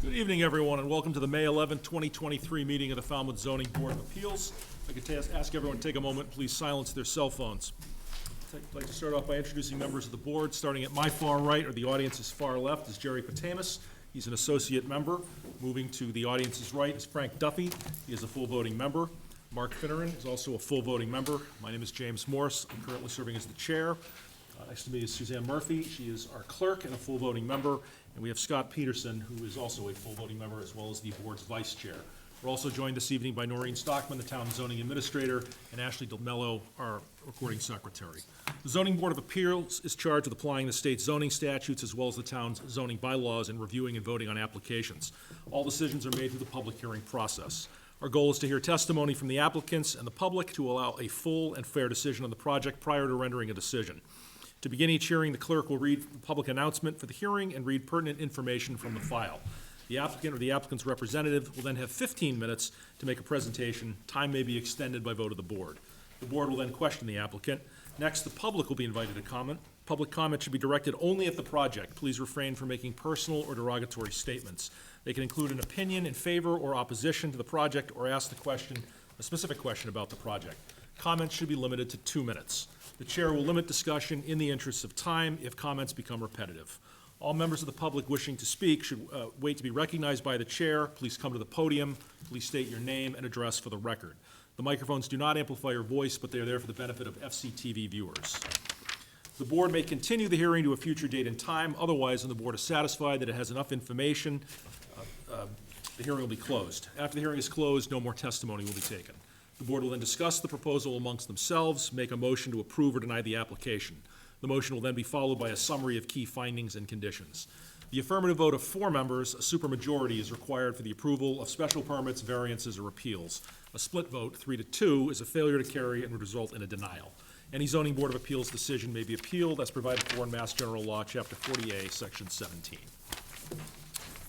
Good evening, everyone, and welcome to the May 11, 2023 meeting of the Falmouth Zoning Board of Appeals. I could ask everyone to take a moment, please silence their cell phones. I'd like to start off by introducing members of the board. Starting at my far right, or the audience's far left, is Jerry Patamus. He's an associate member. Moving to the audience's right is Frank Duffy. He is a full voting member. Mark Finneran is also a full voting member. My name is James Morse. I'm currently serving as the chair. Next to me is Suzanne Murphy. She is our clerk and a full voting member. And we have Scott Peterson, who is also a full voting member, as well as the board's vice chair. We're also joined this evening by Noreen Stockman, the town zoning administrator, and Ashley DelMello, our recording secretary. The Zoning Board of Appeals is charged with applying the state zoning statutes as well as the town's zoning bylaws and reviewing and voting on applications. All decisions are made through the public hearing process. Our goal is to hear testimony from the applicants and the public to allow a full and fair decision on the project prior to rendering a decision. To begin each hearing, the clerk will read the public announcement for the hearing and read pertinent information from the file. The applicant or the applicant's representative will then have 15 minutes to make a presentation. Time may be extended by vote of the board. The board will then question the applicant. Next, the public will be invited to comment. Public comment should be directed only at the project. Please refrain from making personal or derogatory statements. They can include an opinion in favor or opposition to the project or ask a specific question about the project. Comments should be limited to 2 minutes. The chair will limit discussion in the interests of time if comments become repetitive. All members of the public wishing to speak should wait to be recognized by the chair. Please come to the podium. Please state your name and address for the record. The microphones do not amplify your voice, but they are there for the benefit of FCTV viewers. The board may continue the hearing to a future date and time. Otherwise, when the board is satisfied that it has enough information, the hearing will be closed. After the hearing is closed, no more testimony will be taken. The board will then discuss the proposal amongst themselves, make a motion to approve or deny the application. The motion will then be followed by a summary of key findings and conditions. The affirmative vote of 4 members, a supermajority, is required for the approval of special permits, variances, or appeals. A split vote, 3-2, is a failure to carry and would result in a denial. Any zoning board of appeals decision may be appealed as provided for in Mass General Law, Chapter 40A, Section 17.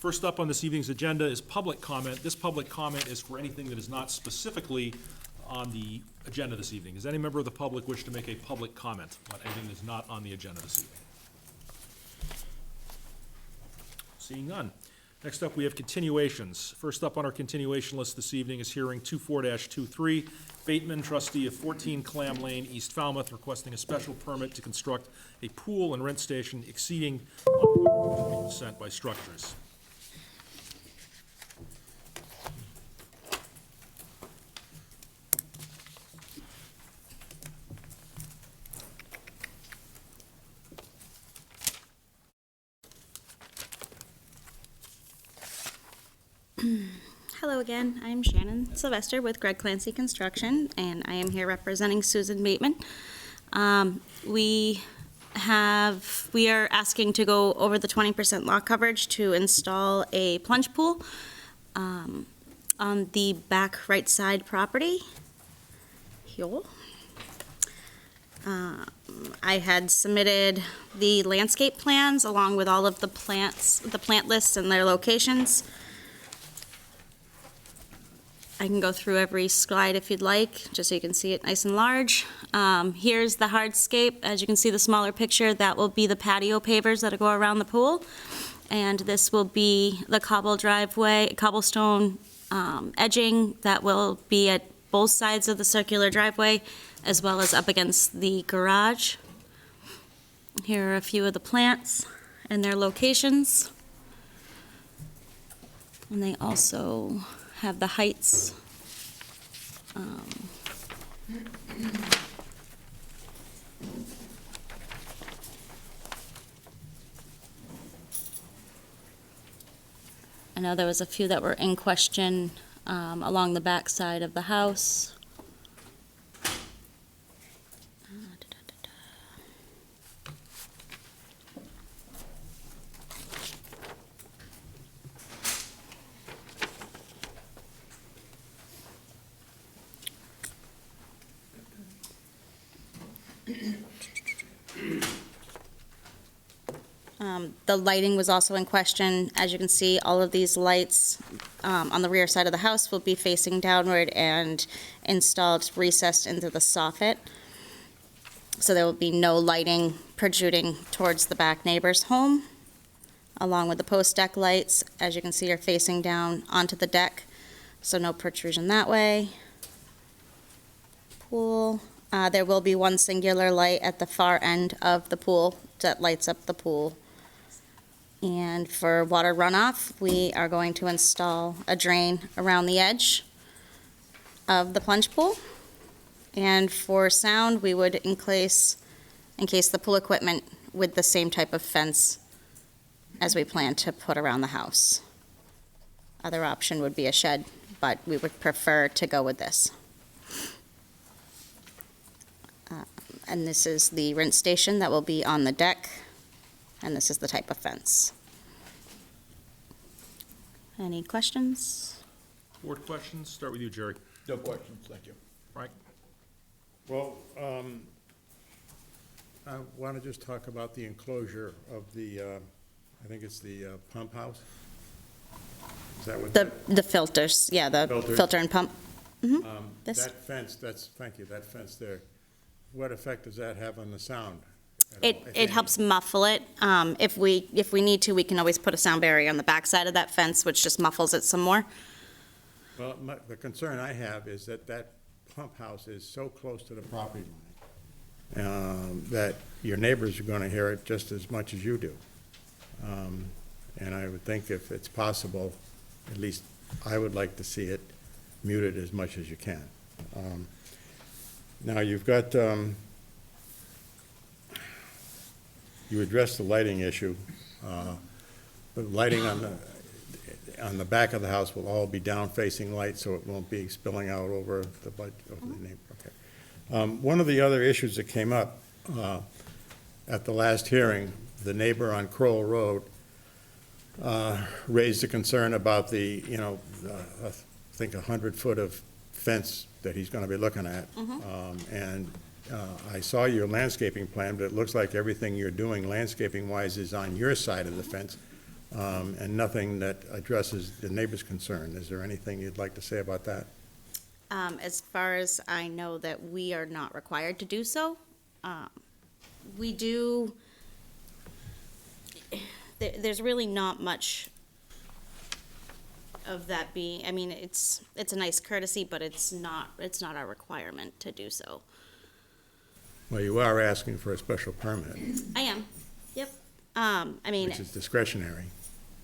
First up on this evening's agenda is public comment. This public comment is for anything that is not specifically on the agenda this evening. Does any member of the public wish to make a public comment on anything that is not on the agenda this evening? Seeing none. Next up, we have continuations. First up on our continuation list this evening is hearing 24-23, Bateman, trustee of 14 Clam Lane, East Falmouth, requesting a special permit to construct a pool and rent station exceeding 50% by structures. Hello again, I'm Shannon Sylvester with Greg Clancy Construction, and I am here representing Susan Bateman. We are asking to go over the 20% lot coverage to install a plunge pool on the back right side property. Here. I had submitted the landscape plans along with all of the plants, the plant lists and their locations. I can go through every slide if you'd like, just so you can see it nice and large. Here's the hardscape. As you can see the smaller picture, that will be the patio pavers that go around the pool. And this will be the cobblestone edging that will be at both sides of the circular driveway, as well as up against the garage. Here are a few of the plants and their locations. And they also have the heights. I know there was a few that were in question along the back side of the house. The lighting was also in question. As you can see, all of these lights on the rear side of the house will be facing downward and installed recessed into the soffit. So there will be no lighting protruding towards the back neighbor's home. along with the post deck lights. As you can see, are facing down onto the deck, so no protrusion that way. Pool, there will be one singular light at the far end of the pool that lights up the pool. And for water runoff, we are going to install a drain around the edge of the plunge pool. And for sound, we would encase the pool equipment with the same type of fence as we plan to put around the house. Other option would be a shed, but we would prefer to go with this. And this is the rinse station that will be on the deck, and this is the type of fence. Any questions? Board questions? Start with you, Jerry. No questions, thank you. Frank? Well, I want to just talk about the enclosure of the, I think it's the pump house? Is that what? The filters, yeah, the Filters. filter and pump. This, That fence, thank you, that fence there, what effect does that have on the sound? at all, if it any? helps muffle it. If we need to, we can always put a sound barrier on the backside of that fence, which just muffles it some more. Well, the concern I have is that that pump house is so close to the property line that your neighbors are going to hear it just as much as you do. And I would think if it's possible, at least I would like to see it muted as much as you can. Now, you've got, you addressed the lighting issue. The lighting on the back of the house will all be down-facing lights, so it won't be spilling out over the neighbor. Okay. One of the other issues that came up at the last hearing, the neighbor on Crowell Road raised a concern about the, I think 100-foot of fence that he's going to be looking at. And I saw your landscaping plan, but it looks like everything you're doing landscaping-wise is on your side of the fence, and nothing that addresses the neighbor's concern. Is there anything you'd like to say about that? As far as I know, that we are not required to do so. We do, there's really not much of that being, I mean, it's a nice courtesy, but it's not our requirement to do so. Well, you are asking for a special permit, I am, yep. I mean, which is discretionary.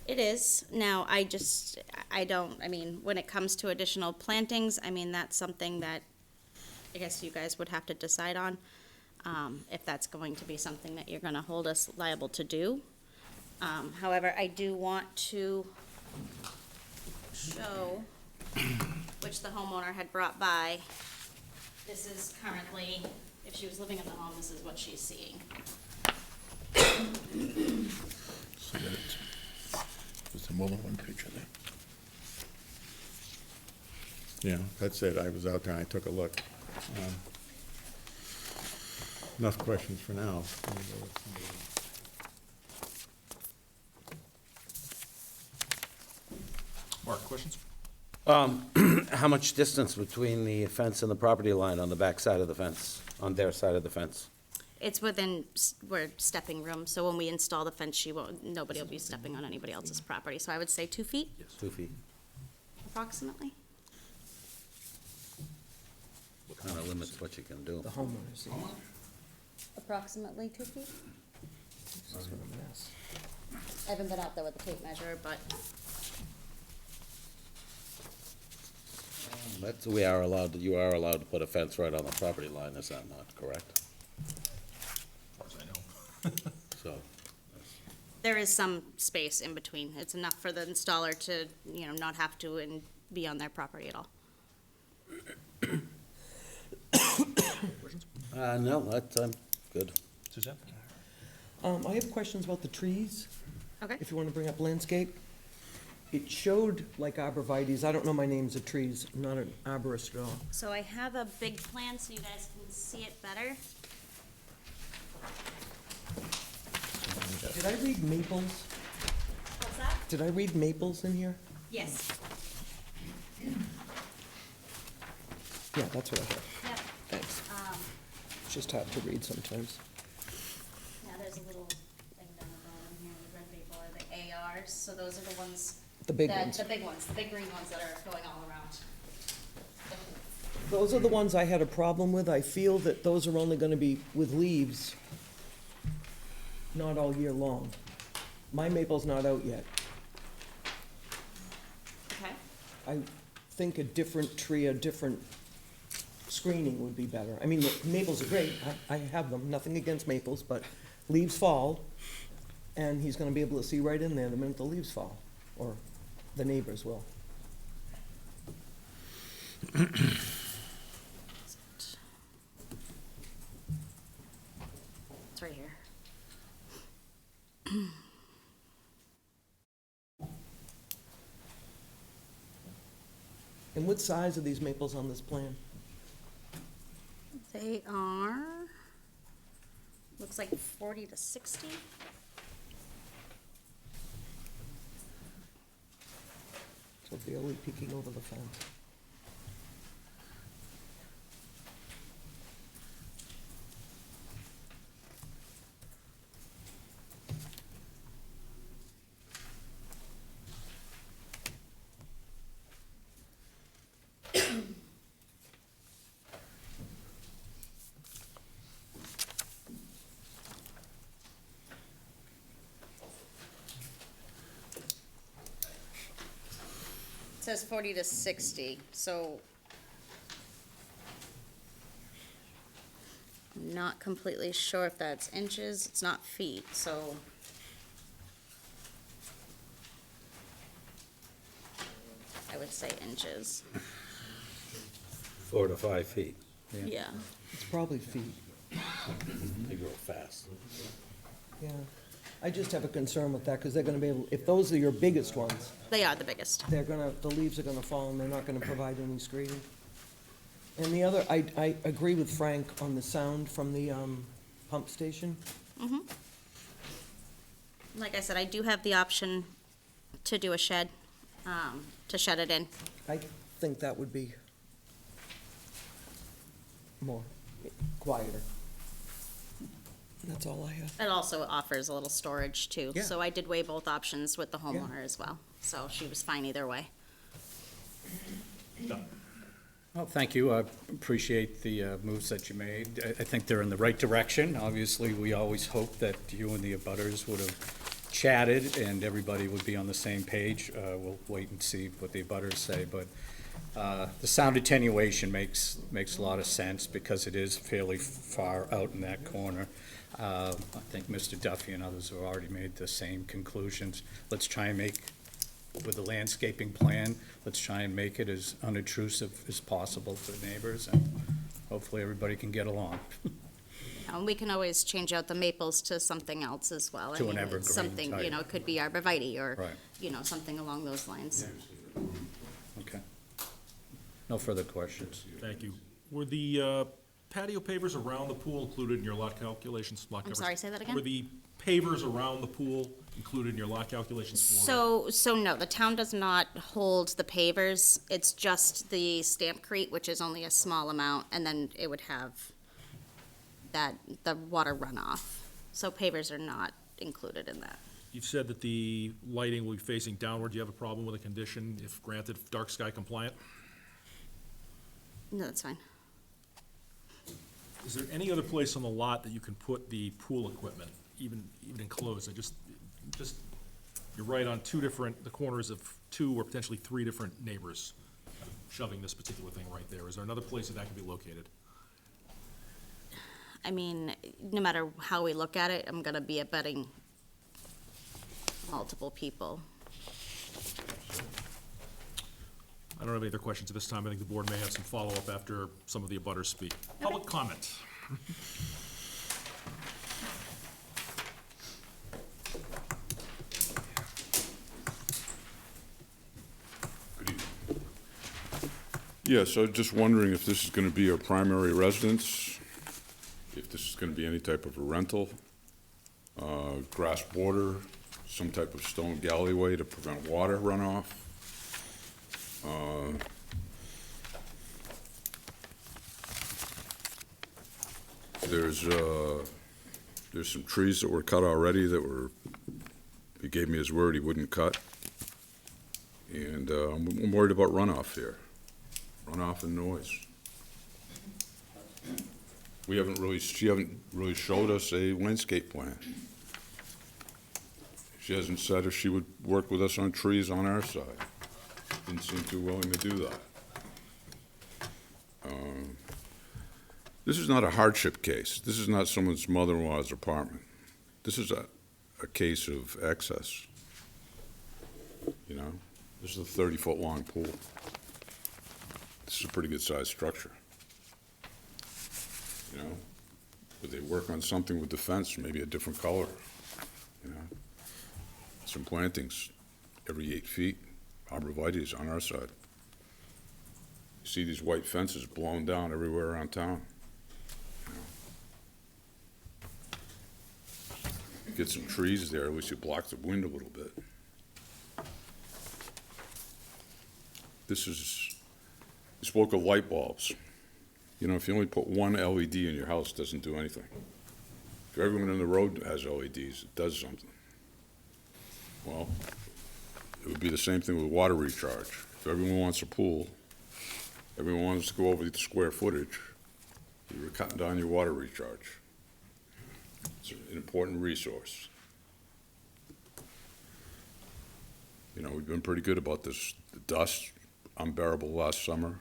it is. Now, I mean, when it comes to additional plantings, I mean, that's something that I guess you guys would have to decide on, if that's going to be something that you're gonna hold us liable to do. However, I do want to show, which the homeowner had brought by. This is currently, if she was living in the home, this is what she's seeing. So that's, there's more than one picture there. Yeah, that's it. I was out there and I took a look. Enough questions for now. Mark, questions? How much distance between the fence and the property line on the back side of the fence, on their side of the fence? It's within, we're stepping room, so when we install the fence, nobody will be stepping on anybody else's property. So I would say 2 feet 2 feet. approximately. Kind of limits what you can do. The homeowners. Approximately 2 feet. This is a mess. I haven't been out there with the tape measure, but You are allowed to put a fence right on the property line, is that not correct? As far as I know. So, there is some space in between. It's enough for the installer to, not have to and be on their property at all. Questions? no, that's, I'm good. Suzanne? I have questions about the trees, Okay. if you want to bring up landscape. It showed like arborvitaes, I don't know my names of trees, I'm not an arborist at all. So I have a big plan so you guys can see it better. Did I read maples? What's that? Did I read maples in here? Yes. Yeah, that's what I heard. Yep. Thanks. It's just hard to read sometimes. Now there's a little thing down the bottom here, the red maple, or the ours, so those are the ones. The big that- ones. The big ones, the big green ones that are going all around. Those are the ones I had a problem with. I feel that those are only gonna be with leaves, not all year long. My maple's not out yet. Okay. I think a different tree, a different screening would be better. I mean, the maples are great, I have them, nothing against maples, but leaves fall, and he's gonna be able to see right in there the minute the leaves fall, or the neighbors will. It's right here. And what size are these maples on this plan? They are, looks like 40 to 60. So barely peeking over the fence. It says 40 to 60, so I'm not completely sure if that's inches, it's not feet, so. I would say inches, 4 to 5 feet. yeah. It's probably feet, They grow fast. yeah. I just have a concern with that, because they're gonna be able, if those are your biggest ones, They are the biggest. they're gonna, the leaves are gonna fall and they're not gonna provide any screening. And the other, I agree with Frank on the sound from the, pump station. Like I said, I do have the option to do a shed, to shed it in. I think that would be more quieter. That's all I have. It also offers a little storage too, Yeah. so I did weigh both options with the homeowner as well, so she was fine either way. No. Well, thank you. I appreciate the moves that you made. I think they're in the right direction. Obviously, we always hope that you and the abutters would have chatted and everybody would be on the same page. We'll wait and see what the abutters say, but the sound attenuation makes a lot of sense because it is fairly far out in that corner. I think Mr. Duffy and others have already made the same conclusions. Let's try and make, with the landscaping plan, let's try and make it as unobtrusive as possible for the neighbors, and hopefully everybody can get along. And we can always change out the maples to something else as well. I To an mean, it's evergreen something, type. you know, it could be arborvitae or, Right. you know, something along those lines. Okay. No further questions. Thank you. Were the patio pavers around the pool included in your lot calculations? Lot I'm coverage? sorry, say that again? Were the pavers around the pool included in your lot calculations for? So no, the town does not hold the pavers. It's just the stampcrete, which is only a small amount, and then it would have the water runoff. So pavers are not included in that. You've said that the lighting will be facing downward. Do you have a problem with a condition if granted dark sky compliant? No, that's fine. Is there any other place on the lot that you can put the pool equipment, even enclosed? You're right on the corners of two or potentially three different neighbors shoving this particular thing right there. Is there another place that can be located? I mean, no matter how we look at it, I'm gonna be abutting multiple people. I don't have any other questions at this time. I think the board may have some follow-up after some of the abutters speak. Public comment. Yes, I was just wondering if this is going to be a primary residence, if this is going to be any type of a rental, grass border, some type of stone gallery to prevent water runoff. There's some trees that were cut already that were He gave me his word he wouldn't cut. And I'm worried about runoff here, runoff and noise. She haven't really showed us a landscape plan. She hasn't said if she would work with us on trees on our side. Didn't seem too willing to do that. This is not a hardship case. This is not someone's mother-in-law's apartment. This is a case of excess. You know, this is a 30-foot long pool. This is a pretty good-sized structure. You know, would they work on something with the fence, maybe a different color? You know, some plantings every 8 feet, arborvitae's on our side. You see these white fences blown down everywhere around town. You know. Get some trees there, at least you block the wind a little bit. You spoke of light bulbs. You know, if you only put one LED in your house, it doesn't do anything. If everyone on the road has LEDs, it does something. Well, it would be the same thing with water recharge. If everyone wants a pool, everyone wants to go over the square footage, you're cutting down your water recharge. It's an important resource. You know, we've been pretty good about this. The dust, unbearable last summer.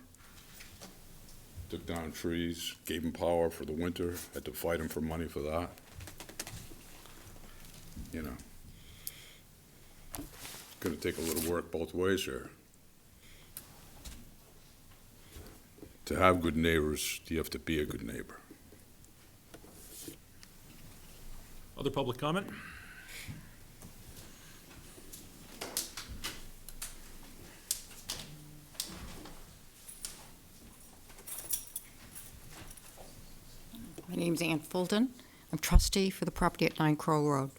Took down trees, gave them power for the winter, had to fight them for money for that. You know. It's gonna take a little work both ways here. To have good neighbors, you have to be a good neighbor. Other public comment? My name's Ann Fulton. I'm trustee for the property at 9 Crow Road.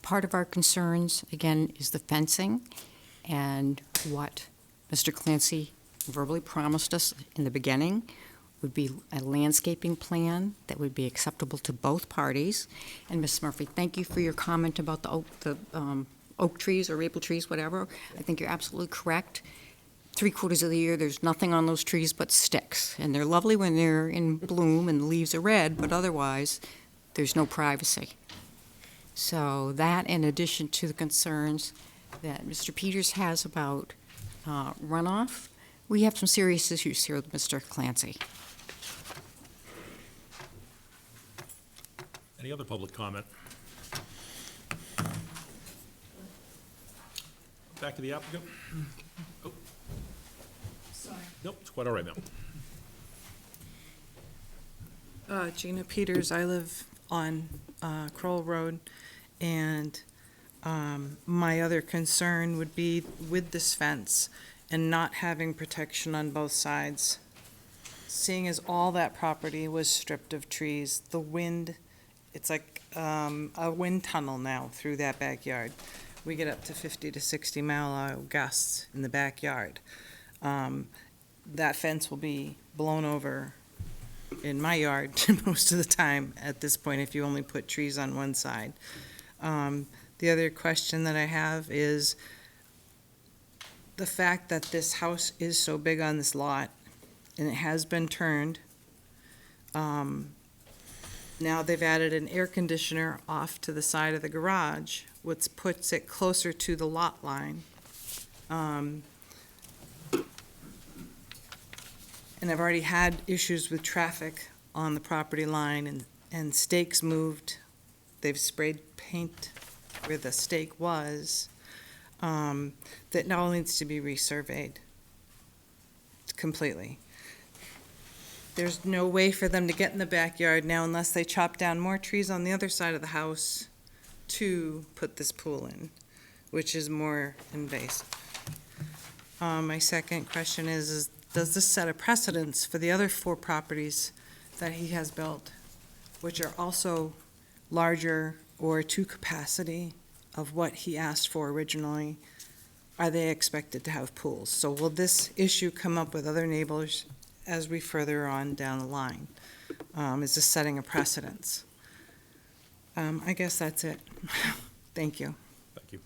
Part of our concerns, again, is the fencing and what Mr. Clancy verbally promised us in the beginning would be a landscaping plan that would be acceptable to both parties. And Ms. Murphy, thank you for your comment about the oak trees or maple trees, whatever. I think you're absolutely correct. 3/4 of the year, there's nothing on those trees but sticks. And they're lovely when they're in bloom and the leaves are red, but otherwise, there's no privacy. So that, in addition to the concerns that Mr. Peters has about runoff, we have some serious issues here with Mr. Clancy. Any other public comment? Back to the applicant. Oh. Sorry. Nope, it's quite all right, ma'am. Gina Peters, I live on Crowell Road, and my other concern would be with this fence and not having protection on both sides. Seeing as all that property was stripped of trees, the wind, it's like a wind tunnel now through that backyard. We get up to 50 to 60 mile-an-hour gusts in the backyard. That fence will be blown over in my yard most of the time at this point if you only put trees on one side. The other question that I have is the fact that this house is so big on this lot and it has been turned. Now they've added an air conditioner off to the side of the garage, which puts it closer to the lot line. And I've already had issues with traffic on the property line and stakes moved. They've sprayed paint where the stake was, that now needs to be resurveyed completely. There's no way for them to get in the backyard now unless they chop down more trees on the other side of the house to put this pool in, which is more invasive. My second question is does this set a precedence for the other 4 properties that he has built, which are also larger or to capacity of what he asked for originally? Are they expected to have pools? So will this issue come up with other neighbors as we further on down the line? Is this setting a precedence? I guess that's it. Thank you. Thank you.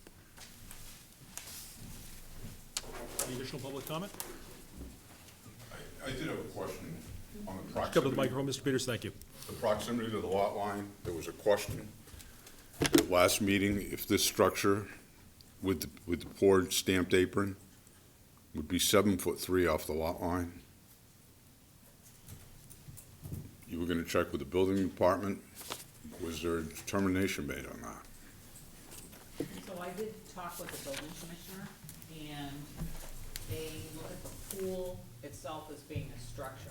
Any additional public comment? I did have a question on the Come to the proximity. microphone, Mr. Peters, thank you. The proximity to the lot line, there was a question at the last meeting, if this structure with the poured stamped apron would be 7'3" off the lot line. You were gonna check with the building department. Was there a determination made on that? So I did talk with the building commissioner, and they look at the pool itself as being a structure.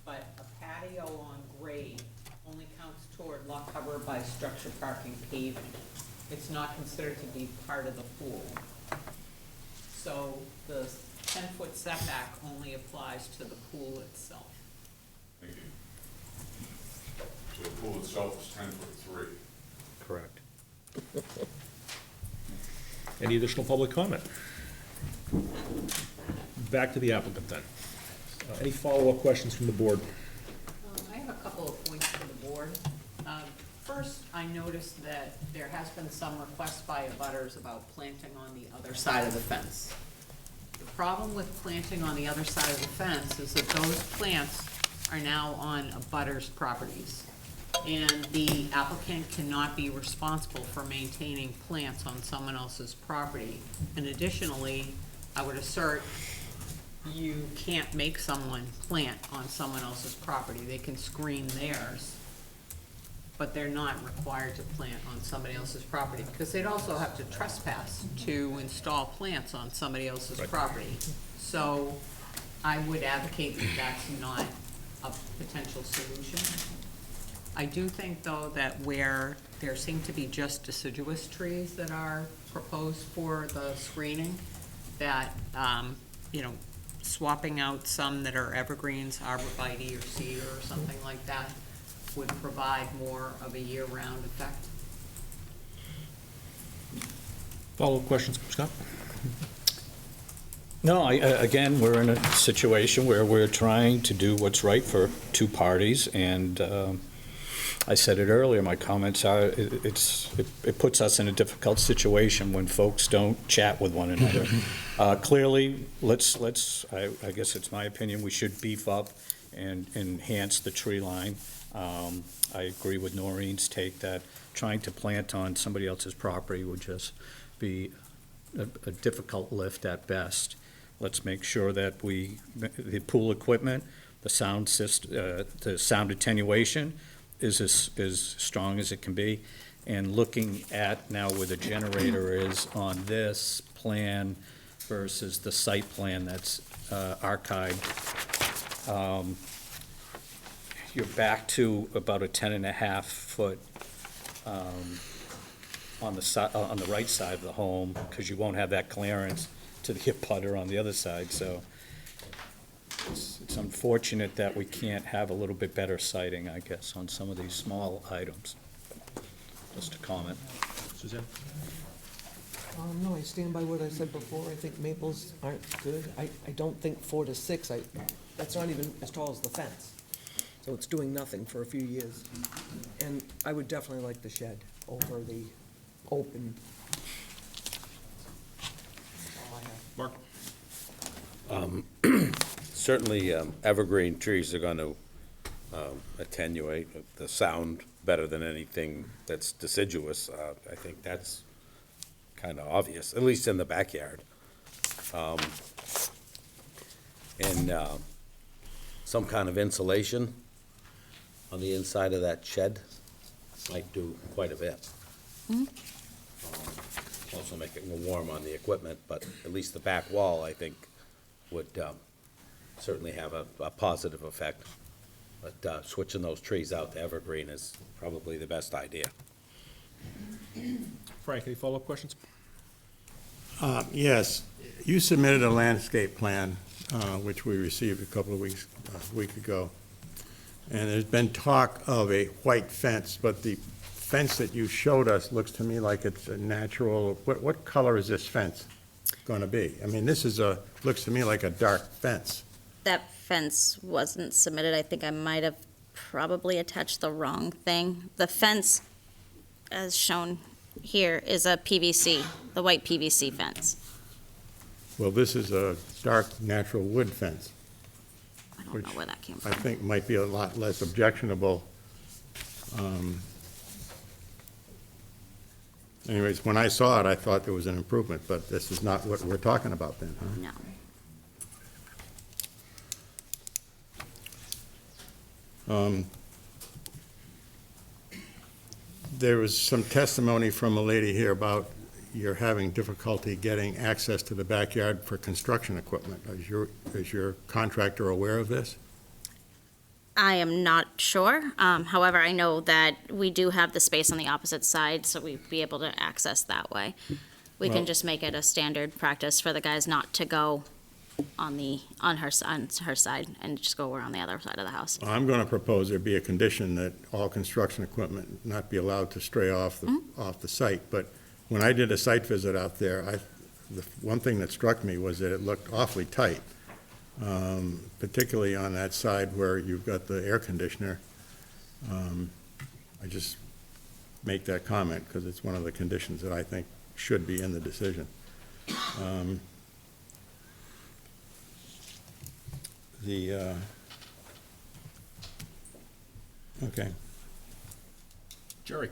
But a patio on grade only counts toward lot cover by structure parking paving. It's not considered to be part of the pool. So the 10-foot setback only applies to the pool itself. Thank you. So the pool itself is 10'3". Correct. Any additional public comment? Back to the applicant then. Any follow-up questions from the board? I have a couple of points for the board. First, I noticed that there has been some requests by abutters about planting on the other side of the fence. The problem with planting on the other side of the fence is that those plants are now on abutters' properties. And the applicant cannot be responsible for maintaining plants on someone else's property. And additionally, I would assert you can't make someone plant on someone else's property. They can screen theirs, but they're not required to plant on somebody else's property, because they'd also have to trespass to install plants on somebody else's property. So I would advocate that that's not a potential solution. I do think, though, that where there seem to be just deciduous trees that are proposed for the screening, that, swapping out some that are evergreens, arborvitae or cedar or something like that would provide more of a year-round effect. Follow-up questions, Scott? No, again, we're in a situation where we're trying to do what's right for two parties, and I said it earlier, my comments are, it puts us in a difficult situation when folks don't chat with one another. Clearly, I guess it's my opinion, we should beef up and enhance the tree line. I agree with Noreen's take that trying to plant on somebody else's property would just be a difficult lift at best. Let's make sure that the pool equipment, the sound system, the sound attenuation is as strong as it can be. And looking at now where the generator is on this plan versus the site plan that's archived, you're back to about a 10.5 foot on the right side of the home, because you won't have that clearance to the abutter on the other side. So it's unfortunate that we can't have a little bit better sighting, I guess, on some of these small items. Just a comment. Suzanne? No, I stand by what I said before. I think maples aren't good. I don't think 4 to 6, that's not even as tall as the fence. So it's doing nothing for a few years. And I would definitely like the shed over the open. That's all I have. Mark? Certainly, evergreen trees are going to attenuate the sound better than anything that's deciduous. I think that's kind of obvious, at least in the backyard. And some kind of insulation on the inside of that shed might do quite a bit. Also make it warm on the equipment, but at least the back wall, I think, would certainly have a positive effect. But switching those trees out to evergreen is probably the best idea. Frank, any follow-up questions? Yes, you submitted a landscape plan, which we received a week ago. And there's been talk of a white fence, but the fence that you showed us looks to me like it's a natural, what color is this fence going to be? I mean, looks to me like a dark fence. That fence wasn't submitted. I think I might have probably attached the wrong thing. The fence, as shown here is a PVC, the white PVC fence. Well, this is a dark natural wood fence, I don't Which know where that came I from. think might be a lot less objectionable. Anyways, when I saw it, I thought there was an improvement, but this is not what we're talking about then, huh? No. There was some testimony from a lady here about you're having difficulty getting access to the backyard for construction equipment. Is your contractor aware of this? I am not sure. However, I know that we do have the space on the opposite side, so we'd be able to access that way. We can Well- just make it a standard practice for the guys not to go on her side and just go around the other side of the house. I'm going to propose there be a condition that all construction equipment not be allowed to stray off the site. But when I did a site visit out there, the one thing that struck me was that it looked awfully tight, particularly on that side where you've got the air conditioner. I just make that comment because it's one of the conditions that I think should be in the decision. Okay. Jerry?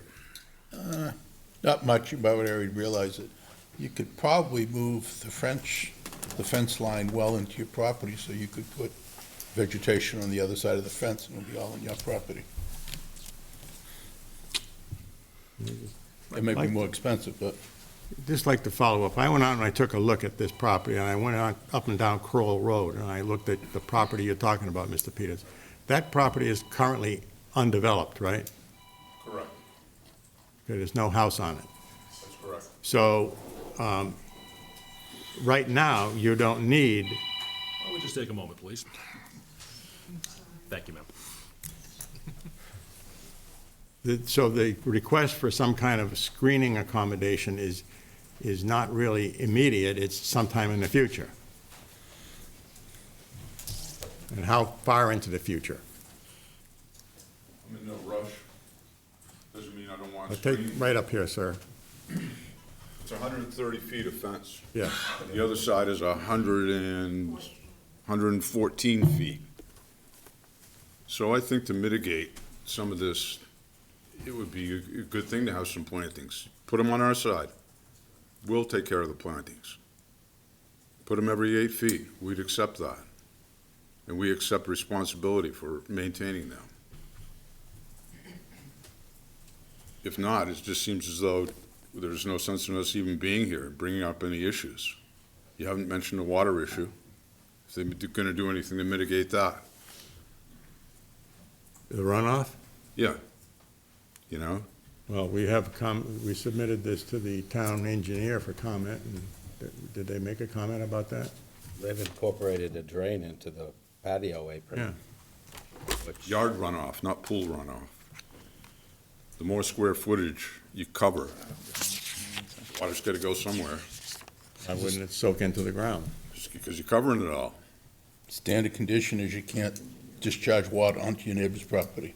Not much, but I would already realize it. You could probably move the fence line well into your property, so you could put vegetation on the other side of the fence, and it'll be all on your property. It may be more expensive, but Just like to follow up, I went out and I took a look at this property, and I went on up and down Crowell Road, and I looked at the property you're talking about, Mr. Peters. That property is currently undeveloped, right? Correct, There's no house on it. that's correct. So, right now, you don't need, Why don't we just take a moment, please? Thank you, ma'am. so the request for some kind of screening accommodation is not really immediate, it's sometime in the future. And how far into the future? I'm in no rush. Doesn't mean I don't want I'll take, screening. right up here, sir. It's 130 feet of fence. Yeah. The other side is 114 feet. So I think to mitigate some of this, it would be a good thing to have some plantings. Put them on our side. We'll take care of the plantings. Put them every 8 feet. We'd accept that. And we accept responsibility for maintaining them. If not, it just seems as though there's no sense in us even being here, bringing up any issues. You haven't mentioned the water issue. If they're going to do anything to mitigate that, The runoff? yeah. You know, Well, we submitted this to the town engineer for comment, and did they make a comment about that? They've incorporated a drain into the patio apron. Yeah. Which, yard runoff, not pool runoff. The more square footage you cover, water's got to go somewhere, Why wouldn't it soak into the ground? just because you're covering it all. standard condition is you can't discharge water onto your neighbor's property.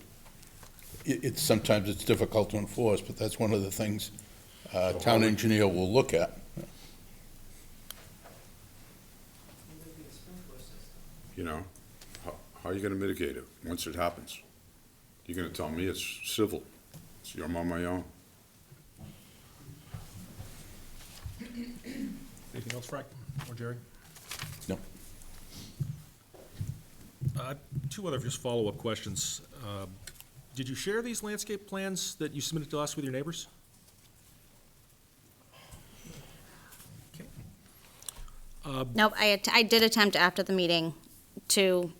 Sometimes it's difficult to enforce, but that's one of the things town engineer will look at. You know, how are you going to mitigate it once it happens? You're going to tell me it's civil, so I'm on my own. Anything else, Frank or Jerry? No. Two other just follow-up questions. Did you share these landscape plans that you submitted to us with your neighbors? Okay. Nope, I did attempt after the meeting to,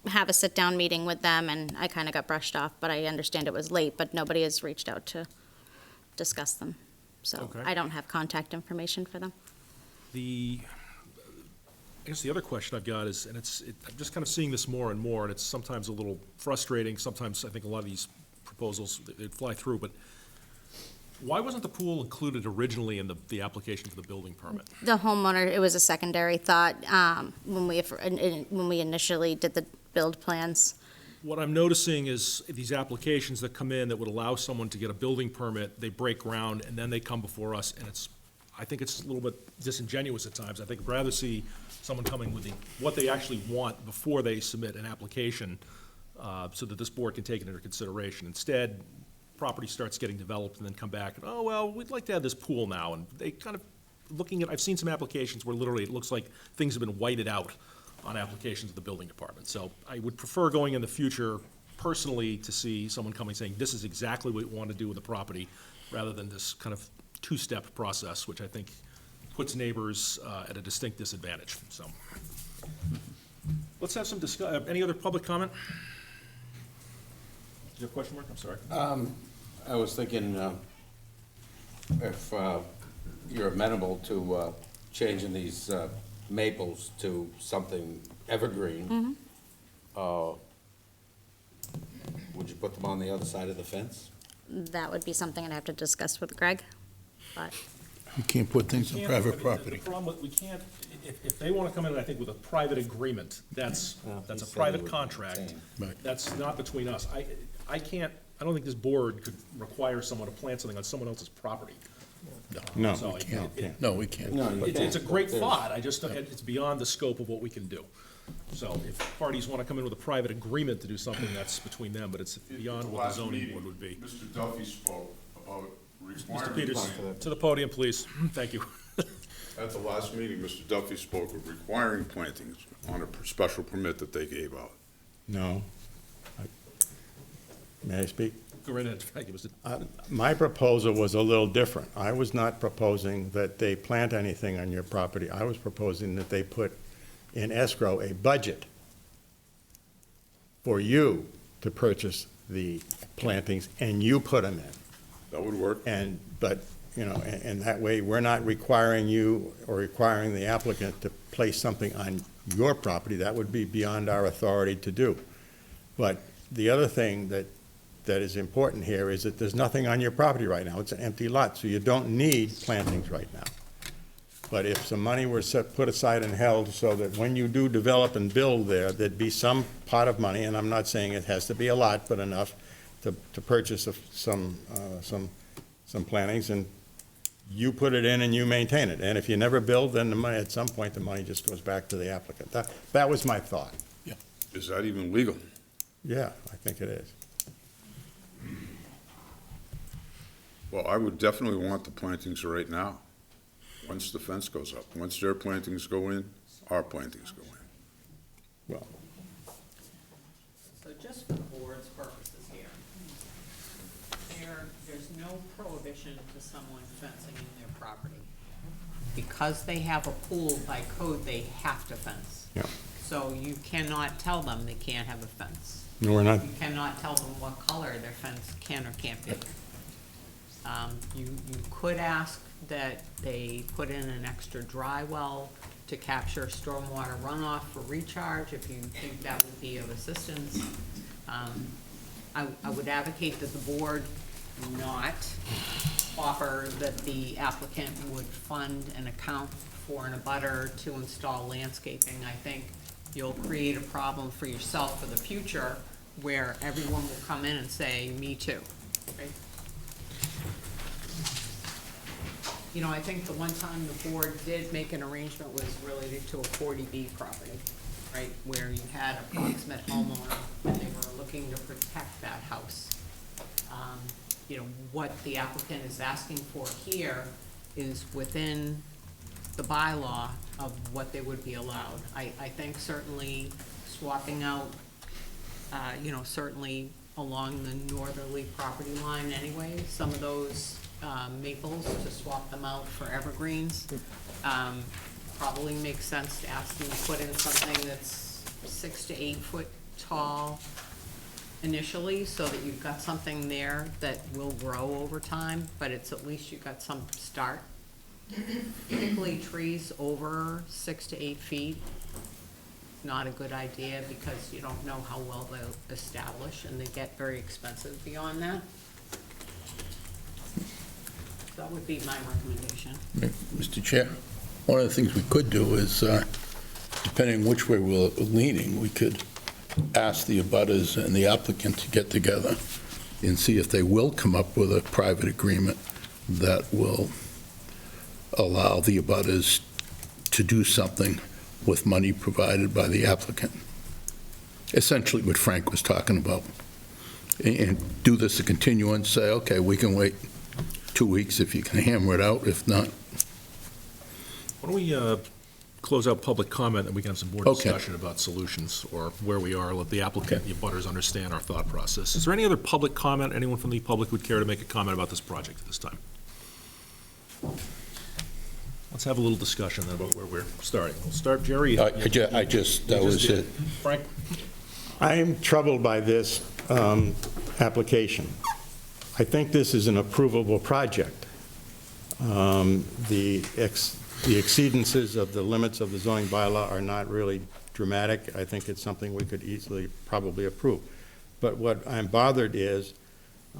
have a sit-down meeting with them, and I kind of got brushed off, but I understand it was late, but nobody has reached out to discuss them. So Okay. I don't have contact information for them. I guess the other question I've got is, and I'm just kind of seeing this more and more, and it's sometimes a little frustrating. Sometimes I think a lot of these proposals, they'd fly through, but why wasn't the pool included originally in the application for the building permit? The homeowner, it was a secondary thought, when we initially did the build plans. what I'm noticing is these applications that come in that would allow someone to get a building permit, they break ground, and then they come before us, and I think it's a little bit disingenuous at times. I think I'd rather see someone coming with what they actually want before they submit an application, so that this board can take it into consideration. Instead, property starts getting developed and then come back, and, oh, well, we'd like to have this pool now, and they kind of, I've seen some applications where literally it looks like things have been whited out on applications of the building department. So I would prefer going in the future, personally, to see someone coming saying, this is exactly what we want to do with the property, rather than this kind of two-step process, which I think puts neighbors at a distinct disadvantage, so. Let's have some any other public comment? Is there a question mark? I'm sorry. I was thinking, if you're amenable to changing these maples to something evergreen, would you put them on the other side of the fence? That would be something I'd have to discuss with Greg, but You can't put things on private property. The problem with, we can't, if they want to come in, I think, with a private agreement, that's Well, a he said he private would contract. maintain. Right. That's not between us. I can't, I don't think this board could require someone to plant something on someone else's property. No, So we it- can't. it- No, we can't. No, you It's a can't. great There's- thought, I just, it's beyond the scope of what we can do. So if parties want to come in with a private agreement to do something, that's between them, but it's beyond what the zoning board would be. Mr. Duffy spoke about Mr. requiring. Peters, to the podium, please. Thank you. At the last meeting, Mr. Duffy spoke of requiring plantings on a special permit that they gave out. No. May I speak? Go right ahead. Thank you, Mr. My proposal was a little different. I was not proposing that they plant anything on your property. I was proposing that they put in escrow a budget for you to purchase the plantings, and you put them in. That would work. But, and that way, we're not requiring you or requiring the applicant to place something on your property. That would be beyond our authority to do. But the other thing that is important here is that there's nothing on your property right now. It's an empty lot, so you don't need plantings right now. But if some money were put aside and held so that when you do develop and build there, there'd be some pot of money, and I'm not saying it has to be a lot, but enough to purchase some plantings, and you put it in and you maintain it. And if you never build, then the money, at some point, the money just goes back to the applicant. That was my thought. Is that even legal? Yeah, I think it is. Well, I would definitely want the plantings right now, once the fence goes up. Once their plantings go in, our plantings go in. Well, So just for the board's purposes here, there's no prohibition to someone fencing in their property. Because they have a pool, by code, they have to fence. yeah. So you cannot tell them they can't have a fence. No, we're not. You cannot tell them what color their fence can or can't be. You could ask that they put in an extra dry well to capture stormwater runoff for recharge, if you think that would be of assistance. I would advocate that the board not offer that the applicant would fund an account for an abutter to install landscaping. I think you'll create a problem for yourself for the future, where everyone will come in and say, me too, right? I think the one time the board did make an arrangement was related to a 40B property, right? Where you had a proximate homeowner and they were looking to protect that house. What the applicant is asking for here is within the bylaw of what they would be allowed. I think certainly swapping out, certainly along the northerly property line anyway, some of those maples, to swap them out for evergreens. Probably makes sense to ask them to put in something that's 6 to 8 foot tall initially, so that you've got something there that will grow over time, but it's at least you've got some start. Typically, trees over 6 to 8 feet, not a good idea, because you don't know how well they'll establish, and they get very expensive beyond that. That would be my recommendation. Mr. Chair, one of the things we could do is, depending which way we're leaning, we could ask the abutters and the applicant to get together and see if they will come up with a private agreement that will allow the abutters to do something with money provided by the applicant. Essentially what Frank was talking about. And do this a continuance, say, okay, we can wait 2 weeks if you can hammer it out. If not, Why don't we close out public comment, and we can have some board Okay. discussion about solutions or where we are, let the applicant and the abutters understand our thought process. Is there any other public comment? Anyone from the public would care to make a comment about this project at this time? Let's have a little discussion then about where we're starting. We'll start, Jerry. that was it. Frank? I am troubled by this application. I think this is an approvable project. The exceedances of the limits of the zoning bylaw are not really dramatic. I think it's something we could easily probably approve. But what I'm bothered is,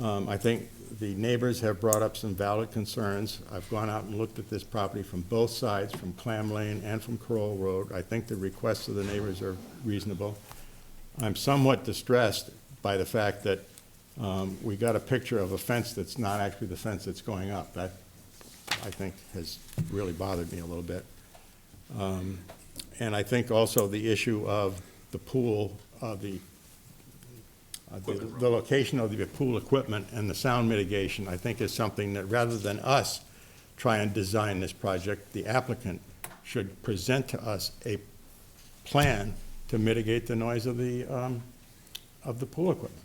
I think the neighbors have brought up some valid concerns. I've gone out and looked at this property from both sides, from Clam Lane and from Crowell Road. I think the requests of the neighbors are reasonable. I'm somewhat distressed by the fact that we got a picture of a fence that's not actually the fence that's going up. That, I think, has really bothered me a little bit. And I think also the issue of the pool, the location of the pool equipment and the sound mitigation, I think is something that, rather than us try and design this project, the applicant should present to us a plan to mitigate the noise of the pool equipment.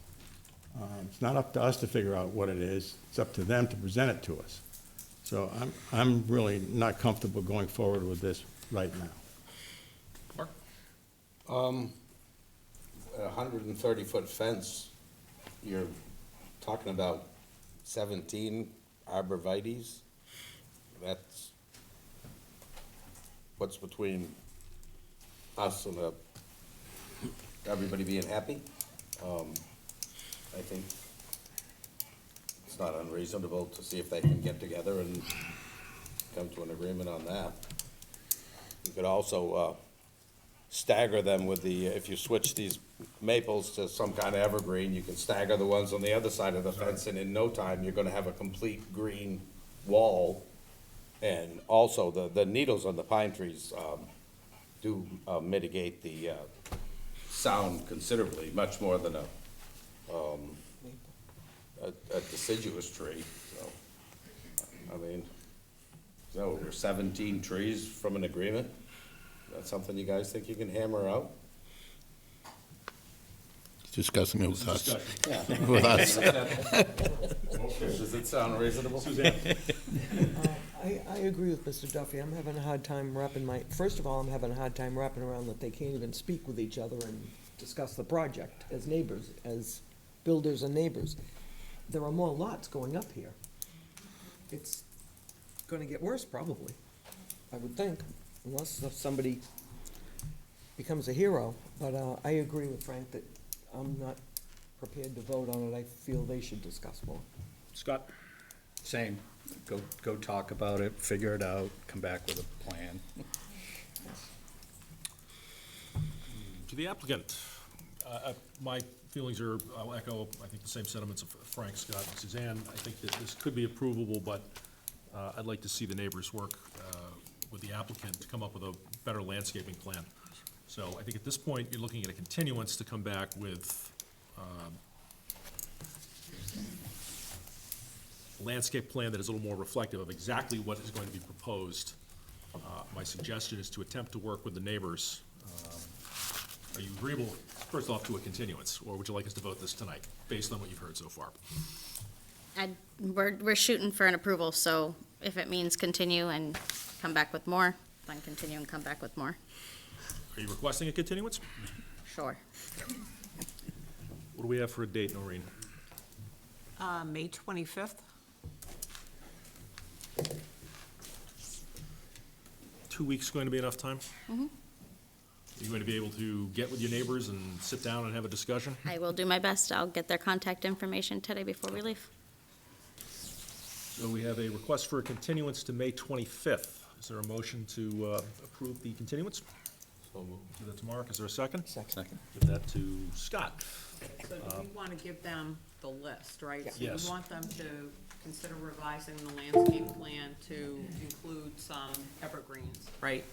It's not up to us to figure out what it is. It's up to them to present it to us. So I'm really not comfortable going forward with this right now. A 130-foot fence, you're talking about 17 arborvitaes? That's what's between us and everybody being happy? I think it's not unreasonable to see if they can get together and come to an agreement on that. You could also stagger them with if you switch these maples to some kind of evergreen, you can stagger the ones on the other side of the fence, and in no time, you're gonna have a complete green wall. And also, the needles on the pine trees do mitigate the sound considerably, much more than a deciduous tree, so, I mean, so we're 17 trees from an agreement? That's something you guys think you can hammer out? Discussing it with us. Discussion. With us. Does it sound reasonable? Suzanne? I agree with Mr. Duffy. I'm having a hard time first of all, I'm having a hard time wrapping around that they can't even speak with each other and discuss the project as neighbors, as builders and neighbors. There are more lots going up here. It's gonna get worse probably, I would think, unless somebody becomes a hero. But I agree with Frank that I'm not prepared to vote on it. I feel they should discuss more. Scott? Same. Go talk about it, figure it out, come back with a plan. To the applicant, my feelings are, I'll echo, I think, the same sentiments of Frank, Scott, and Suzanne. I think that this could be approvable, but I'd like to see the neighbors work with the applicant to come up with a better landscaping plan. So I think at this point, you're looking at a continuance to come back with a landscape plan that is a little more reflective of exactly what is going to be proposed. My suggestion is to attempt to work with the neighbors. Are you agreeable, first off, to a continuance, or would you like us to vote this tonight, based on what you've heard so far? We're shooting for an approval, so if it means continue and come back with more, then continue and come back with more. Are you requesting a continuance? Sure. What do we have for a date, Noreen? May 25th? 2 weeks going to be enough time? Mhm. Are you going to be able to get with your neighbors and sit down and have a discussion? I will do my best. I'll get their contact information today before we leave. So we have a request for a continuance to May 25th. Is there a motion to approve the continuance? Give that to Mark. Is there a second? Second. Give that to Scott. So do we want to give them the list, right? So Yes. we want them to consider revising the landscape plan to include some evergreens, right?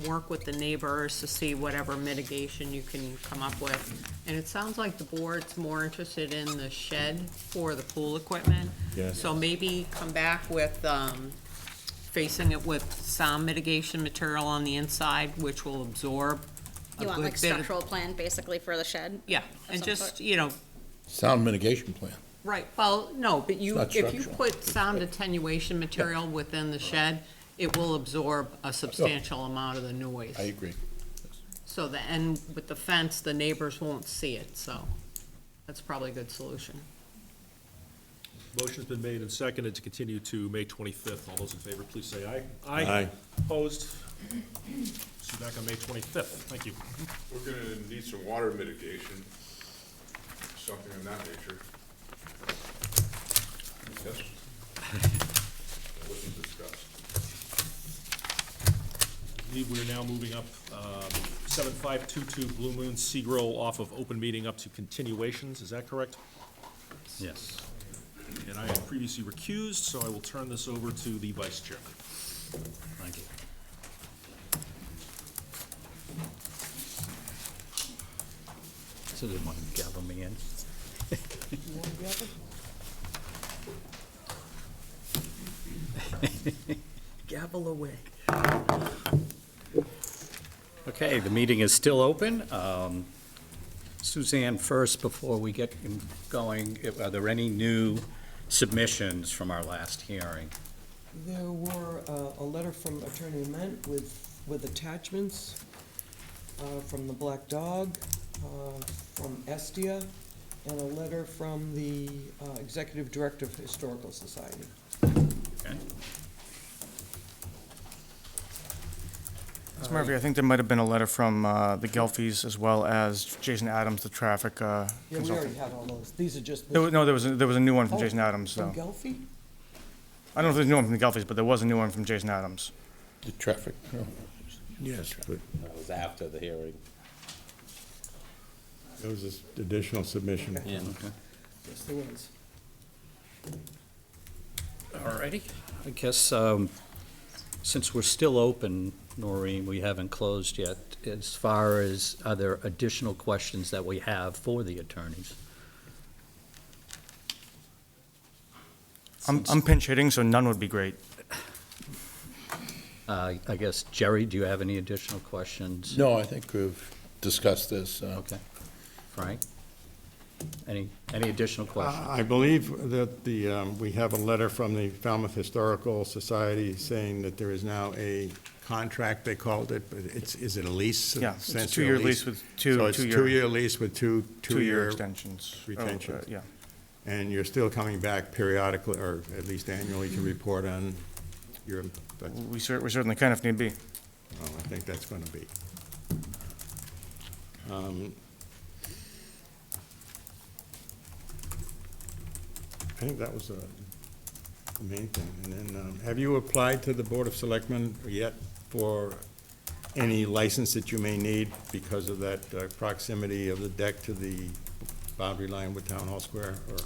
Work with the neighbors to see whatever mitigation you can come up with. And it sounds like the board's more interested in the shed for the pool equipment. Yes. So maybe come back with, facing it with sound mitigation material on the inside, which will absorb a You want good like bit of- structural plan basically for the shed? Yeah, and some just, sort? Sound mitigation plan. Right, well, no, but you, It's not if you structural. put sound attenuation material within the shed, it will absorb a substantial amount of the noise. I agree. So the, and with the fence, the neighbors won't see it, so that's probably a good solution. Motion's been made and seconded to continue to May 25th. All those in favor, please say aye. Aye. Opposed? See you back on May 25th. Thank you. We're gonna need some water mitigation, something of that nature. Yes? That wasn't discussed. I believe we are now moving up 7522 Blue Moon Seagrow off of open meeting up to continuations. Is that correct? Yes. And I had previously recused, so I will turn this over to the vice chairman. Thank you. So they want to gavel me in. Gavel away. Okay, the meeting is still open. Suzanne, first, before we get going, are there any new submissions from our last hearing? There were a letter from Attorney Ment with attachments from the Black Dog, from Estia, and a letter from the Executive Director of Historical Society. Okay. Ms. Murphy, I think there might have been a letter from the Gelfies as well as Jason Adams, the traffic Yeah, we already consultant. had all those. These are just. No, there was a new one from Oh, Jason Adams, From though. Gelfie? I don't know if there's a new one from the Gelfies, but there was a new one from Jason Adams. The traffic, Yes, but That was after the hearing. there was this additional submission. Yeah. Yes, there was. All righty. I guess, since we're still open, Noreen, we haven't closed yet, as far as, are there additional questions that we have for the attorneys? I'm pinch hitting, so none would be great. I guess, Jerry, do you have any additional questions? No, I think we've discussed this. Okay. Frank? Any additional questions? I believe that we have a letter from the Falmouth Historical Society saying that there is now a contract, they called it, but is it a lease? Yeah, it's a Essentially two-year lease with So it's two-year- two-year lease with Two-year two-year extensions. retentions. Yeah. And you're still coming back periodically, or at least annually, to report on your, that's, We certainly can if need be. well, I think that's going to be. I think that was the main thing. And then, have you applied to the Board of Selectmen yet for any license that you may need because of that proximity of the deck to the boundary line with Town Hall Square? Or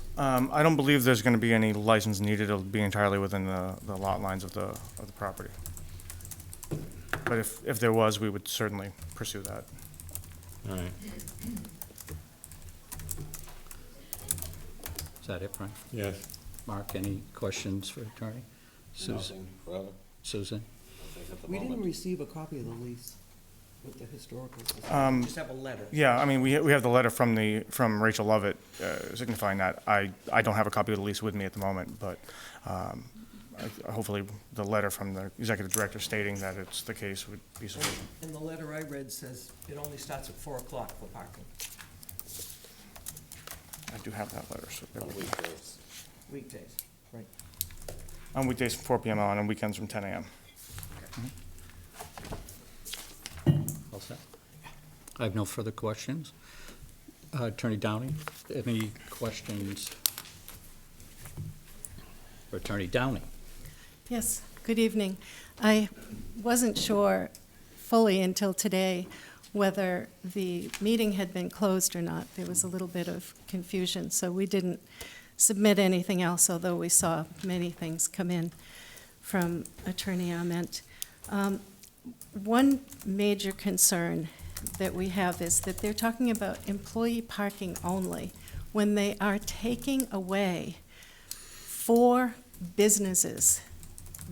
I don't believe there's going to be any license needed. It'll be entirely within the lot lines of the property. But if there was, we would certainly pursue that. All right, Is that it, Frank? yes. Mark, any questions for attorney? Nothing further Susan? at the We didn't moment. receive a copy of the lease with the Historical Society. We just have a letter. Yeah, I mean, we have the letter from Rachel Lovett signifying that. I don't have a copy of the lease with me at the moment, but hopefully the letter from the executive director stating that it's the case would be sufficient. And the letter I read says it only starts at 4 o'clock for parking, I do have that letter, so bear with me. Weekdays. weekdays, right? On weekdays from 4 PM on, and weekends from 10 AM. All set? I have no further questions. Attorney Downey, any questions for Attorney Downey? Yes, good evening. I wasn't sure fully until today whether the meeting had been closed or not. There was a little bit of confusion, so we didn't submit anything else, although we saw many things come in from Attorney Ament. One major concern that we have is that they're talking about employee parking only when they are taking away 4 businesses.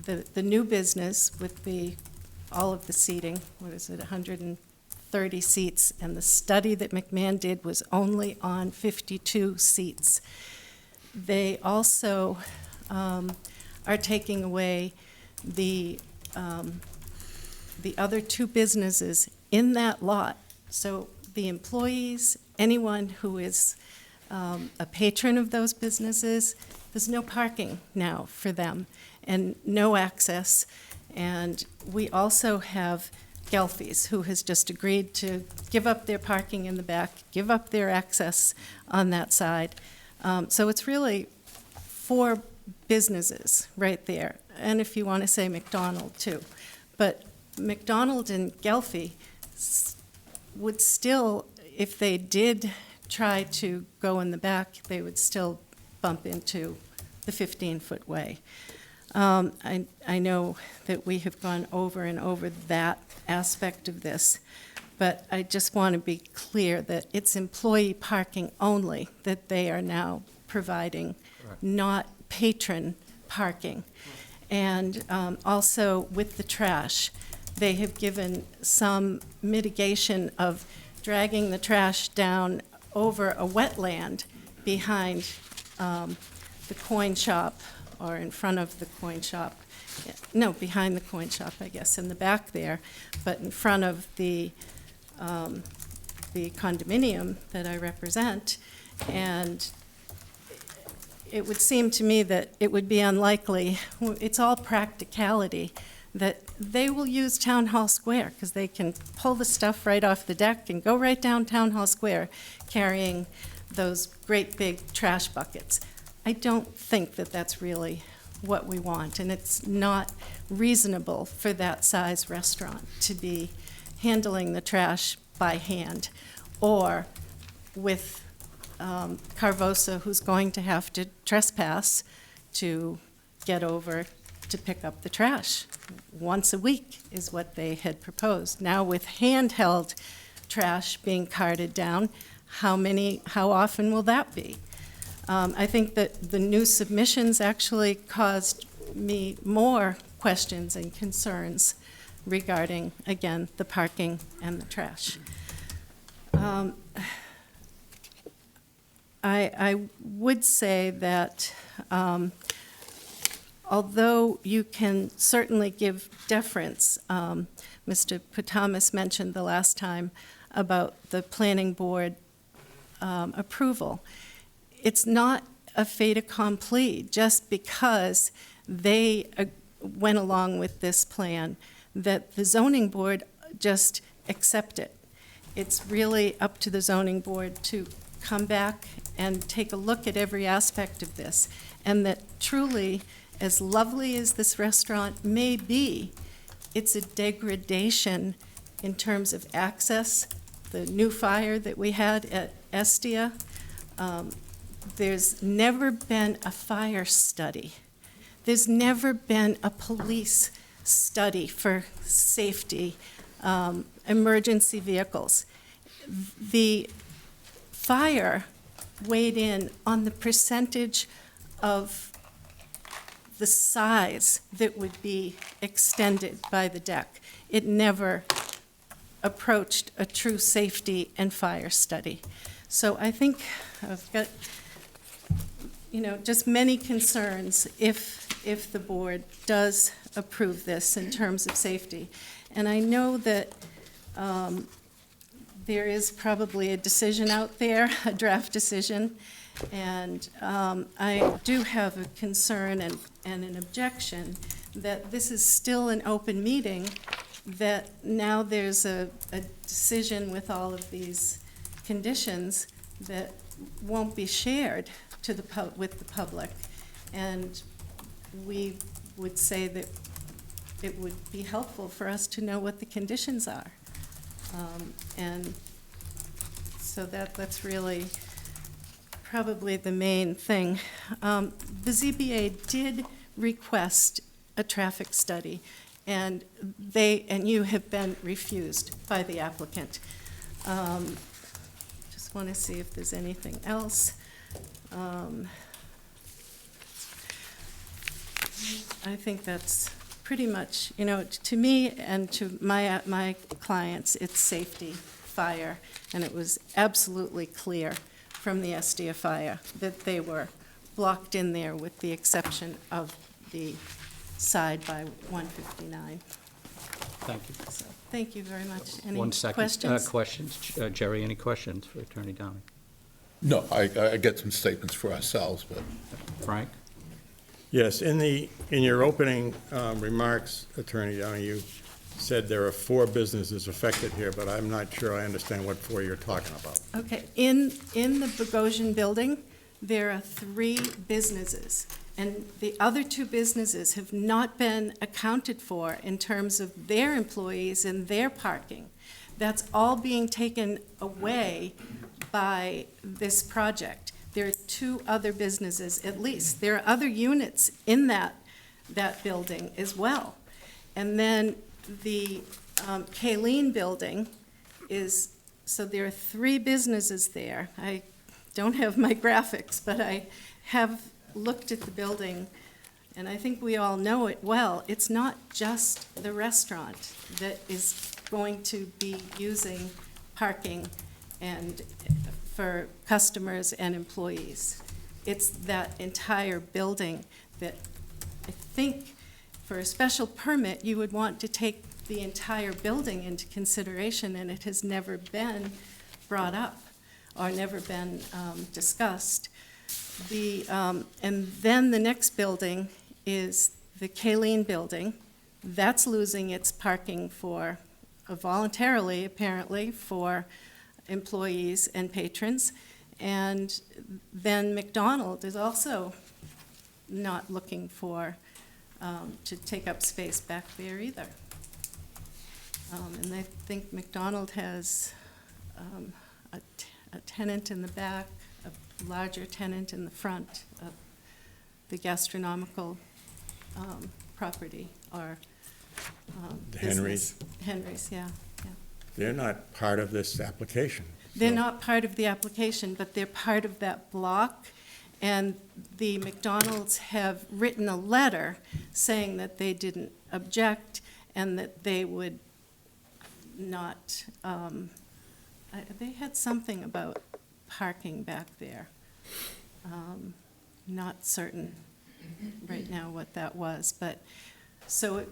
The new business with all of the seating, 130 seats, and the study that McMahon did was only on 52 seats. They also are taking away the other 2 businesses in that lot. So the employees, anyone who is a patron of those businesses, there's no parking now for them and no access. And we also have Gelfies, who has just agreed to give up their parking in the back, give up their access on that side. So it's really 4 businesses right there. And if you want to say McDonald too. But McDonald and Gelfie would still, if they did try to go in the back, they would still bump into the 15-foot way. I know that we have gone over and over that aspect of this, but I just want to be clear that it's employee parking only that they are now providing, not patron parking. And also with the trash, they have given some mitigation of dragging the trash down over a wetland behind the coin shop, or in front of the coin shop. No, behind the coin shop, I guess, in the back there, but in front of the condominium that I represent. And it would seem to me that it would be unlikely, it's all practicality, that they will use Town Hall Square, because they can pull the stuff right off the deck and go right down Town Hall Square carrying those great big trash buckets. I don't think that that's really what we want, and it's not reasonable for that size restaurant to be handling the trash by hand, or with Carvosa, who's going to have to trespass to get over to pick up the trash. Once a week is what they had proposed. Now with handheld trash being carted down, how often will that be? I think that the new submissions actually caused me more questions and concerns regarding, again, the parking and the trash. I would say that although you can certainly give deference, Mr. Patamas mentioned the last time about the planning board approval. It's not a fait accompli just because they went along with this plan that the zoning board just accept it. It's really up to the zoning board to come back and take a look at every aspect of this, and that truly, as lovely as this restaurant may be, it's a degradation in terms of access. The new fire that we had at Estia, there's never been a fire study. There's never been a police study for safety, emergency vehicles. The fire weighed in on the percentage of the size that would be extended by the deck. It never approached a true safety and fire study. So I think I've got, just many concerns if the board does approve this in terms of safety. And I know that there is probably a decision out there, a draft decision, and I do have a concern and an objection that this is still an open meeting, that now there's a decision with all of these conditions that won't be shared with the public. And we would say that it would be helpful for us to know what the conditions are. And so that's really probably the main thing. The ZBA did request a traffic study, and you have been refused by the applicant. Just want to see if there's anything else. I think that's pretty much, to me and to my clients, it's safety, fire, and it was absolutely clear from the SDFIA that they were blocked in there with the exception of the side by 159. Thank you. So, thank you very much. Any One second. questions? Questions? Jerry, any questions for Attorney Downey? No, I get some statements for ourselves, but Frank? Yes, in your opening remarks, Attorney Downey, you said there are 4 businesses affected here, but I'm not sure I understand what 4 you're talking about. Okay, in the Bogosian building, there are 3 businesses, and the other 2 businesses have not been accounted for in terms of their employees and their parking. That's all being taken away by this project. There are 2 other businesses, at least. There are other units in that building as well. And then the Kayleen building is, so there are 3 businesses there. I don't have my graphics, but I have looked at the building, and I think we all know it well. It's not just the restaurant that is going to be using parking and for customers and employees. It's that entire building that I think for a special permit, you would want to take the entire building into consideration, and it has never been brought up or never been discussed. And then the next building is the Kayleen building. That's losing its parking for, voluntarily apparently, for employees and patrons. And then McDonald is also not looking for, to take up space back there either. And I think McDonald has a tenant in the back, a larger tenant in the front of the gastronomical property or The business. Henrys? Henrys, yeah. They're not part of this application. They're so- not part of the application, but they're part of that block. And the McDonald's have written a letter saying that they didn't object and that they would not, they had something about parking back there. Not certain right now what that was, but, so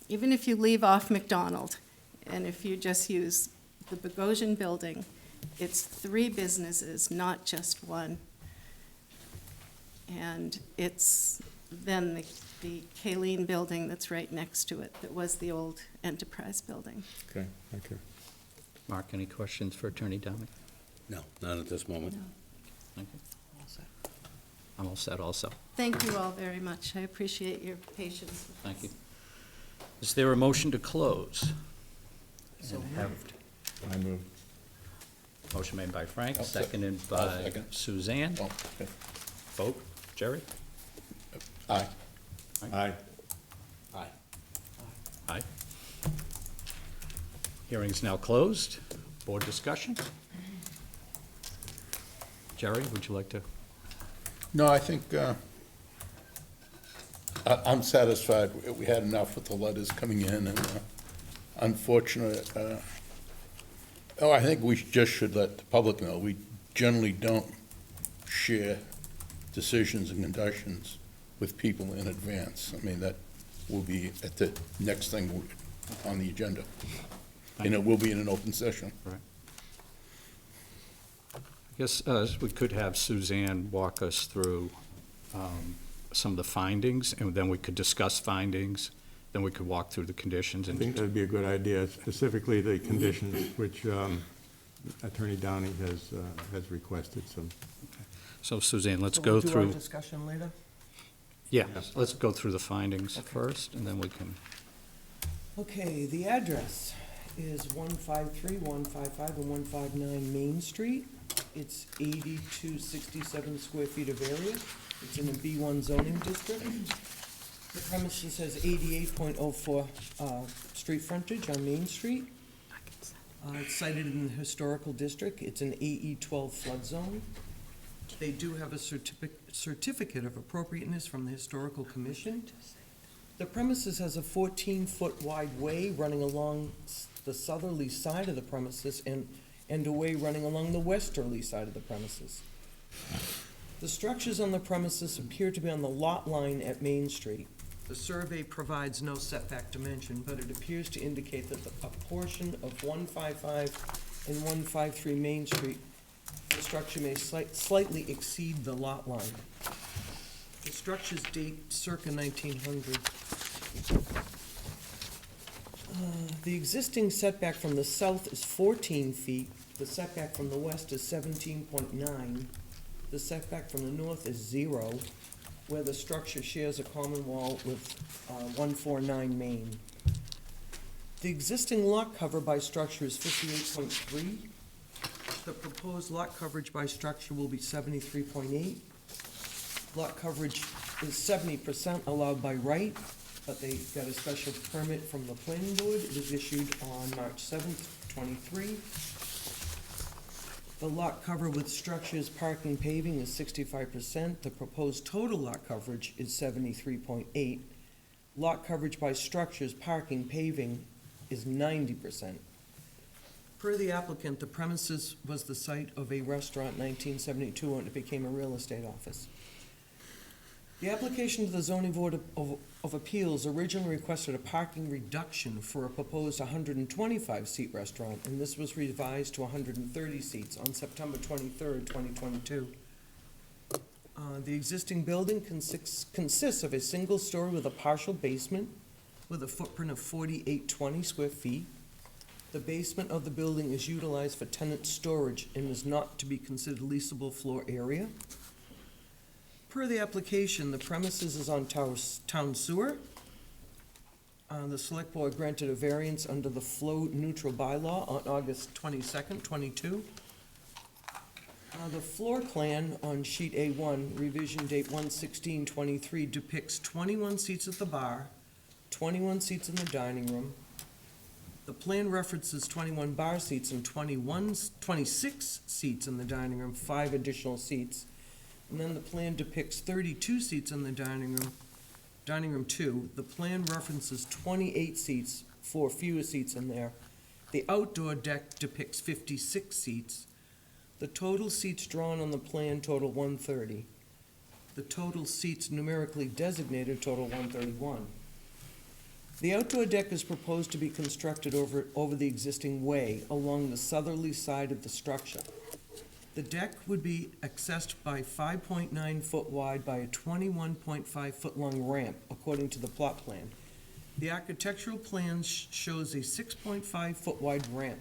even if you leave off McDonald, and if you just use the Bogosian building, it's 3 businesses, not just one. And it's then the Kayleen building that's right next to it, that was the old Enterprise building. Okay, thank you. Mark, any questions for Attorney Downey? No, not at this moment. No. Thank you. I'm all set also. Thank you all very much. I appreciate your patience. Thank you. Is there a motion to close? So And have- I move. Motion made by Frank, I'll sec- seconded I'll by second. Suzanne. Oh, okay. Vote, Jerry? Aye. Aye. Aye. Aye. Hearing's now closed. Board discussion? Jerry, would you like to? No, I think, I'm satisfied. We had enough with the letters coming in, and unfortunate, I think we just should let the public know. We generally don't share decisions and conditions with people in advance. I mean, that will be at the next thing on the agenda. And it will be in an open session. Right. I guess we could have Suzanne walk us through some of the findings, and then we could discuss findings, then we could walk through the conditions. I And think that'd be a good idea, specifically the conditions which Attorney Downey has requested some. so Suzanne, let's So go we'll do our through. discussion later? Yeah, let's go through the findings first, and then we can, Okay, the address is 153, 155, and 159 Main Street. It's 8267 square feet of area. It's in a B1 zoning district. The premises has 88.04 street frontage on Main Street. It's sited in the historical district. It's an AE12 flood zone. They do have a certificate of appropriateness from the Historical Commission. The premises has a 14-foot wide way running along the southerly side of the premises and a way running along the westerly side of the premises. The structures on the premises appear to be on the lot line at Main Street. The survey provides no setback dimension, but it appears to indicate that a portion of 155 and 153 Main Street, the structure may slightly exceed the lot line. The structures date circa 1900. The existing setback from the south is 14 feet. The setback from the west is 17.9. The setback from the north is 0, where the structure shares a common wall with 149 Main. The existing lot cover by structure is 58.3. The proposed lot coverage by structure will be 73.8. Lot coverage is 70% allowed by right, but they got a special permit from the planning board. It was issued on March 7th, 23. The lot cover with structures, parking, paving is 65%. The proposed total lot coverage is 73.8. Lot coverage by structures, parking, paving is 90%. Per the applicant, the premises was the site of a restaurant in 1972 when it became a real estate office. The application to the Zoning Board of Appeals originally requested a parking reduction for a proposed 125-seat restaurant, and this was revised to 130 seats on September 23rd, 2022. The existing building consists of a single story with a partial basement with a footprint of 4,820 square feet. The basement of the building is utilized for tenant storage and is not to be considered leasable floor area. Per the application, the premises is on town sewer. The select board granted a variance under the flow neutral bylaw on August 22nd, 22. The floor plan on sheet A1, revision date 1/16/23, depicts 21 seats at the bar, 21 seats in the dining room. The plan references 21 bar seats and 26 seats in the dining room, 5 additional seats. And then the plan depicts 32 seats in the dining room 2. The plan references 28 seats, 4 fewer seats in there. The outdoor deck depicts 56 seats. The total seats drawn on the plan total 130. The total seats numerically designated total 131. The outdoor deck is proposed to be constructed over the existing way along the southerly side of the structure. The deck would be accessed by 5.9 foot wide by a 21.5 foot long ramp, according to the plot plan. The architectural plan shows a 6.5 foot wide ramp.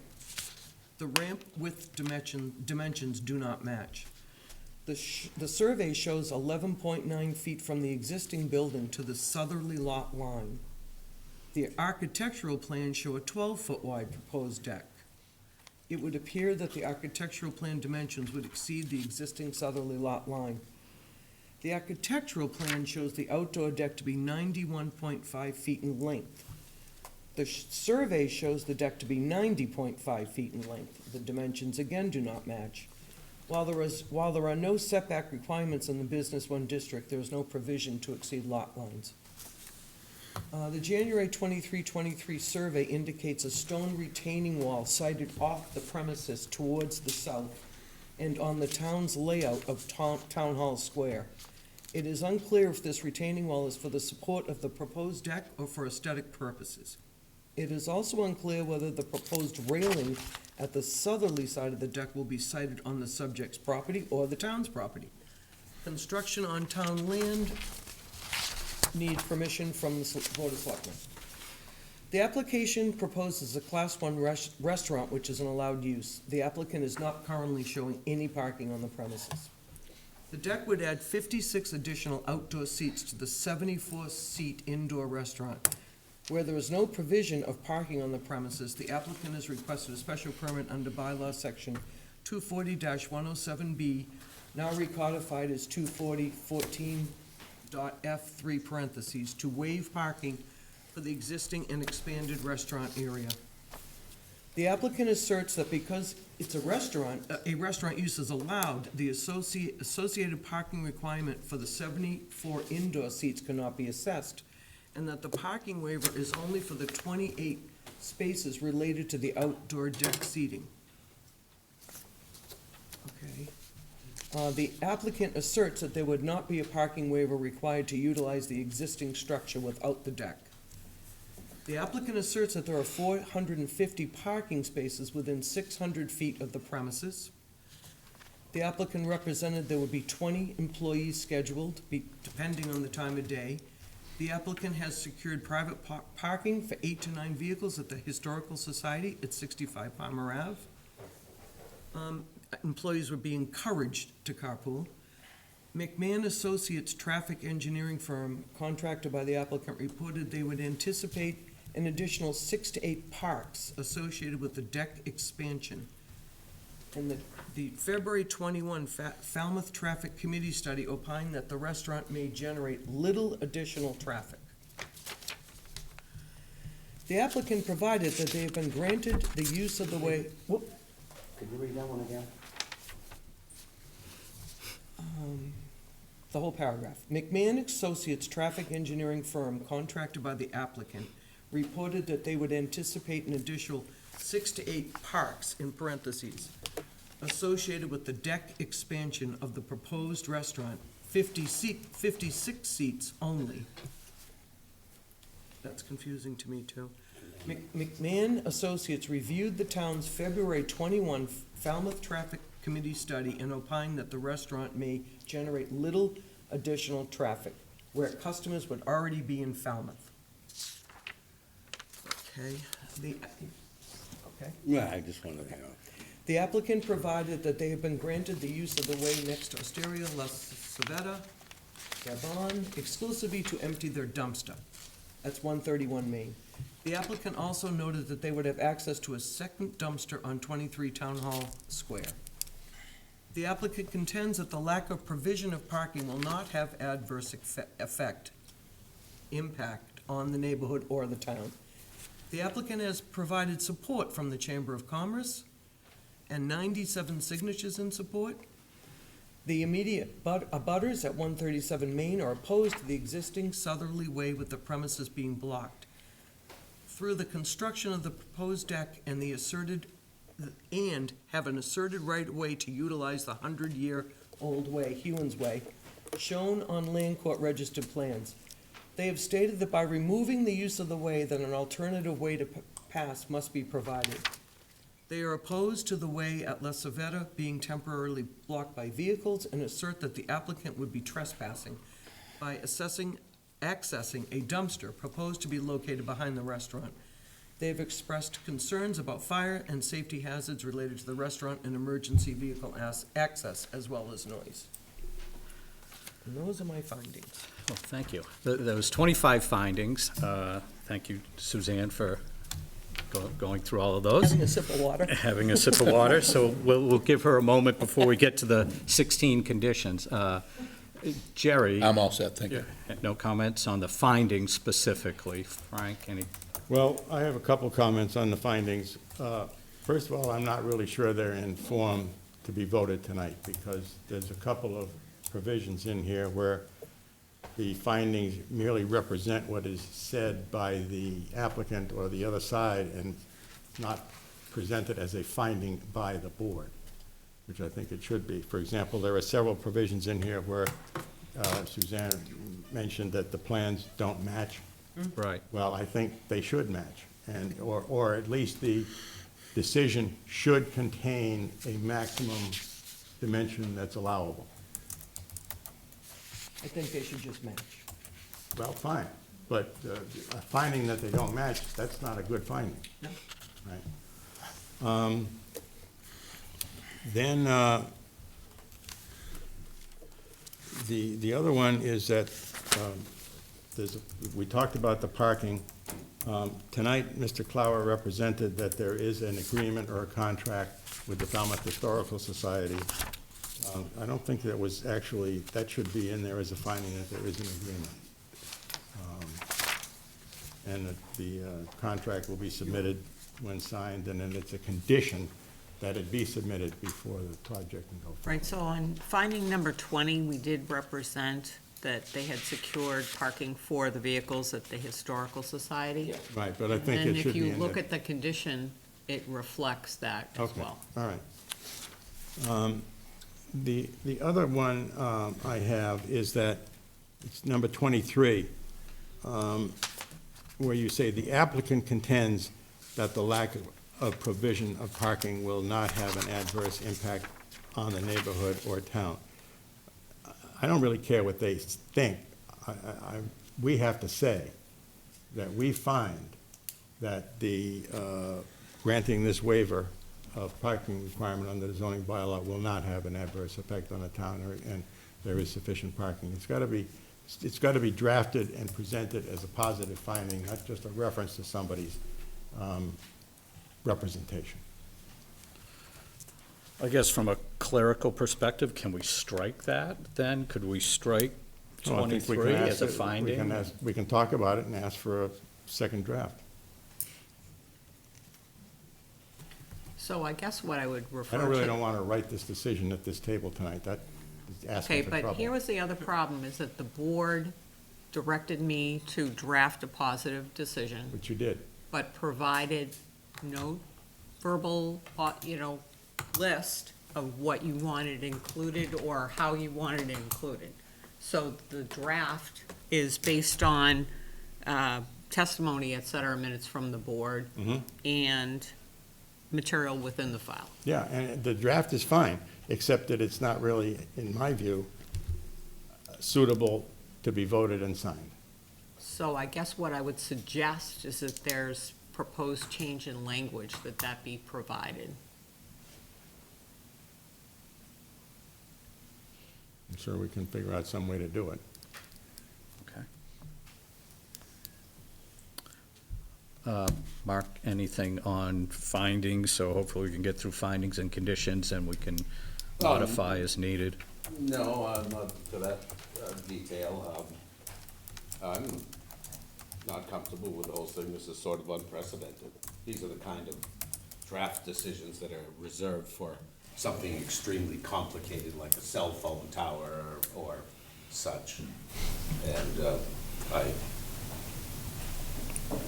The ramp width dimensions do not match. The survey shows 11.9 feet from the existing building to the southerly lot line. The architectural plans show a 12 foot wide proposed deck. It would appear that the architectural plan dimensions would exceed the existing southerly lot line. The architectural plan shows the outdoor deck to be 91.5 feet in length. The survey shows the deck to be 90.5 feet in length. The dimensions again do not match. While there are no setback requirements in the Business 1 district, there is no provision to exceed lot lines. The January 23 survey indicates a stone retaining wall sited off the premises towards the south and on the town's layout of Town Hall Square. It is unclear if this retaining wall is for the support of the proposed deck or for aesthetic purposes. It is also unclear whether the proposed railing at the southerly side of the deck will be sited on the subject's property or the town's property. Construction on town land need permission from the Board of Selectmen. The application proposes a Class 1 restaurant, which is an allowed use. The applicant is not currently showing any parking on the premises. The deck would add 56 additional outdoor seats to the 74-seat indoor restaurant. Where there is no provision of parking on the premises, the applicant has requested a special permit under bylaw section 240-107B, now recodified as 240.14.F3 parentheses, to waive parking for the existing and expanded restaurant area. The applicant asserts that because it's a restaurant use is allowed, the associated parking requirement for the 74 indoor seats cannot be assessed, and that the parking waiver is only for the 28 spaces related to the outdoor deck seating. Okay. The applicant asserts that there would not be a parking waiver required to utilize the existing structure without the deck. The applicant asserts that there are 450 parking spaces within 600 feet of the premises. The applicant represented there would be 20 employees scheduled, depending on the time of day. The applicant has secured private parking for 8 to 9 vehicles at the Historical Society at 65 Palmer Ave. Employees would be encouraged to carpool. McMahon Associates Traffic Engineering Firm, contracted by the applicant, reported they would anticipate an additional 6 to 8 parks associated with the deck expansion. And the February 21 Falmouth Traffic Committee study opined that the restaurant may generate little additional traffic. The applicant provided that they have been granted the use of the way. Whoop. Could you read that one again? The whole paragraph. McMahon Associates Traffic Engineering Firm, contracted by the applicant, reported that they would anticipate an additional 6 to 8 parks, in parentheses, associated with the deck expansion of the proposed restaurant, 56 seats only. That's confusing to me, too. McMahon Associates reviewed the town's February 21 Falmouth Traffic Committee study and opined that the restaurant may generate little additional traffic, where customers would already be in Falmouth. Okay, Yeah, I just wanted to know. The applicant provided that they have been granted the use of the way next to Osteria, La Civetta, Gabon, exclusively to empty their dumpster. That's 131 Main. The applicant also noted that they would have access to a second dumpster on 23 Town Hall Square. The applicant contends that the lack of provision of parking will not have adverse impact on the neighborhood or the town. The applicant has provided support from the Chamber of Commerce and 97 signatures in support. The immediate abutters at 137 Main are opposed to the existing southerly way with the premises being blocked. Through the construction of the proposed deck and have an asserted right-of-way to utilize the 100-year-old way, Hewens Way, shown on land court registered plans. They have stated that by removing the use of the way, that an alternative way to pass must be provided. They are opposed to the way at La Civetta being temporarily blocked by vehicles and assert that the applicant would be trespassing by accessing a dumpster proposed to be located behind the restaurant. They have expressed concerns about fire and safety hazards related to the restaurant and emergency vehicle access, as well as noise. And those are my findings. Well, thank you. There was 25 findings. Thank you, Suzanne, for going through all of those. Having a sip of water. Having a sip of water. So we'll give her a moment before we get to the 16 conditions. Jerry? I'm all set, thank you. No comments on the findings specifically. Frank, any? Well, I have a couple comments on the findings. First of all, I'm not really sure they're in form to be voted tonight, because there's a couple of provisions in here where the findings merely represent what is said by the applicant or the other side and not presented as a finding by the board, which I think it should be. For example, there are several provisions in here where Suzanne mentioned that the plans don't match. Right. Well, I think they should match, and, or at least the decision should contain a maximum dimension that's allowable. I think they should just match. Well, fine, but a finding that they don't match, that's not a good finding. No. Right. Then, The other one is that, we talked about the parking. Tonight, Mr. Clower represented that there is an agreement or a contract with the Falmouth Historical Society. I don't think that was actually, that should be in there as a finding that there is an agreement. And that the contract will be submitted when signed, and then it's a condition that it be submitted before the project can go forward. Right, so on finding number 20, we did represent that they had secured parking for the vehicles at the Historical Society. Right, but I think it should be in And if you look there. at the condition, it reflects that as Okay, well. all right. The other one I have is that, it's number 23, where you say, "The applicant contends that the lack of provision of parking will not have an adverse impact on the neighborhood or town." I don't really care what they think. We have to say that we find that the granting this waiver of parking requirement under the zoning bylaw will not have an adverse effect on the town, and there is sufficient parking. It's got to be drafted and presented as a positive finding, not just a reference to somebody's representation. I guess from a clerical perspective, can we strike that then? Could we strike Well, I think we can 23 ask as a it- finding? We can talk about it and ask for a second draft. So I guess what I would refer I to. really don't want to write this decision at this table tonight. That is asking Okay, for but trouble. here was the other problem, is that the board directed me to draft a positive decision, But you did. but provided no verbal, list of what you wanted included or how you wanted it included. So the draft is based on testimony, et cetera, minutes from the board Mhm. and material within the file. Yeah, and the draft is fine, except that it's not really, in my view, suitable to be voted and signed. So I guess what I would suggest is that there's proposed change in language, that be provided. I'm sure we can figure out some way to do it. Okay. Mark, anything on findings? So hopefully we can get through findings and conditions and we can modify as needed. No, not to that detail. I'm not comfortable with the whole thing. This is sort of unprecedented. These are the kind of draft decisions that are reserved for something extremely complicated like a cell phone tower or such. And I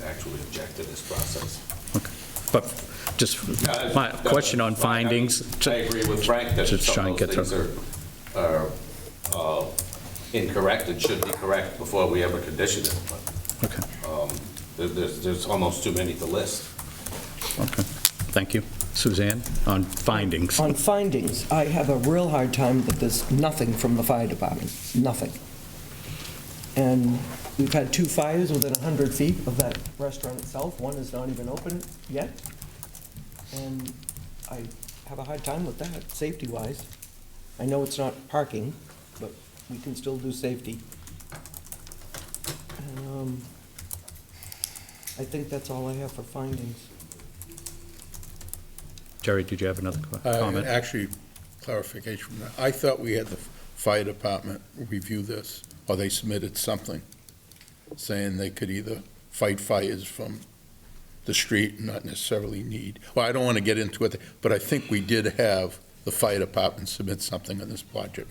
actually object to this process. Okay. But just my question on findings. I agree with Frank that Just try some and of get those things are incorrect and should be correct before we ever condition it. But, Okay. there's almost too many to list. Okay. Thank you. Suzanne, on findings. On findings, I have a real hard time that there's nothing from the fire department, nothing. And we've had 2 fires within 100 feet of that restaurant itself. One is not even open yet. And I have a hard time with that, safety-wise. I know it's not parking, but we can still do safety. I think that's all I have for findings. Jerry, did you have another comment? Actually, clarification. I thought we had the fire department review this, or they submitted something saying they could either fight fires from the street and not necessarily need, well, I don't want to get into it, but I think we did have the fire department submit something on this project.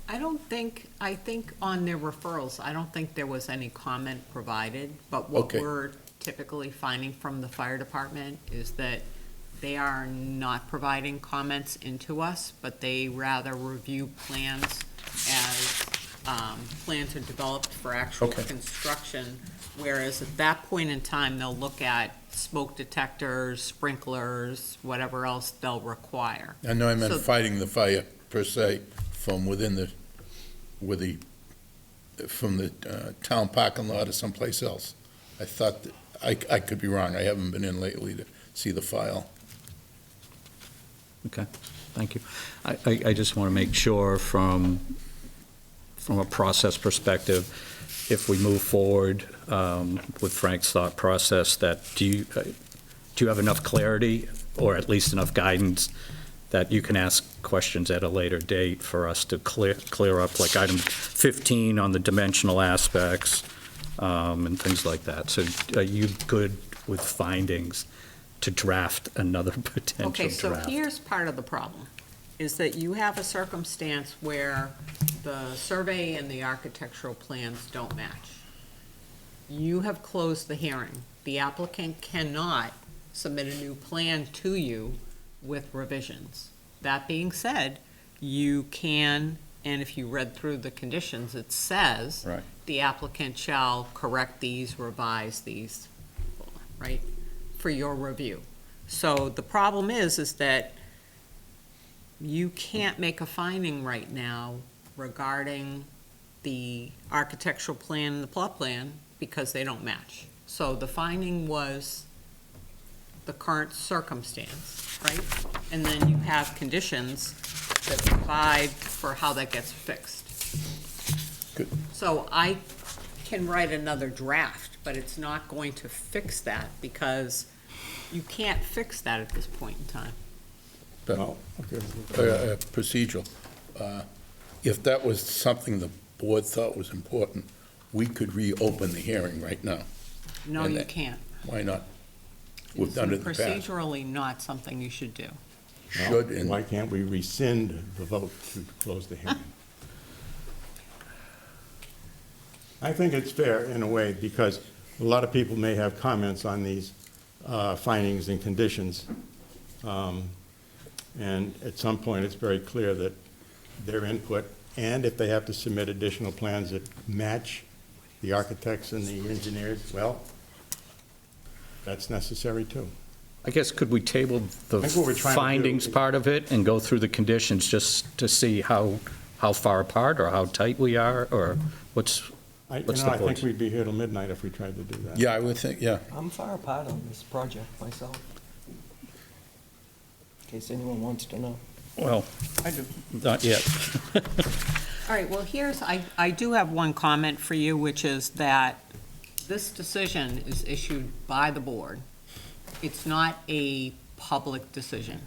I think on their referrals, I don't think there was any comment provided, but what Okay. we're typically finding from the fire department is that they are not providing comments into us, but they rather review plans as, plans are developed for actual Okay. construction, whereas at that point in time, they'll look at smoke detectors, sprinklers, whatever else they'll require. I know I meant So- fighting the fire per se from within from the town parking lot or someplace else. I thought, that I could be wrong, I haven't been in lately to see the file. Okay, thank you. I just want to make sure from from a process perspective, if we move forward with Frank's thought process, that do you have enough clarity, or at least enough guidance, that you can ask questions at a later date for us to clear up, like item 15 on the dimensional aspects and things like that? So are you good with findings to draft another potential draft? Okay, so here's part of the problem, is that you have a circumstance where the survey and the architectural plans don't match. You have closed the hearing. The applicant cannot submit a new plan to you with revisions. That being said, you can, and if you read through the conditions, it says Right. the applicant shall correct these, revise these, right, for your review. So the problem is that you can't make a finding right now regarding the architectural plan and the plot plan because they don't match. So the finding was the current circumstance, right? And then you have conditions that provide for how that gets fixed. Good. So I can write another draft, but it's not going to fix that because you can't fix that at this point in time. Well, okay. Procedural. If that was something the board thought was important, we could reopen the hearing right now. No, And you that- can't. Why not? We've done it in the past. Procedurally not something you should do. Should, and Why can't we rescind the vote to close the hearing? I think it's fair in a way, because a lot of people may have comments on these findings and conditions. And at some point, it's very clear that their input, and if they have to submit additional plans that match the architects and the engineers, well, that's necessary too. I guess, could we table the That's what we're trying to do. findings part of it and go through the conditions just to see how far apart or how tight we are, or what's I the think board's- we'd be here till midnight if we tried to do that. yeah, I would think, yeah. I'm far apart on this project myself. In case anyone wants to know. Well, I do. not yet. All right, well, I do have one comment for you, which is that this decision is issued by the board. It's not a public decision.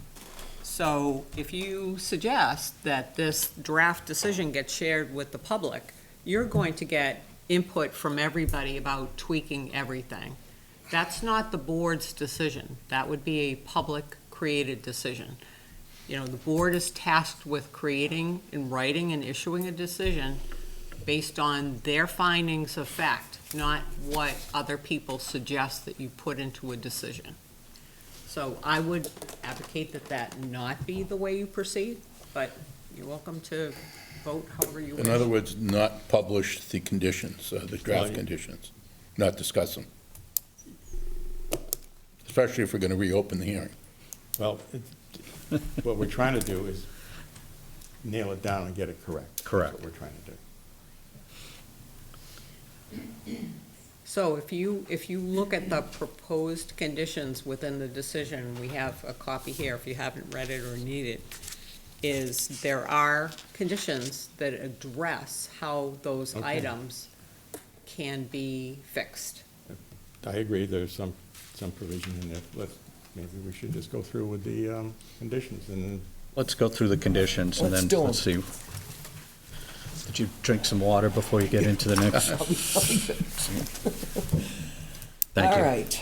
So if you suggest that this draft decision gets shared with the public, you're going to get input from everybody about tweaking everything. That's not the board's decision. That would be a public-created decision. You know, the board is tasked with creating and writing and issuing a decision based on their findings of fact, not what other people suggest that you put into a decision. So I would advocate that that not be the way you proceed, but you're welcome to vote however you wish. In other words, not publish the conditions, the draft Right. conditions, not discuss them. Especially if we're going to reopen the hearing. Well, what we're trying to do is nail it down and get it correct. Correct. That's what we're trying to do. So if you look at the proposed conditions within the decision, we have a copy here if you haven't read it or need it, is there are conditions that address how those Okay. items can be fixed. I agree, there's some provision in there. Maybe we should just go through with the conditions and then. Let's go through the conditions and Let's then do 'em. let's see. Did you drink some water before you get into the next? Thank you. All right.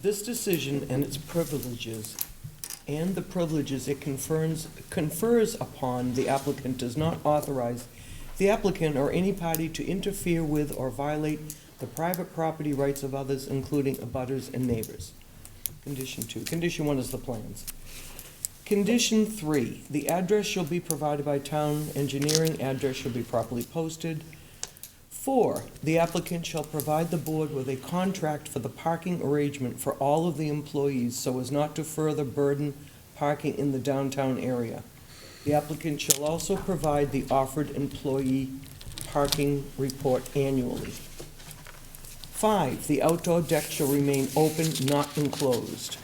This decision and its privileges, and the privileges it confers upon the applicant, does not authorize the applicant or any party to interfere with or violate the private property rights of others, including abutters and neighbors. Condition 2. Condition 1 is the plans. Condition 3, the address shall be provided by town engineering. Address shall be properly posted. 4, the applicant shall provide the board with a contract for the parking arrangement for all of the employees so as not to further burden parking in the downtown area. The applicant shall also provide the offered employee parking report annually. 5, the outdoor deck shall remain open, not enclosed.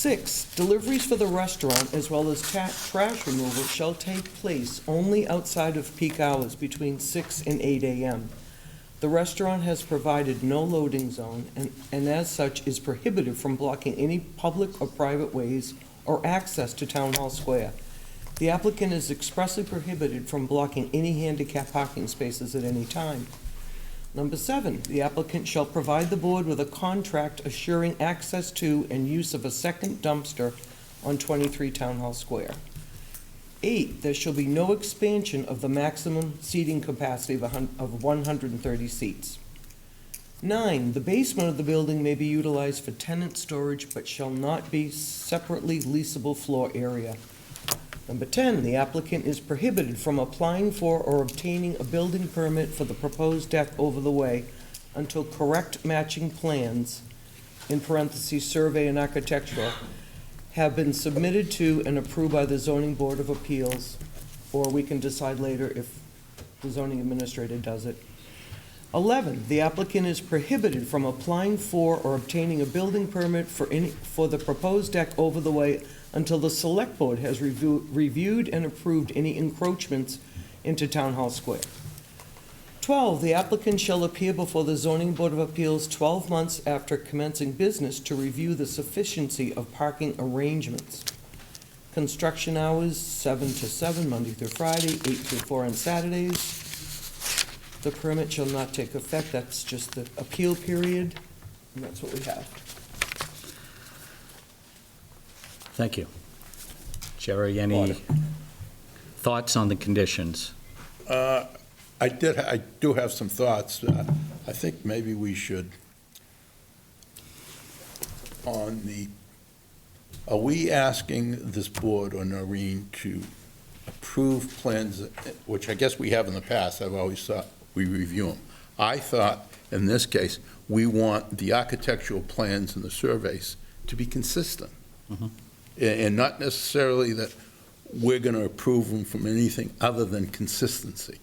6, deliveries for the restaurant as well as trash removal shall take place only outside of peak hours between 6 and 8 a.m. The restaurant has provided no loading zone and as such is prohibited from blocking any public or private ways or access to Town Hall Square. The applicant is expressly prohibited from blocking any handicap parking spaces at any time. Number 7, the applicant shall provide the board with a contract assuring access to and use of a second dumpster on 23 Town Hall Square. 8, there shall be no expansion of the maximum seating capacity of 130 seats. 9, the basement of the building may be utilized for tenant storage but shall not be separately leasable floor area. Number 10, the applicant is prohibited from applying for or obtaining a building permit for the proposed deck over the way until correct matching plans, in parentheses, survey and architectural, have been submitted to and approved by the Zoning Board of Appeals, or we can decide later if the zoning administrator does it. 11, the applicant is prohibited from applying for or obtaining a building permit for the proposed deck over the way until the Select Board has reviewed and approved any encroachments into Town Hall Square. 12, the applicant shall appear before the Zoning Board of Appeals 12 months after commencing business to review the sufficiency of parking arrangements. Construction hours, 7 to 7, Monday through Friday, 8 through 4 on Saturdays. The permit shall not take effect, that's just the appeal period, and that's what we have. Thank you. Jerry, any thoughts on the conditions? I do have some thoughts. I think maybe we should, are we asking this board or Noreen to approve plans, which I guess we have in the past, I've always thought we review them. I thought, in this case, we want the architectural plans and the surveys to be consistent. And not necessarily that we're going to approve them from anything other than consistency.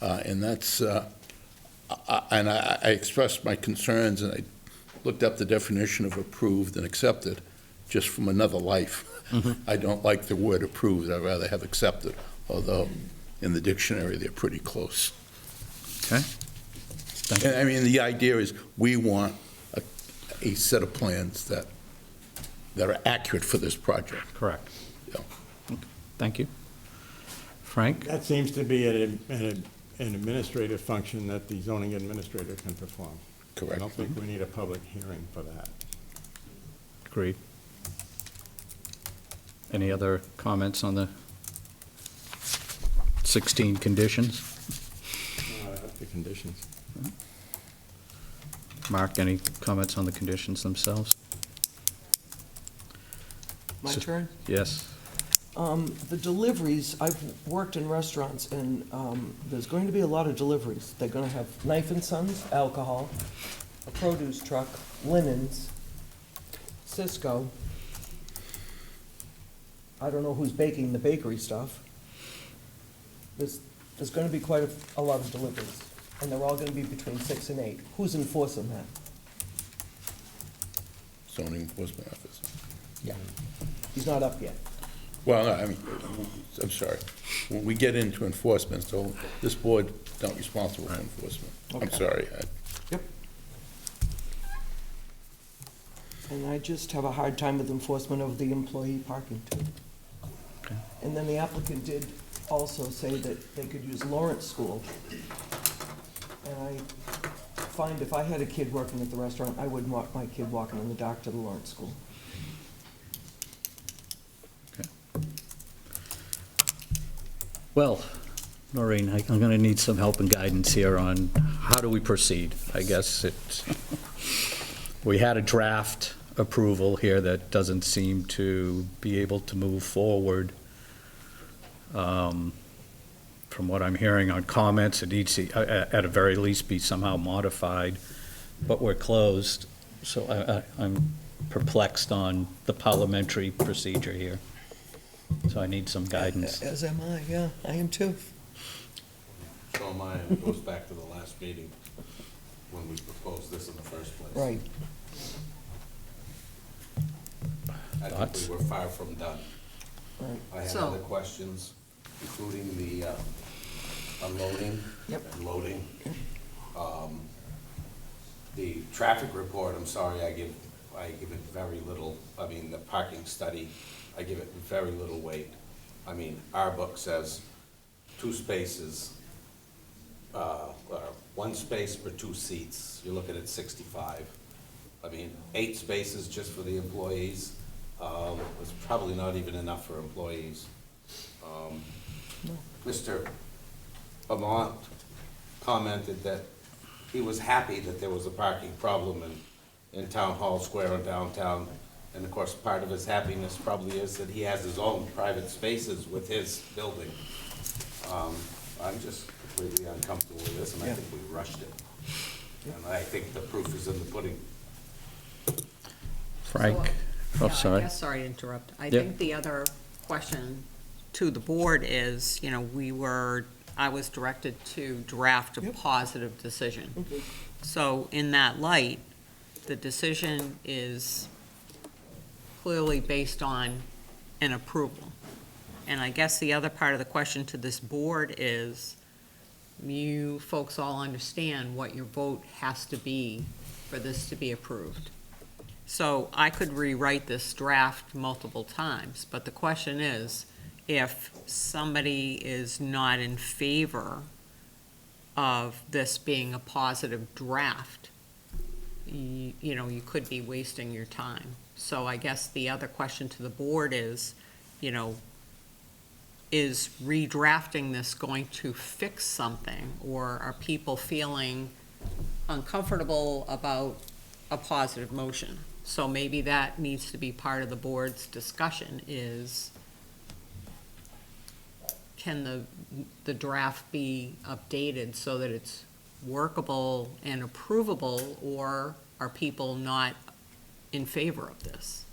And that's, and I expressed my concerns, and I looked up the definition of approved and accepted just from another life. I don't like the word approved, I'd rather have accepted, although in the dictionary they're pretty close. Okay. Thank you. And I mean, the idea is we want a set of plans that are accurate for this project. Correct. Yeah. Okay. Thank you. Frank? That seems to be an administrative function that the zoning administrator can perform. Correct. I don't think we need a public hearing for that. Agreed. Any other comments on the 16 conditions? The conditions. Mark, any comments on the conditions themselves? My turn? Yes. The deliveries, I've worked in restaurants, and there's going to be a lot of deliveries. They're going to have Knife and Sons, alcohol, a produce truck, linens, Cisco. I don't know who's baking the bakery stuff. There's going to be quite a lot of deliveries, and they're all going to be between 6 and 8. Who's enforcing that? Zoning enforcement officer. Yeah. He's not up yet. Well, no, I mean, I'm sorry. When we get into enforcement, so this board not responsible for enforcement. I'm Okay. sorry. Yep. And I just have a hard time with enforcement of the employee parking too. Okay. And then the applicant did also say that they could use Lawrence School. And I find if I had a kid working at the restaurant, I wouldn't want my kid walking in the dark to the Lawrence School. Well, Noreen, I'm going to need some help and guidance here on how do we proceed? I guess we had a draft approval here that doesn't seem to be able to move forward. From what I'm hearing on comments, it needs to, at a very least, be somehow modified, but we're closed. So I'm perplexed on the parliamentary procedure here. So I need some guidance. As am I, yeah, I am too. So am I, and it goes back to the last meeting when we proposed this in the first place. Right. I think Thoughts? we were far from done. Right. I had So- other questions, including the unloading Yep. and loading. The traffic report, I'm sorry, I give it very little, I mean, the parking study, I give it very little weight. I mean, our book says 2 spaces, or 1 space per 2 seats, you're looking at 65. I mean, 8 spaces just for the employees, was probably not even enough for employees. Mr. Amont commented that he was happy that there was a parking problem in Town Hall Square and downtown. And of course, part of his happiness probably is that he has his own private spaces with his building. I'm just completely uncomfortable with this, and I think we rushed it. And I think the proof is in the pudding. Frank? Yeah, Oh, sorry. I guess, sorry to interrupt. I Yeah. think the other question to the board is, you know, I was directed to draft a positive decision. So in that light, the decision is clearly based on an approval. And I guess the other part of the question to this board is, you folks all understand what your vote has to be for this to be approved. So I could rewrite this draft multiple times, but the question is, if somebody is not in favor of this being a positive draft, you know, you could be wasting your time. So I guess the other question to the board is, you know, is redrafting this going to fix something? Or are people feeling uncomfortable about a positive motion? So maybe that needs to be part of the board's discussion is, can the draft be updated so that it's workable and approvable, or are people not in favor of this?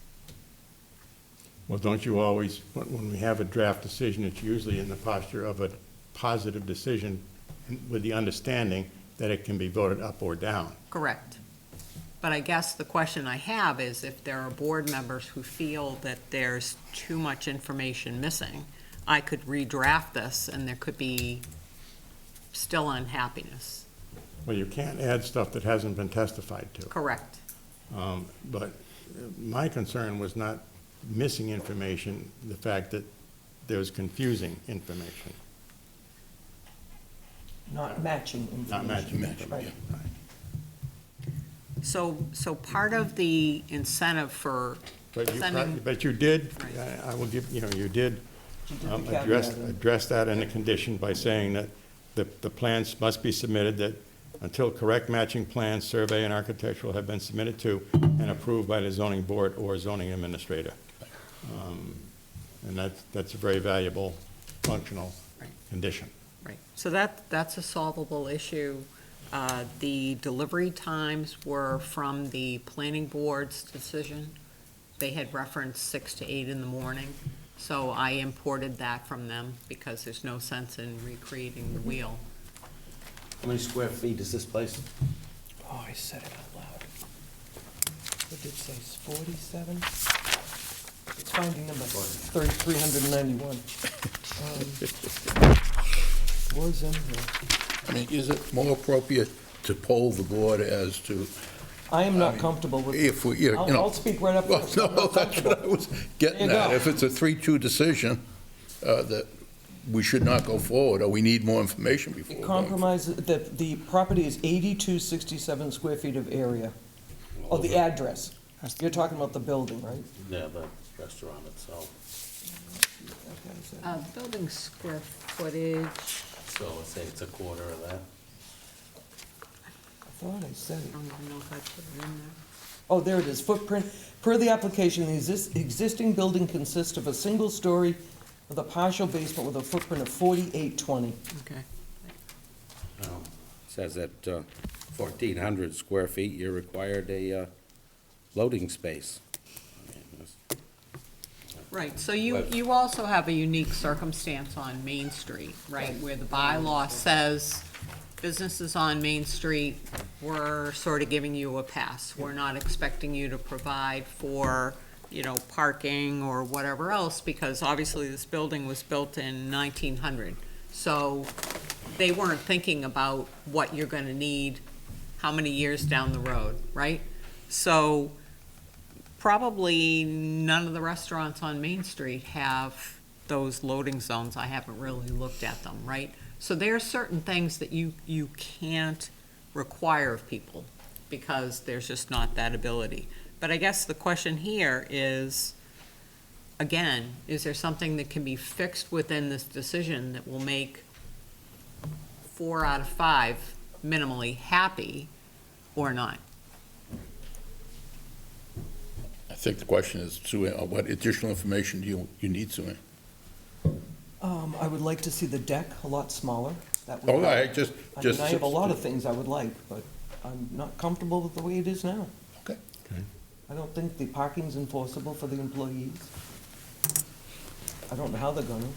Well, don't you always, when we have a draft decision, it's usually in the posture of a positive decision with the understanding that it can be voted up or down. Correct. But I guess the question I have is, if there are board members who feel that there's too much information missing, I could redraft this and there could be still unhappiness. Well, you can't add stuff that hasn't been testified to. Correct. But my concern was not missing information, the fact that there's confusing information. Not matching information. Not matching Right. information. So part of the incentive for sending, But you did, Right. I will give, you know, you did She did the caveat. address that in a condition by saying that the plans must be submitted, that until correct matching plans, survey, and architectural have been submitted to and approved by the zoning board or zoning administrator. And that's a very valuable, functional Right. condition. right, so that's a solvable issue. The delivery times were from the planning board's decision. They had referenced 6 to 8 in the morning, so I imported that from them because there's no sense in recreating the wheel. How many square feet is this place? Oh, I said it out loud. What did it say, 47? It's finding number 391. Was in here. I mean, is it more appropriate to poll the board as to, I am not comfortable with, if we, you know. I'll speak right up Well, first. no, I'm not that's what I comfortable. was getting There you at. go. If it's a 3-2 decision, that we should not go forward, or we need more information before. It we're going compromises, that the property is 8267 square feet of area. Oh, the address. You're talking about the building, right? Yeah, the restaurant itself. Building square footage, So let's say it's a quarter of that. I thought I said I it. don't even know if I put it in there. Oh, there it is, footprint. Per the application, the existing building consists of a single story with a partial basement with a footprint of 4820. Okay. Says at 1,400 square feet, you're required a loading space. I mean, that's- Right, so you also have a unique circumstance on Main Street, right, where the bylaw says businesses on Main Street, we're sort of giving you a pass. We're not expecting you to provide for, parking or whatever else, because obviously this building was built in 1900. So they weren't thinking about what you're gonna need, how many years down the road, right? So probably none of the restaurants on Main Street have those loading zones. I haven't really looked at them, right? So there are certain things that you can't require of people because there's just not that ability. But I guess the question here is, again, is there something that can be fixed within this decision that will make 4 out of 5 minimally happy or not? I think the question is, Sue, what additional information do you need, Sue? I would like to see the deck a lot smaller. That would Oh, help. I just. I have a lot of things I would like, but I'm not comfortable with the way it is now. Okay. I don't think the parking's enforceable for the employees. I don't know how they're gonna.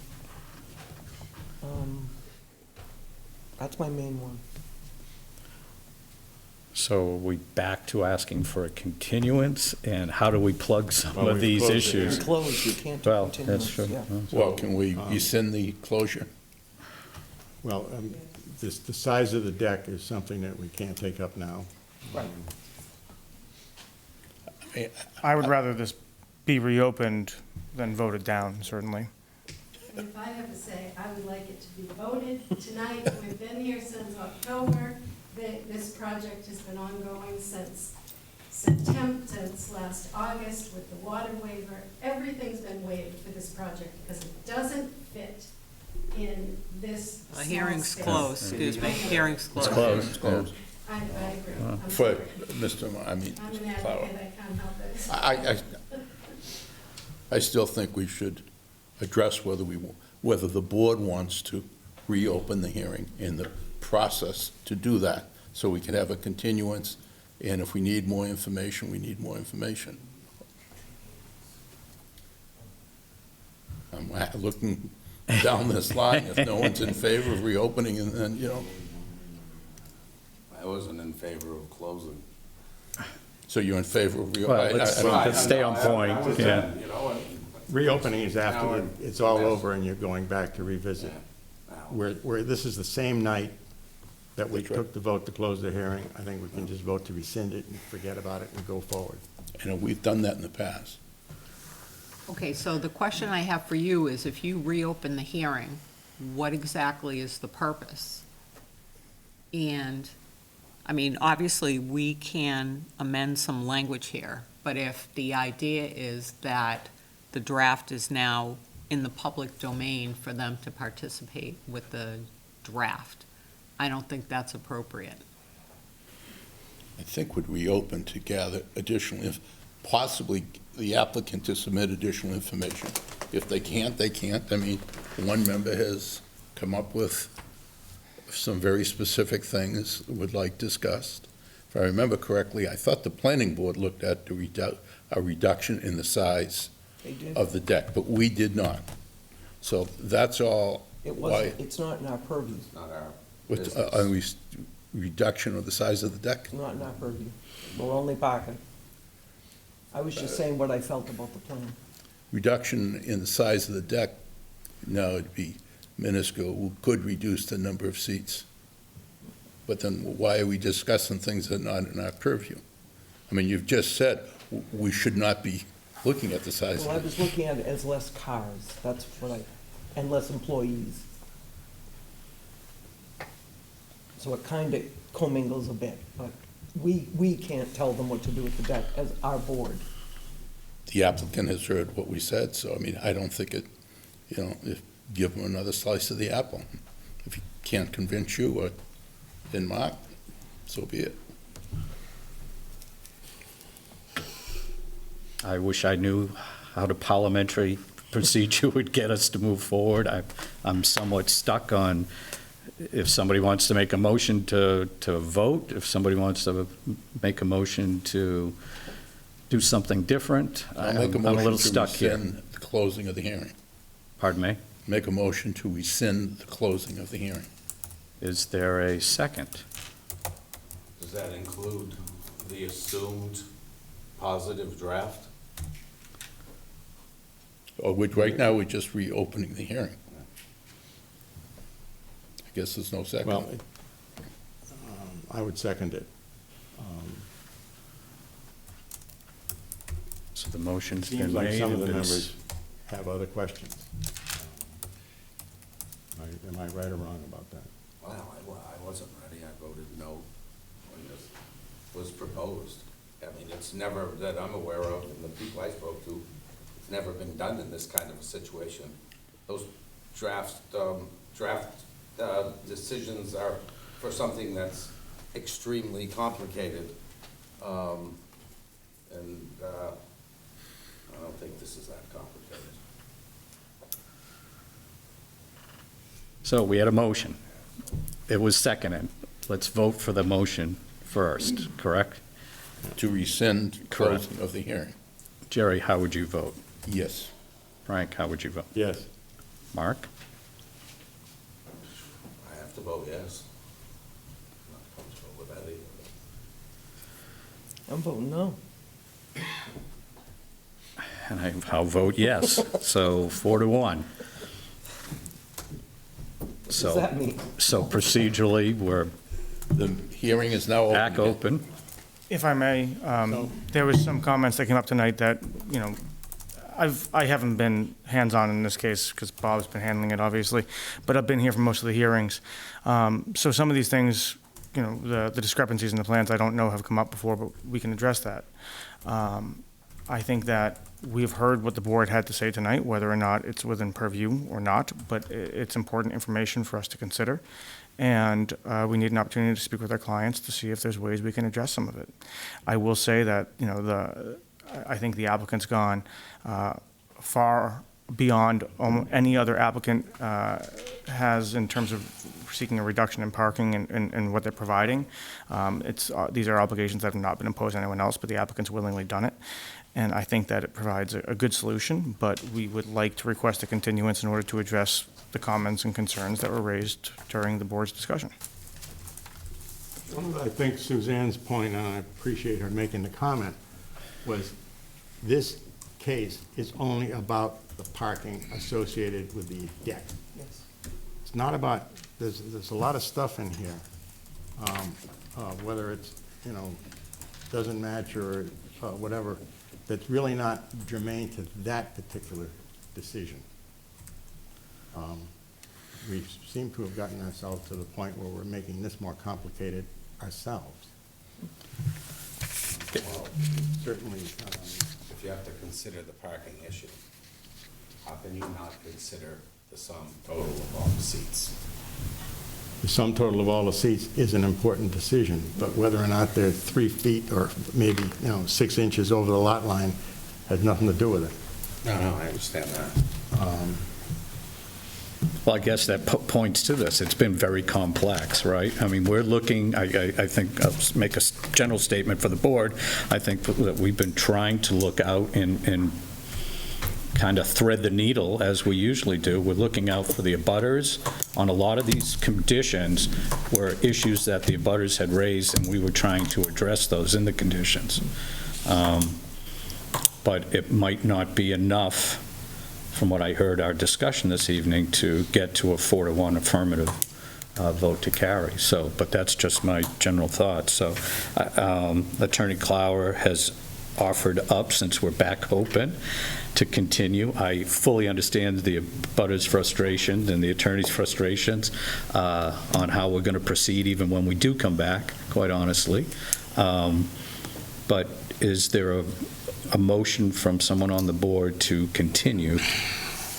That's my main one. So are we back to asking for a continuance, and how do we plug some Well, of we've these closed the issues? It's closed, you can't do Well, continuance, that's true. yeah. Well, can we rescind the closure? Well, the size of the deck is something that we can't take up now. Right. I would rather this be reopened than voted down, certainly. And if I have to say, I would like it to be voted tonight. We've been here since October. This project has been ongoing since September, since last August with the water waiver. Everything's been waived for this project because it doesn't fit in this The small hearing's space. closed, excuse me, hearing's closed. It's closed. I agree. I'm For, sorry. Mr., I mean, I'm an Clara. advocate, I can't help it. I still think we should address whether the board wants to reopen the hearing in the process to do that, so we can have a continuance, and if we need more information, we need more information. I'm looking down this line, if no one's in favor of reopening, and then, I wasn't in favor of closing. so you're in favor of Well, reopening? let's stay on point, yeah. You know, Reopening is after Now it's all we're- over and you're going back to revisit. Where this is the same night that we That's right. took the vote to close the hearing, I think we can just vote to rescind it and forget about it and go forward. And we've done that in the past. Okay, so the question I have for you is, if you reopen the hearing, what exactly is the purpose? And, I mean, obviously, we can amend some language here, but if the idea is that the draft is now in the public domain for them to participate with the draft, I don't think that's appropriate. I think would reopen to gather additional, possibly the applicant to submit additional information. If they can't, they can't. I mean, one member has come up with some very specific things would like discussed. If I remember correctly, I thought the planning board looked at a reduction in the size They did. of the deck, but we did not. So that's all. It why- wasn't, it's not in our purview, it's not our With business. a reduction of the size of the deck? not in our purview. We're only parking. I was just saying what I felt about the plan. Reduction in the size of the deck, no, it'd be minuscule, could reduce the number of seats. But then why are we discussing things that are not in our purview? I mean, you've just said we should not be looking at the size Well, I of it. was looking at it as less cars, that's what and less employees. So it kind of commingles a bit, but we can't tell them what to do with the deck as our board. The applicant has heard what we said, so I mean, I don't think it, give them another slice of the apple. If he can't convince you or then Mark, so be it. I wish I knew how the parliamentary procedure would get us to move forward. I'm somewhat stuck on if somebody wants to make a motion to vote, if somebody wants to make a motion to do something different. I'll make a I'm a little motion to stuck here. rescind the closing of the hearing. Pardon me? Make a motion to rescind the closing of the hearing. Is there a second? Does that include the assumed positive draft? Right now, we're just reopening the hearing. I guess there's no second. Well, I would second it. So the motion's been Seems like made. some of the and members have other questions. Am I right or wrong about that? Well, I wasn't ready, I voted no when this was proposed. I mean, it's never, that I'm aware of, and the people I spoke to, it's never been done in this kind of a situation. Those draft decisions are for something that's extremely complicated. And I don't think this is that complicated. So we had a motion. It was seconded. Let's vote for the motion first, correct? To rescind Correct. closing of the hearing. Jerry, how would you vote? Yes. Frank, how would you vote? Yes. Mark? I have to vote yes. I'm not comfortable with that either. I'm voting no. And I'll vote yes. So 4-1. What does that mean? So procedurally, we're The hearing is now open. back open. If I may, there was some comments that came up tonight that, you know, I haven't been hands-on in this case because Bob's been handling it, obviously, but I've been here for most of the hearings. So some of these things, you know, the discrepancies in the plans, I don't know have come up before, but we can address that. I think that we've heard what the board had to say tonight, whether or not it's within purview or not, but it's important information for us to consider. And we need an opportunity to speak with our clients to see if there's ways we can address some of it. I will say that, you know, I think the applicant's gone far beyond any other applicant has in terms of seeking a reduction in parking and what they're providing. These are obligations that have not been imposed on anyone else, but the applicant's willingly done it. And I think that it provides a good solution, but we would like to request a continuance in order to address the comments and concerns that were raised during the board's discussion. I think Suzanne's point, and I appreciate her making the comment, was this case is only about the parking associated with the deck. Yes. It's not about, there's a lot of stuff in here, whether it's, you know, doesn't match or whatever, that's really not germane to that particular decision. We seem to have gotten ourselves to the point where we're making this more complicated ourselves. Well, certainly, If you have to consider the parking issue, how can you not consider the sum total of all the seats? the sum total of all the seats is an important decision, but whether or not they're 3 feet or maybe, 6 inches over the lot line has nothing to do with it. No, I understand that. Well, I guess that points to this. It's been very complex, right? I mean, we're looking, I think, I'll make a general statement for the board. I think that we've been trying to look out and kind of thread the needle, as we usually do. We're looking out for the abutters. On a lot of these conditions were issues that the abutters had raised, and we were trying to address those in the conditions. But it might not be enough, from what I heard our discussion this evening, to get to a 4-1 affirmative vote to carry. So, but that's just my general thoughts. So Attorney Clower has offered up, since we're back open, to continue. I fully understand the abutters' frustrations and the attorney's frustrations on how we're going to proceed even when we do come back, quite honestly. But is there a motion from someone on the board to continue?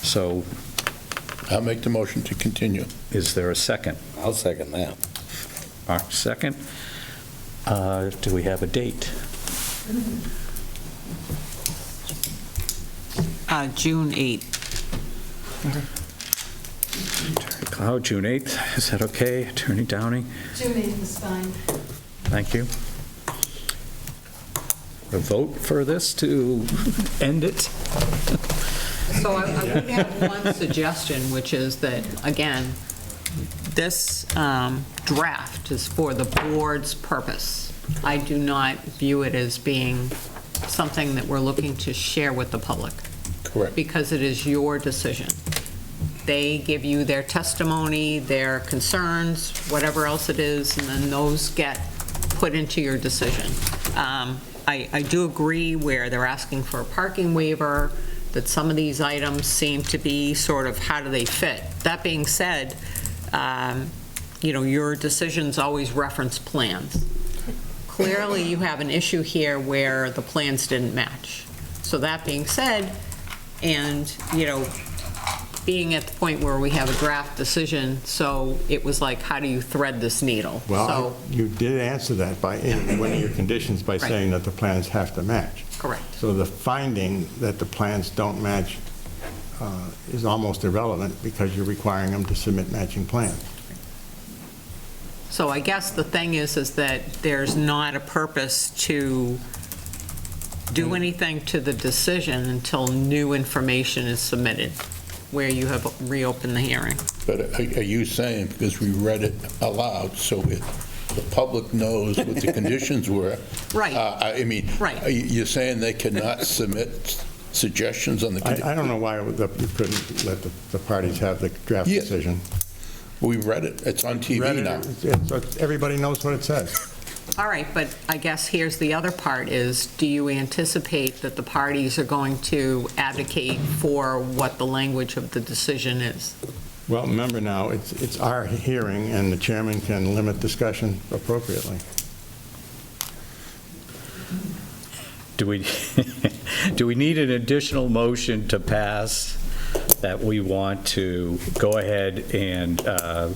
So I'll make the motion to continue. is there a second? I'll second that. Mark, second. Do we have a date? June 8th. Attorney Cloud, June 8th. Is that okay? Attorney Downing? June 8th is fine. Thank you. A vote for this to end it? So I would have one suggestion, which is that, again, this draft is for the board's purpose. I do not view it as being something that we're looking to share with the public. Correct. Because it is your decision. They give you their testimony, their concerns, whatever else it is, and then those get put into your decision. I do agree where they're asking for a parking waiver, that some of these items seem to be sort of, how do they fit? That being said, your decisions always reference plans. Clearly, you have an issue here where the plans didn't match. So that being said, and, being at the point where we have a draft decision, so it was like, how do you thread this needle? Well, you did answer that in one of your conditions by saying that the plans have to match. Correct. So the finding that the plans don't match is almost irrelevant because you're requiring them to submit matching plans. So I guess the thing is that there's not a purpose to do anything to the decision until new information is submitted, where you have reopened the hearing. But are you saying, because we read it aloud, so the public knows what the conditions were? Right. Right. You're saying they cannot submit suggestions on the conditions? I don't know why you couldn't let the parties have the draft decision. We read it. It's on TV now. Everybody knows what it says. All right, but I guess here's the other part is, do you anticipate that the parties are going to advocate for what the language of the decision is? Well, remember now, it's our hearing, and the chairman can limit discussion appropriately. Do we need an additional motion to pass that we want to go ahead and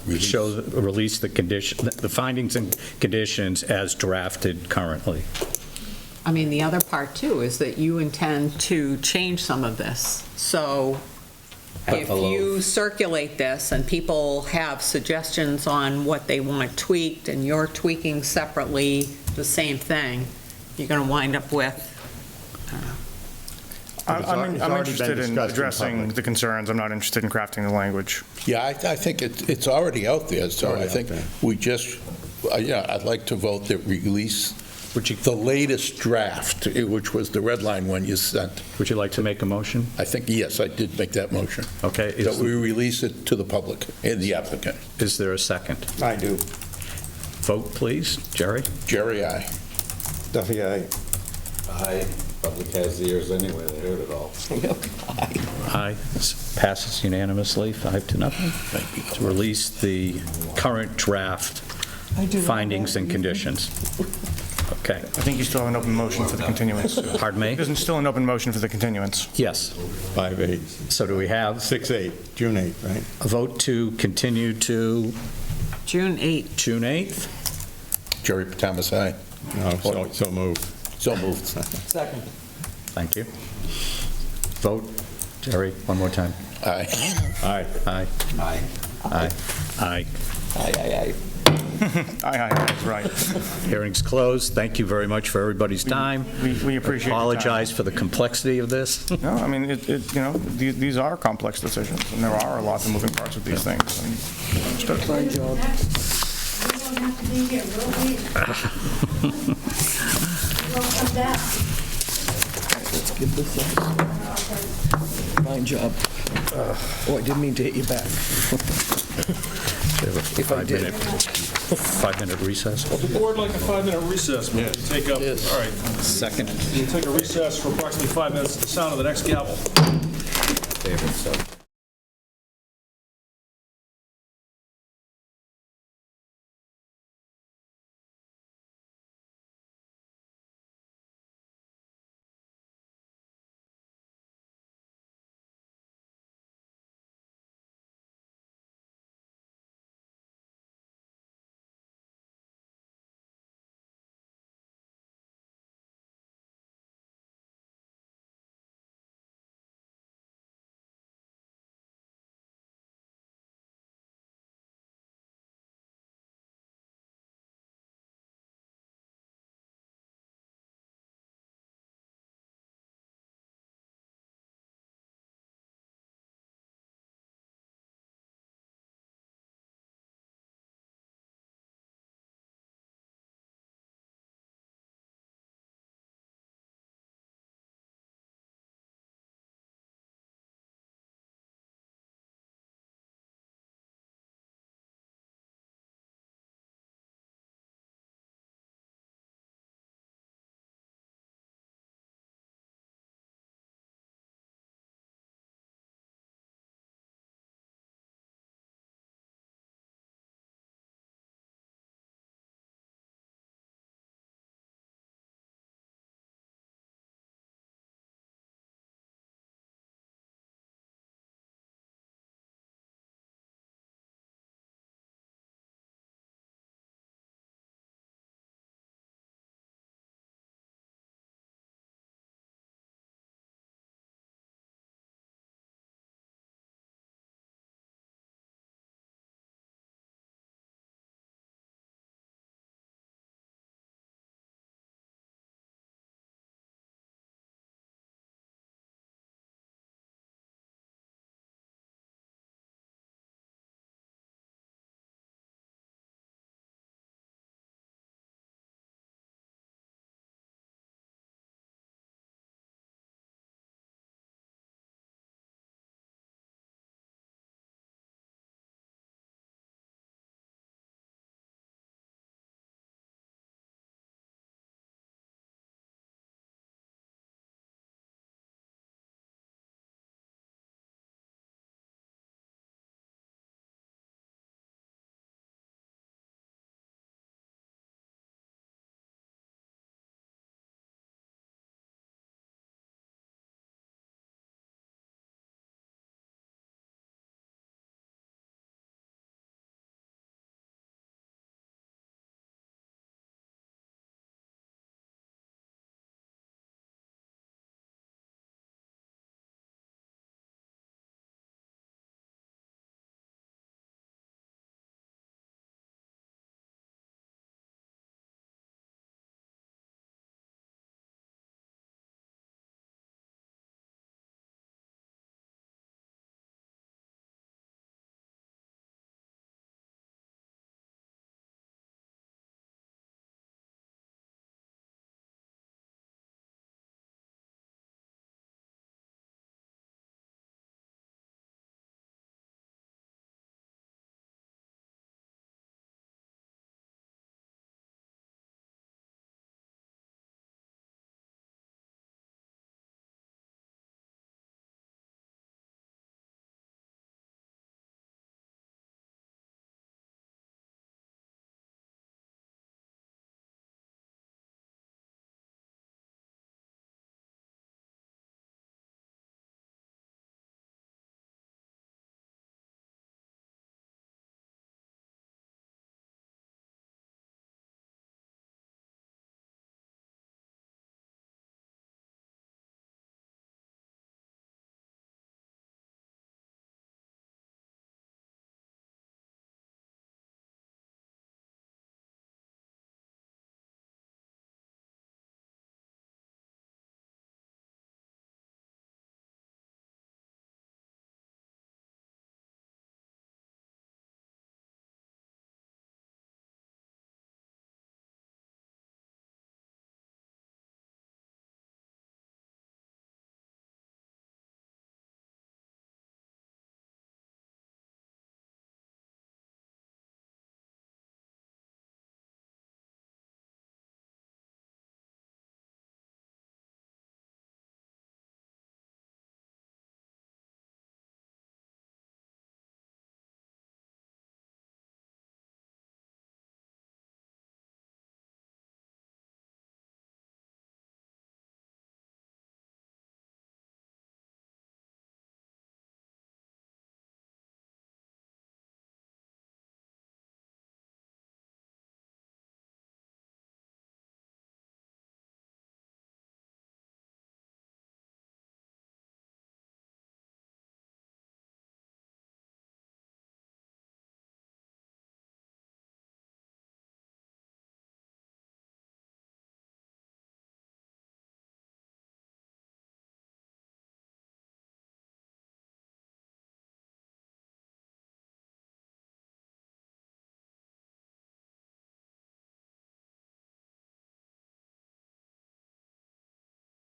release the findings and conditions as drafted currently? I mean, the other part too is that you intend to change some of this. So if you circulate this and people have suggestions on what they want tweaked and you're tweaking separately the same thing, you're going to wind up with, I'm interested in addressing the concerns. I'm not interested in crafting the language. Yeah, I think it's already out there, so I think we just, I'd like to vote that release the latest draft, which was the red line one you sent. Would you like to make a motion? I think, yes, I did make that motion. Okay. That we release it to the public and the applicant. Is there a second? I do. Vote, please. Jerry? Jerry, aye. Duffy, aye. Aye. Public has the ears anyway, they heard it all. Aye. Passes unanimously, 5-0. Thank you. To release the current draft findings and conditions. Okay. I think you still have an open motion for the continuance. Pardon me? There's still an open motion for the continuance. Yes. 5-8. So do we have 6-8, June 8th, right? a vote to continue to June 8th. June 8th? Jerry Thomas, aye. No, so moved. So moved. Second. Thank you. Vote. Jerry, one more time. Aye. Aye. Aye. Aye. Aye. Aye. Aye. Aye, that's right. Hearing's closed. Thank you very much for everybody's time. We appreciate your time. Apologize for the complexity of this. No, I mean, these are complex decisions, and there are a lot of moving parts with these things. And understood. Fine job. Let's give this up. Fine job. Oh, I didn't mean to hit you back. If I did. 5-minute recess. The board like a 5-minute recess. We'll take up, all right. Second. We'll take a recess for approximately 5 minutes to the sound of the next gavel. David, so.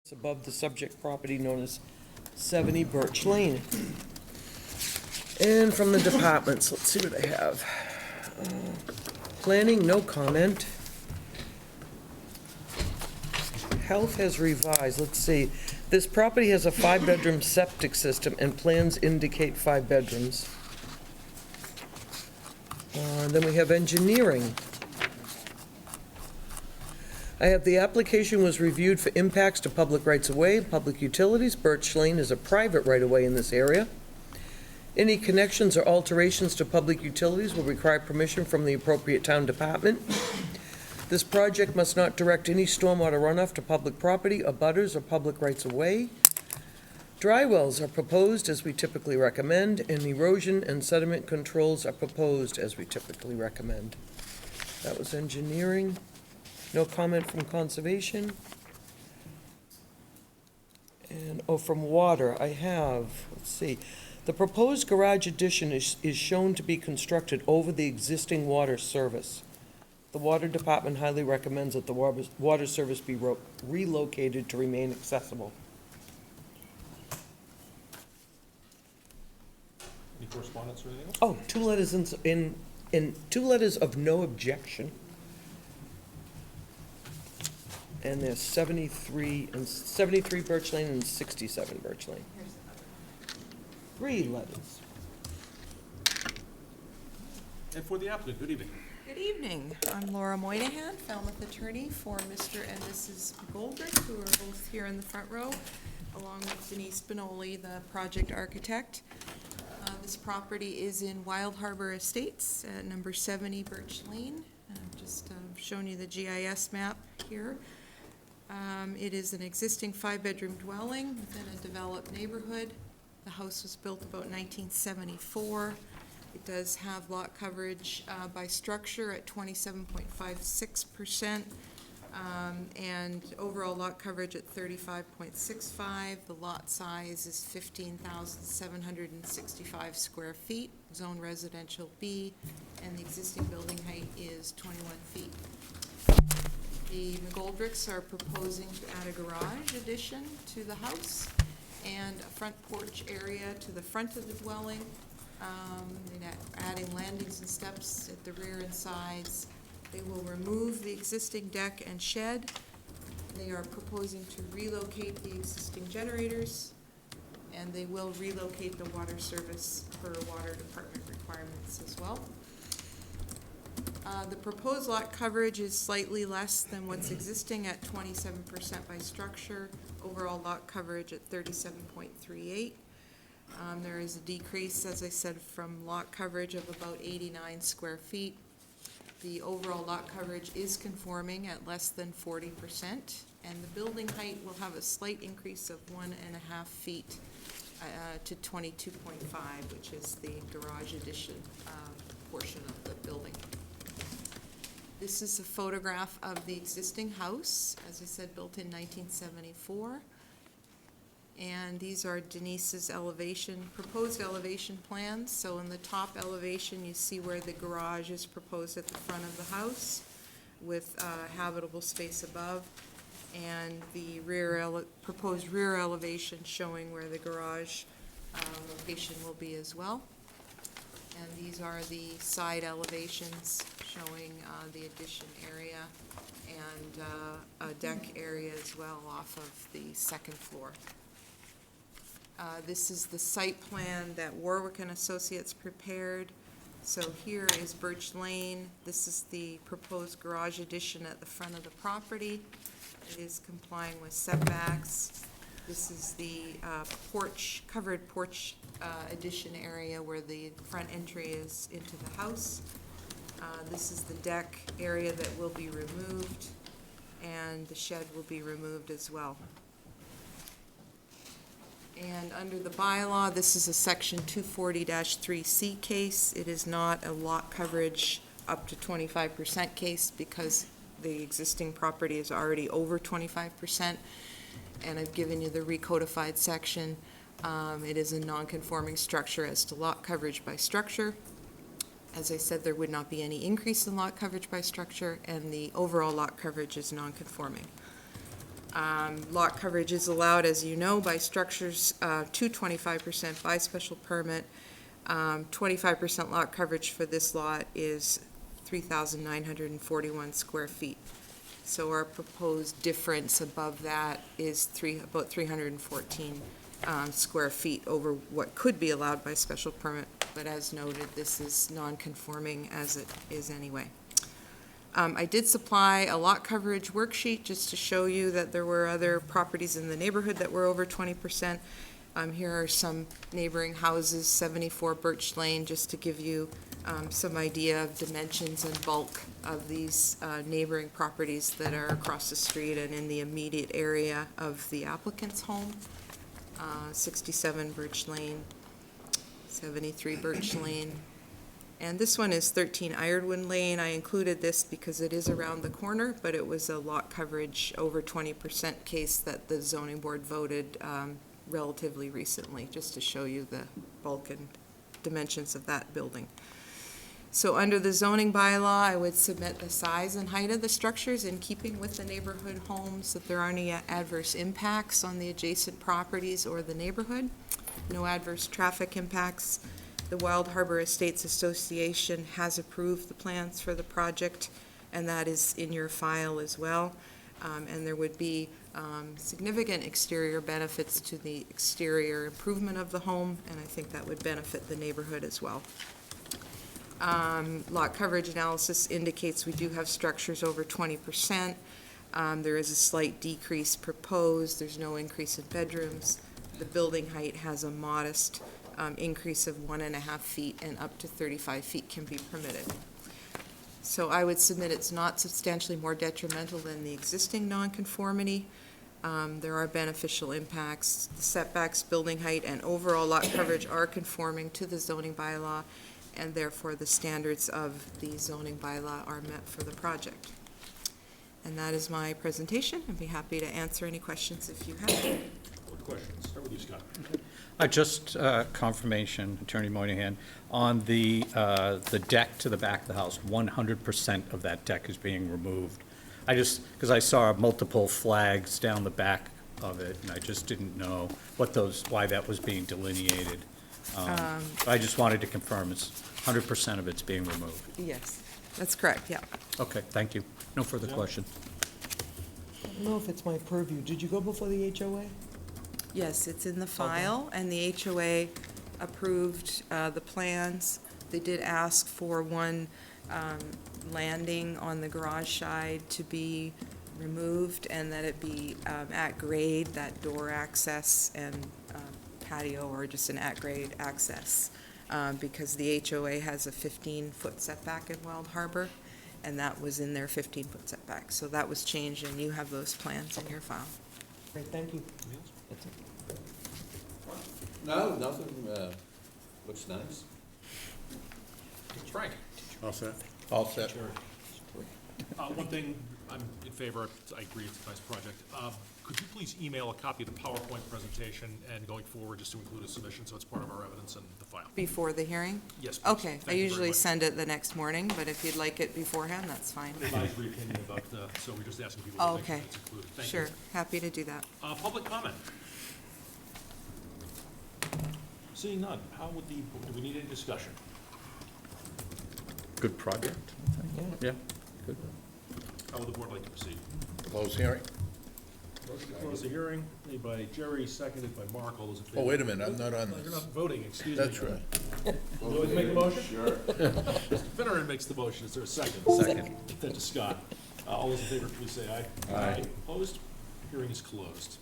It's above the subject property known as 70 Birch Lane. And from the departments, let's see what I have. Planning, no comment. Health has revised, let's see. This property has a 5-bedroom septic system and plans indicate 5 bedrooms. Then we have engineering. I have the application was reviewed for impacts to public rights-of-way, public utilities. Birch Lane is a private right-of-way in this area. Any connections or alterations to public utilities will require permission from the appropriate town department. This project must not direct any stormwater runoff to public property, abutters, or public rights-of-way. Dry wells are proposed as we typically recommend, and erosion and sediment controls are proposed as we typically recommend. That was engineering. No comment from conservation. And, from water, I have, let's see. The proposed garage addition is shown to be constructed over the existing water service. The water department highly recommends that the water service be relocated to remain accessible. Any correspondence or anything else? Oh, 2 letters in 2 letters of no objection. And there's 73 Birch Lane and 67 Birch Lane. 3 letters. And for the applicant, good evening. Good evening. I'm Laura Moynihan, Falmouth attorney for Mr. and Mrs. Goldrick, who are both here in the front row, along with Denise Benoli, the project architect. This property is in Wild Harbor Estates at number 70 Birch Lane. I've just shown you the GIS map here. It is an existing 5-bedroom dwelling within a developed neighborhood. The house was built about 1974. It does have lot coverage by structure at 27.56%, and overall lot coverage at 35.65. The lot size is 15,765 square feet, zone residential B, and the existing building height is 21 feet. The McGoldricks are proposing to add a garage addition to the house and a front porch area to the front of the dwelling. Adding landings and steps at the rear and sides. They will remove the existing deck and shed. They are proposing to relocate the existing generators, and they will relocate the water service per water department requirements as well. The proposed lot coverage is slightly less than what's existing at 27% by structure. Overall lot coverage at 37.38. There is a decrease, as I said, from lot coverage of about 89 square feet. The overall lot coverage is conforming at less than 40%, and the building height will have a slight increase of 1.5 feet to 22.5, which is the garage addition portion of the building. This is a photograph of the existing house, as I said, built in 1974. And these are Denise's proposed elevation plans. So in the top elevation, you see where the garage is proposed at the front of the house with habitable space above, and the proposed rear elevation showing where the garage location will be as well. And these are the side elevations showing the addition area and a deck area as well off of the second floor. This is the site plan that Warwick and Associates prepared. So here is Birch Lane. This is the proposed garage addition at the front of the property. It is complying with setbacks. This is the covered porch addition area where the front entry is into the house. This is the deck area that will be removed, and the shed will be removed as well. And under the bylaw, this is a section 240-3C case. It is not a lot coverage up to 25% case because the existing property is already over 25%. And I've given you the recodified section. It is a non-conforming structure as to lot coverage by structure. As I said, there would not be any increase in lot coverage by structure, and the overall lot coverage is non-conforming. Lot coverage is allowed, as you know, by structures to 25% by special permit. 25% lot coverage for this lot is 3,941 square feet. So our proposed difference above that is about 314 square feet over what could be allowed by special permit. But as noted, this is non-conforming as it is anyway. I did supply a lot coverage worksheet just to show you that there were other properties in the neighborhood that were over 20%. Here are some neighboring houses, 74 Birch Lane, just to give you some idea of dimensions and bulk of these neighboring properties that are across the street and in the immediate area of the applicant's home. 67 Birch Lane, 73 Birch Lane, and this one is 13 Ironwood Lane. I included this because it is around the corner, but it was a lot coverage over 20% case that the zoning board voted relatively recently, just to show you the bulk and dimensions of that building. So under the zoning bylaw, I would submit the size and height of the structures in keeping with the neighborhood homes, that there aren't any adverse impacts on the adjacent properties or the neighborhood. No adverse traffic impacts. The Wild Harbor Estates Association has approved the plans for the project, and that is in your file as well. And there would be significant exterior benefits to the exterior improvement of the home, and I think that would benefit the neighborhood as well. Lot coverage analysis indicates we do have structures over 20%. There is a slight decrease proposed. There's no increase in bedrooms. The building height has a modest increase of 1.5 feet, and up to 35 feet can be permitted. So I would submit it's not substantially more detrimental than the existing nonconformity. There are beneficial impacts. The setbacks, building height, and overall lot coverage are conforming to the zoning bylaw, and therefore the standards of the zoning bylaw are met for the project. And that is my presentation. I'd be happy to answer any questions if you have any. What questions? Start with you, Scott. Just confirmation, Attorney Moynihan, on the deck to the back of the house, 100% of that deck is being removed. Because I saw multiple flags down the back of it, and I just didn't know why that was being delineated. I just wanted to confirm it's 100% of it's being removed. Yes, that's correct, yeah. Okay, thank you. No further question. I don't know if it's my purview. Did you go before the HOA? Yes, it's in the file, and the HOA approved the plans. They did ask for one landing on the garage side to be removed, and that it be at grade, that door access and patio, or just an at-grade access, because the HOA has a 15-foot setback in Wild Harbor, and that was in their 15-foot setback. So that was changed, and you have those plans in your file. Great, thank you. Anything else? No, nothing, looks nice. Frank? All set? All set. One thing, I'm in favor, I agree, it's a nice project. Could you please email a copy of the PowerPoint presentation and going forward, just to include a submission, so it's part of our evidence in the file? Before the hearing? Yes, please. Okay, I Thank you very usually much. send it the next morning, but if you'd like it beforehand, that's fine. Advisory opinion about, so we're just asking people Oh, to make sure okay. it's included. Thank you. Sure, happy to do that. Public comment? Seeing none, how would do we need any discussion? Good project, I think. Yeah, good. How would the board like to proceed? Close hearing? Motion to close the hearing, made by Jerry, seconded by Mark. All those in favor? Oh, wait a minute, I'm not on You're this. not voting, excuse me. That's right. You always make the motion? Sure. Mr. Finneran makes the motion. Is there a second? Second. Then to Scott. All those in favor, please say aye. Aye. Opposed? Hearing is closed.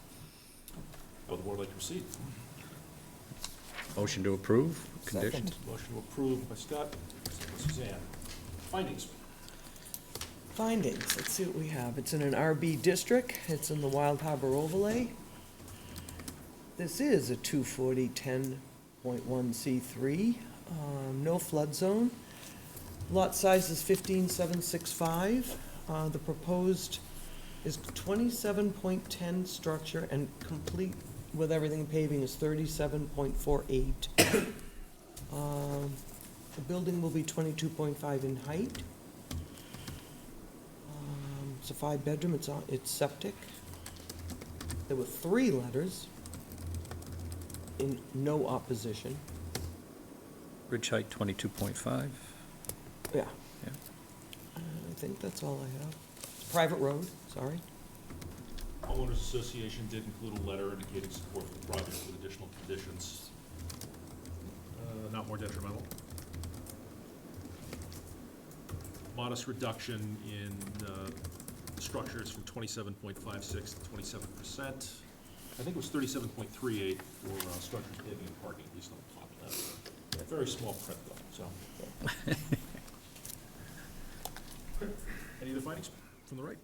How would the board like to proceed? Motion to approve, conditions? Motion to approve by Scott, second by Suzanne. Findings? Findings, let's see what we have. It's in an RB district. It's in the Wild Harbor overlay. This is a 240 10.1C3, no flood zone. Lot size is 15,765. The proposed is 27.10 structure, and complete with everything paving is 37.48. The building will be 22.5 in height. It's a 5-bedroom, it's septic. There were 3 letters in no opposition. Ridge height 22.5. Yeah. Yeah. I think that's all I have. It's a private road, sorry. Homeowners Association did include a letter indicating support for the project with additional conditions. Not more detrimental. Modest reduction in structures from 27.56 to 27%. I think it was 37.38 for structures, paving, and parking, at least on the top left. Yeah, very small print though, so. Any other findings from the right?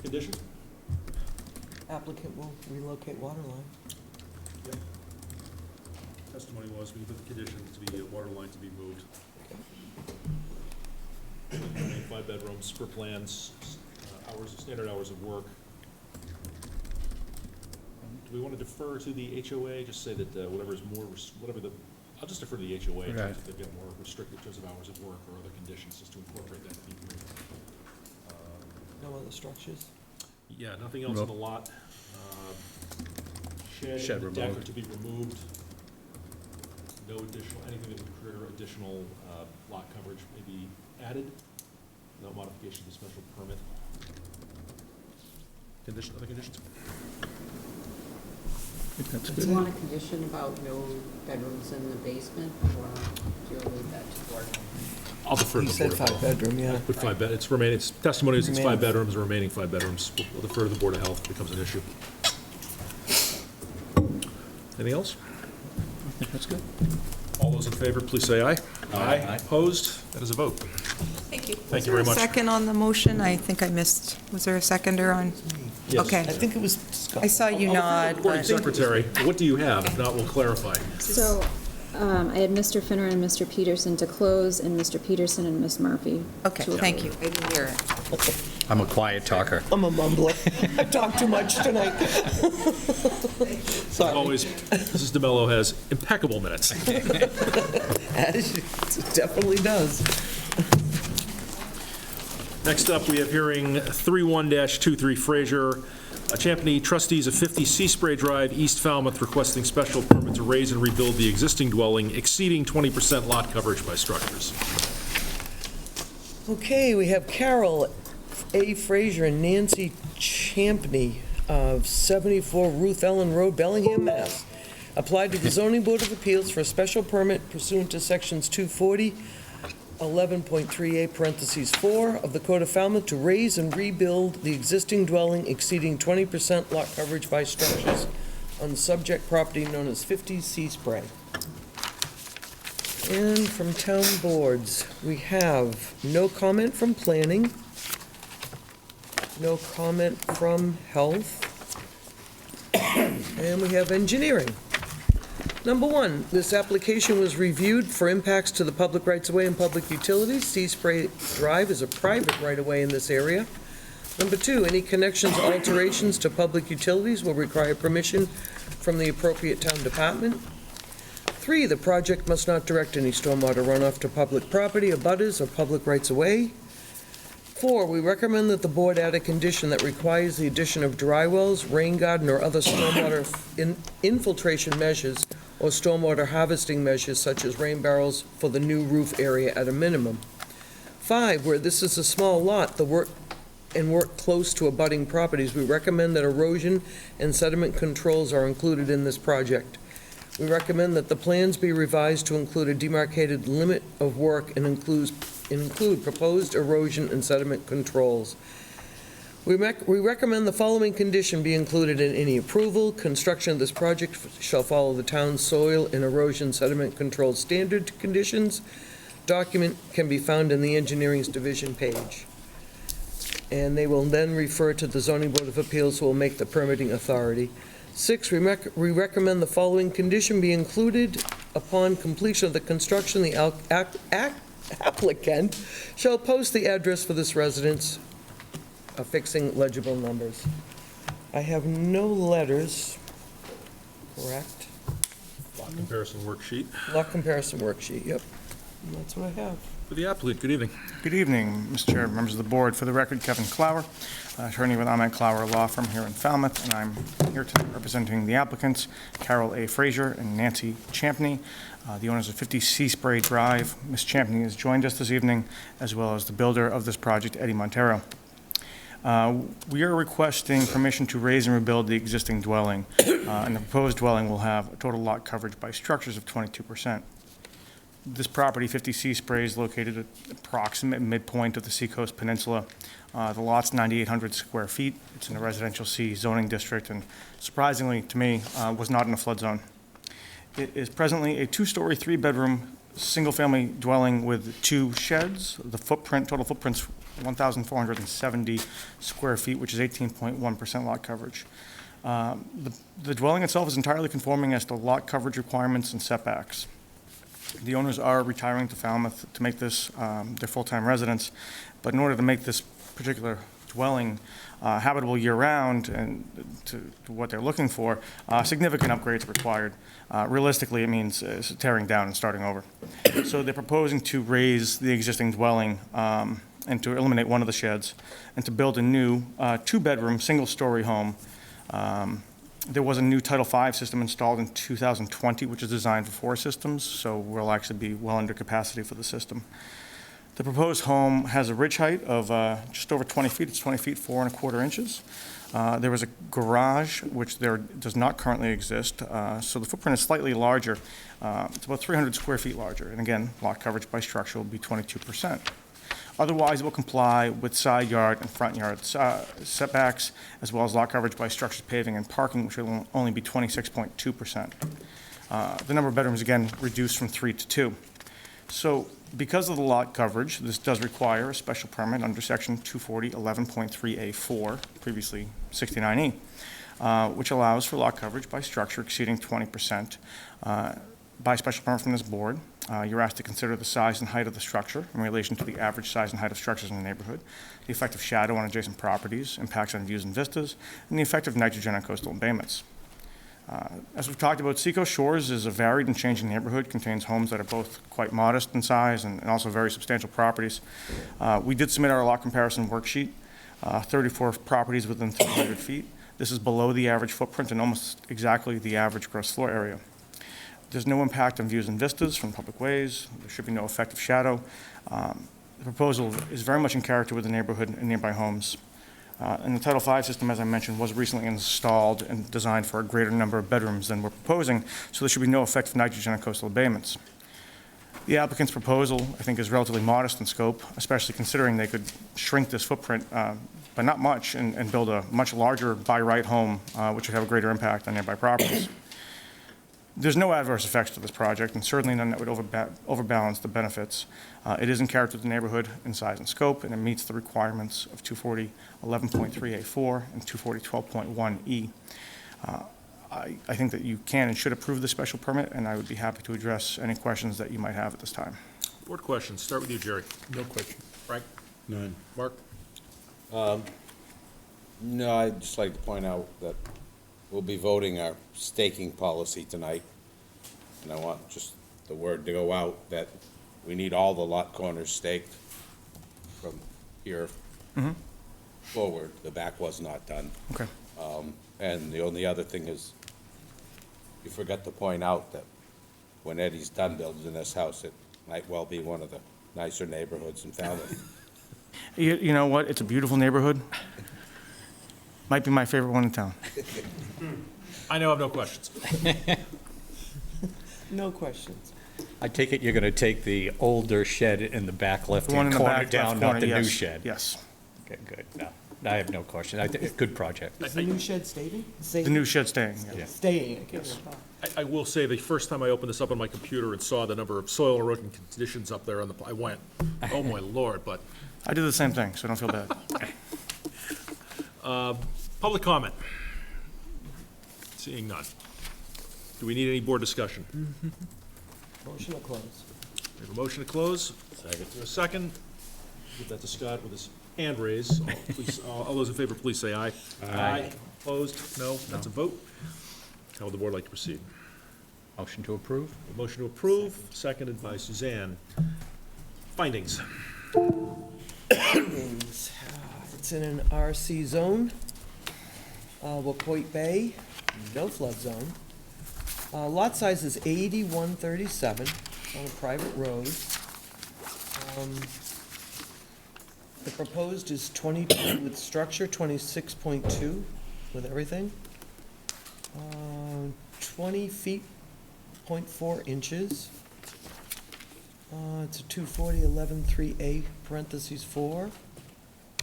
Condition? Applicant will relocate water line. Yep. Testimony was, we put the condition to be a water line to be moved. 5 bedrooms per plans, standard hours of work. Do we want to defer to the HOA? Just say that whatever is more, I'll just defer to the HOA. Right. If they've got more restricted terms of hours of work or other conditions, just to incorporate that in the agreement. No other structures? Yeah, nothing else in the lot. Shed and the deck are to be removed. No additional, anything that would trigger additional lot coverage may be added. No modification to the special permit. Other conditions? I think that's Do good. you want a condition about no bedrooms in the basement, or do you leave that to the board? I'll defer to You the said Board of Health. 5-bedroom, yeah. Put 5 bed, it's remaining, it's testimony is it's 5 Remaining. bedrooms, the remaining 5 bedrooms. We'll defer to the Board of Health if it becomes an issue. Anything else? I think that's good. All those in favor, please say aye. Aye. Opposed? That is a vote. Thank you. Thank you very much. Was there a second on the motion? I think I missed. Was there a seconder on? Yes. Okay. I think it was Scott. I saw you nod, Recording but Secretary, what do you have? If not, we'll clarify. So, I had Mr. Finner and Mr. Peterson to close, and Mr. Peterson and Ms. Murphy. okay, to thank approve. you. I didn't hear it. I'm a quiet talker. I'm a mumbler. I talked too much tonight. As always, Mrs. DeMello has impeccable minutes. As it definitely does. Next up, we have hearing 31-23 Frazier, Champney trustees of 50 Seaspray Drive, East Falmouth, requesting special permit to raise and rebuild the existing dwelling exceeding 20% lot coverage by structures. Okay, we have Carol A. Frazier and Nancy Champney of 74 Ruth Ellen Road, Bellingham, Mass. Applied to the Zoning Board of Appeals for a special permit pursuant to Sections 240, 11.38 parentheses 4 of the Code of Falmouth to raise and rebuild the existing dwelling exceeding 20% lot coverage by structures on the subject property known as 50 Seaspray. And from town boards, we have no comment from planning, no comment from health, and we have engineering. Number 1, this application was reviewed for impacts to the public rights-of-way and public utilities. Seaspray Drive is a private right-of-way in this area. Number 2, any connections, alterations to public utilities will require permission from the appropriate town department. 3, the project must not direct any stormwater runoff to public property, abutters, or public rights-of-way. 4, we recommend that the board add a condition that requires the addition of dry wells, rain garden, or other stormwater infiltration measures or stormwater harvesting measures such as rain barrels for the new roof area at a minimum. 5, where this is a small lot, work close to abutting properties, we recommend that erosion and sediment controls are included in this project. We recommend that the plans be revised to include a demarcated limit of work and include proposed erosion and sediment controls. We recommend the following condition be included in any approval. Construction of this project shall follow the town's soil and erosion sediment control standard conditions. Document can be found in the Engineering's division page. And they will then refer to the Zoning Board of Appeals, who will make the permitting authority. 6, we recommend the following condition be included upon completion of the construction. The applicant shall post the address for this residence, affixing legible numbers. I have no letters, correct? Lot comparison worksheet. Lot comparison worksheet, yep. And that's what I have. For the applicant, good evening. Good evening, Mr. Chair, members of the board. For the record, Kevin Clower, attorney with Ahmed Clower Law Firm here in Falmouth, and I'm here tonight representing the applicants, Carol A. Frazier and Nancy Champney, the owners of 50 Seaspray Drive. Ms. Champney has joined us this evening, as well as the builder of this project, Eddie Montero. We are requesting permission to raise and rebuild the existing dwelling, and the proposed dwelling will have a total lot coverage by structures of 22%. This property, 50 Seaspray, is located at approximate midpoint of the Seacoast Peninsula. The lot's 9,800 square feet. It's in a residential C zoning district, and surprisingly to me, was not in a flood zone. It is presently a two-story, three-bedroom, single-family dwelling with 2 sheds. The total footprint's 1,470 square feet, which is 18.1% lot coverage. The dwelling itself is entirely conforming as to lot coverage requirements and setbacks. The owners are retiring to Falmouth to make this their full-time residence, but in order to make this particular dwelling habitable year-round and to what they're looking for, significant upgrades are required. Realistically, it means tearing down and starting over. So they're proposing to raise the existing dwelling and to eliminate one of the sheds and to build a new 2-bedroom, single-story home. There was a new Title V system installed in 2020, which is designed for 4 systems, so we'll actually be well under capacity for the system. The proposed home has a ridge height of just over 20 feet. It's 20 feet 4 1/4 inches. There is a garage, which there does not currently exist, so the footprint is slightly larger. It's about 300 square feet larger, and again, lot coverage by structure will be 22%. Otherwise, it will comply with side yard and front yard setbacks, as well as lot coverage by structures, paving, and parking, which will only be 26.2%. The number of bedrooms, again, reduced from 3 to 2. So because of the lot coverage, this does require a special permit under Section 240.11.3A4, previously 69E, which allows for lot coverage by structure exceeding 20%. By special permit from this board, you're asked to consider the size and height of the structure in relation to the average size and height of structures in the neighborhood, the effect of shadow on adjacent properties, impacts on views and vistas, and the effect of nitrogen on coastal embayments. As we've talked about, Seacoast Shores is a varied and changing neighborhood, contains homes that are both quite modest in size and also very substantial properties. We did submit our lot comparison worksheet, 34 properties within 300 feet. This is below the average footprint and almost exactly the average gross floor area. There's no impact on views and vistas from public ways. There should be no effect of shadow. The proposal is very much in character with the neighborhood and nearby homes. And the Title V system, as I mentioned, was recently installed and designed for a greater number of bedrooms than we're proposing, so there should be no effect of nitrogen on coastal abatements. The applicant's proposal, I think, is relatively modest in scope, especially considering they could shrink this footprint, but not much, and build a much larger by-right home, which would have a greater impact on nearby properties. There's no adverse effects to this project, and certainly none that would overbalance the benefits. It is in character with the neighborhood in size and scope, and it meets the requirements of 240.11.3A4 and 240.12.1E. I think that you can and should approve the special permit, and I would be happy to address any questions that you might have at this time. Board questions. Start with you, Jerry. No question. Frank? None. Mark? No, I'd just like to point out that we'll be voting our staking policy tonight, and I want just the word to go out that we need all the lot corners staked from here forward. The back was not done. Okay. And the only other thing is, you forgot to point out that when Eddie's done building this house, it might well be one of the nicer neighborhoods in Falmouth. You know what? It's a beautiful neighborhood. Might be my favorite one in town. I now have no questions. No questions. I take it you're going to take the older shed in the back The one left-hand in the corner back down, left not corner, the new yes. shed? Yes. Okay, good. No, I have no question. I think, good project. Is the new shed staying? The new shed staying, yeah. Staying, I guess. I will say, the first time I opened this up on my computer and saw the number of soil erosion conditions up there on the, I went, oh my lord, but. I do the same thing, so don't feel bad. Public comment. Seeing none. Do we need any board discussion? Motion to close. We have a motion to close. Second. A second. Give that to Scott with his hand raised. All those in favor, please say aye. Aye. Opposed? No. That's a vote. How would the board like to proceed? Motion to approve? A motion to approve, seconded by Suzanne. Findings. It's in an RC zone. Wacoit Bay, no flood zone. Lot size is 8137 on a private road. The proposed is 22 with structure, 26.2 with everything. 20 feet, 0.4 inches. It's a 240-11-3A, parentheses 4.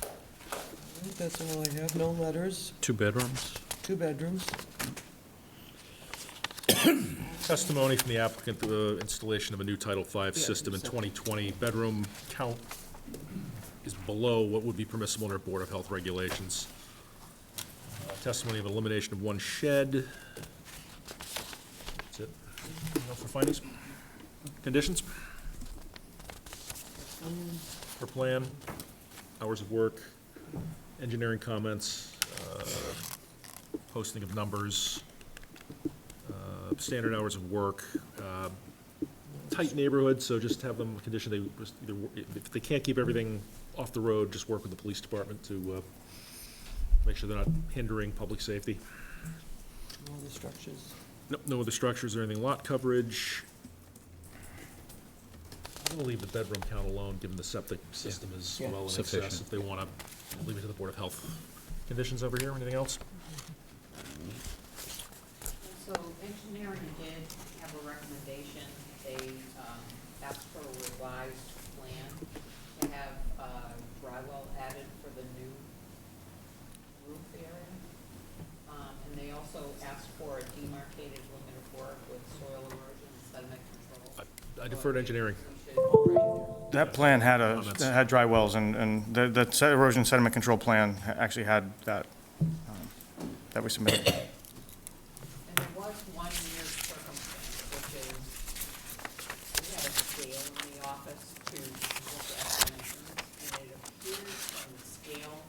I think that's all I have, no letters, 2 bedrooms? 2 bedrooms. Testimony from the applicant, the installation of a new Title V system in 2020. Bedroom count is below what would be permissible under Board of Health regulations. Testimony of elimination of 1 shed. That's it. Anything else for findings? Conditions? For plan, hours of work, engineering comments, posting of numbers, standard hours of work, tight neighborhood, so just have them condition, they just either, if they can't keep everything off the road, just work with the police department to make sure they're not hindering public safety. No other structures. No other structures or anything. Lot coverage. I'm gonna leave the bedroom count alone, given the septic system is Yeah. well in Sufficient. excess. If they wanna leave it to the Board of Health. Conditions over here, anything else? So engineering did have a recommendation. They asked for a revised plan to have dry well added for the new roof area. And they also asked for a demarcated limit of work with soil erosion and sediment control. I defer to engineering. That plan had dry wells, and the erosion sediment control plan actually had that, that we submitted. And there was one weird circumstance, which is, we had a scale in the office to look at dimensions, and it appears from the scale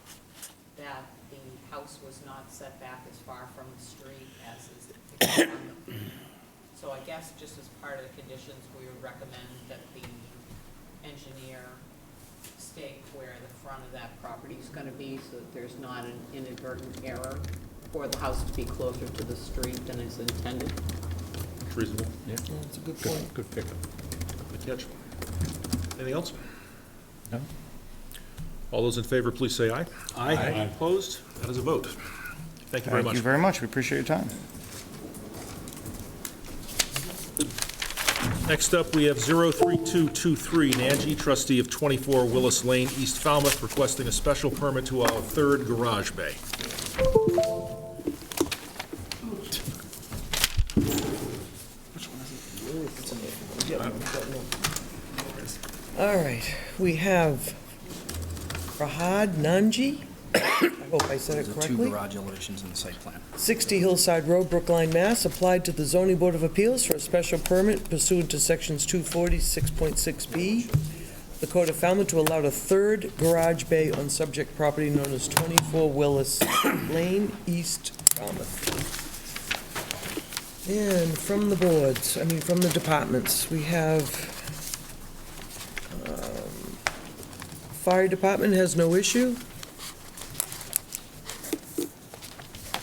that the house was not set back as far from the street as is depicted on the plan. So I guess just as part of the conditions, we would recommend that the engineer state where the front of that property is gonna be, so that there's not an inadvertent error for the house to be closer to the street than is intended. It's reasonable. Yeah. Yeah, that's a good point. Good pickup. Good catch. Anything else? No? All those in favor, please say aye. Aye. Opposed? That is a vote. Thank you very much. Thank you very much, we appreciate your time. Next up, we have 03223, Nanji, trustee of 24 Willis Lane, East Falmouth, requesting a special permit to allow a 3rd garage bay. All right, we have Rahad Nanji. I hope I said it There's correctly. 2 garage elevations in the site plan. 60 Hillside Road, Brookline, Mass. Applied to the Zoning Board of Appeals for a special permit pursuant to sections 246.6B, the Code of Falmouth, to allow a 3rd garage bay on subject property known as 24 Willis Lane, East Falmouth. And from the boards, from the departments, we have, Fire Department has no issue.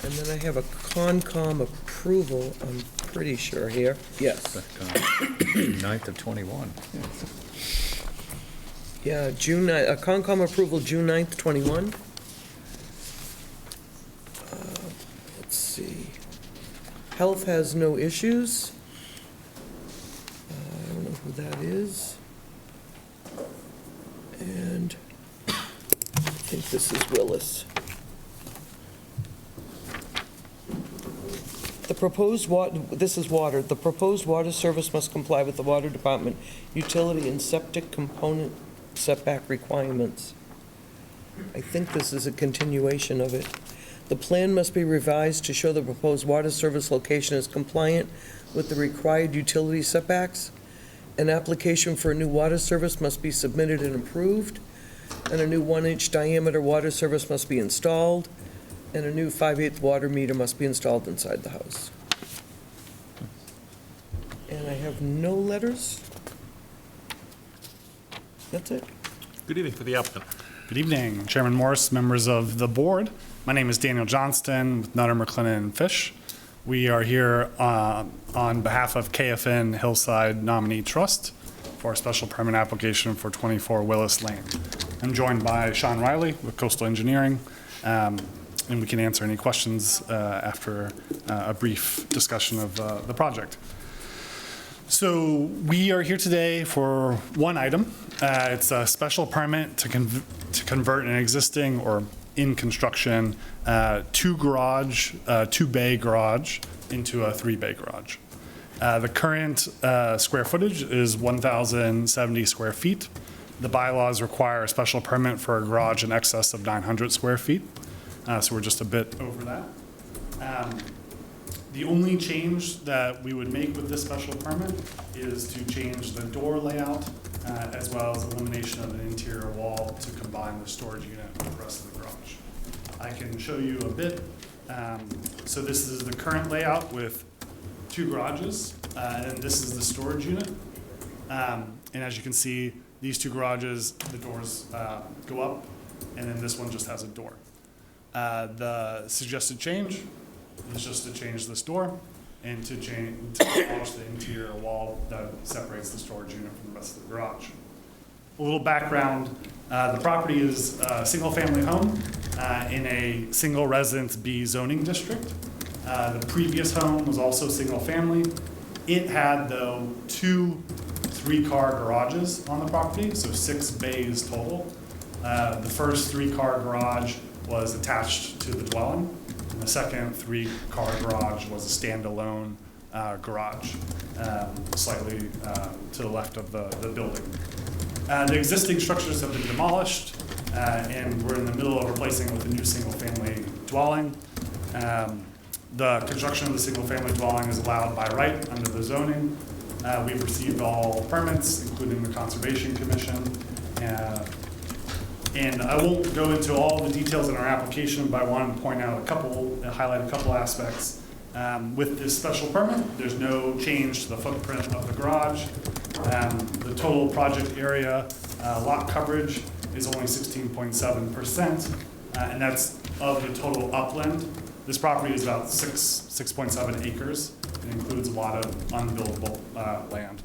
And then I have a Concom approval, I'm pretty sure here. Yes. 9th of 21. Yeah, a Concom approval, June 9th, 21. Let's see. Health has no issues. I don't know who that is. And I think this is Willis. The proposed this is water. The proposed water service must comply with the Water Department utility and septic component setback requirements. I think this is a continuation of it. The plan must be revised to show the proposed water service location is compliant with the required utility setbacks. An application for a new water service must be submitted and approved, and a new 1-inch diameter water service must be installed, and a new 5/8 water meter must be installed inside the house. And I have no letters. That's it. Good evening for the applicant. Good evening, Chairman Morris, members of the board. My name is Daniel Johnston with Nutter, McLennan and Fish. We are here on behalf of KFN Hillside Nominee Trust for a special permit application for 24 Willis Lane. I'm joined by Sean Riley with Coastal Engineering, and we can answer any questions after a brief discussion of the project. So we are here today for one item. It's a special permit to convert an existing or in construction two-bay garage into a three-bay garage. The current square footage is 1,070 square feet. The bylaws require a special permit for a garage in excess of 900 square feet. So we're just a bit over that. The only change that we would make with this special permit is to change the door layout as well as elimination of an interior wall to combine the storage unit with the rest of the garage. I can show you a bit. So this is the current layout with two garages, and this is the storage unit. And as you can see, these two garages, the doors go up, and then this one just has a door. The suggested change is just to change this door and to demolish the interior wall that separates the storage unit from the rest of the garage. A little background, the property is a single-family home in a single residence B zoning district. The previous home was also single-family. It had, though, two three-car garages on the property, so 6 bays total. The first three-car garage was attached to the dwelling. And the second three-car garage was a standalone garage, slightly to the left of the building. The existing structures have been demolished, and we're in the middle of replacing it with a new single-family dwelling. The construction of the single-family dwelling is allowed by right under the zoning. We've received all permits, including the Conservation Commission. And I won't go into all the details in our application, but I wanted to point out highlight a couple aspects. With this special permit, there's no change to the footprint of the garage. The total project area, lot coverage, is only 16.7%, and that's of the total upland. This property is about 6.7 acres. It includes a lot of unbuildable land.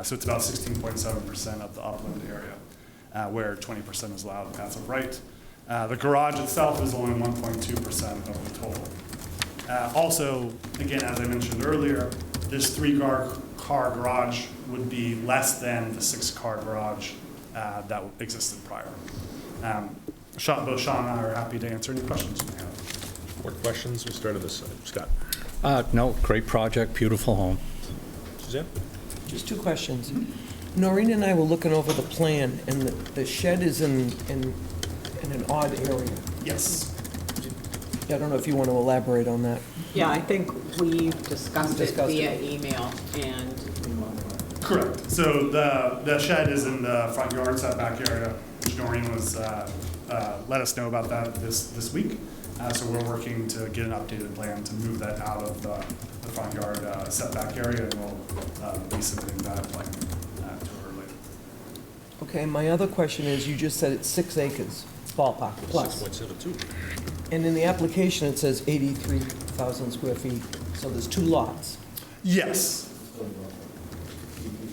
So it's about 16.7% of the upland area. Where 20% is allowed as of right. The garage itself is only 1.2% of the total. Also, again, as I mentioned earlier, this three-car garage would be less than the 6-car garage that existed prior. Both Sean and I are happy to answer any questions you may have. More questions? We'll start on this side. Scott. No, great project, beautiful home. Suzanne? Just two questions. Noreen and I were looking over the plan, and the shed is in an odd area. Yes. I don't know if you want to elaborate on that. Yeah, I think we've discussed it via email, and Correct. So the shed is in the front yard setback area, which Noreen was let us know about that this week. So we're working to get an updated plan to move that out of the front yard setback area, and we'll be submitting that plan to her later. Okay, my other question is, you just said it's 6 acres, ballpark, plus. 6.72. And in the application, it says 83,000 square feet, so there's 2 lots. Yes.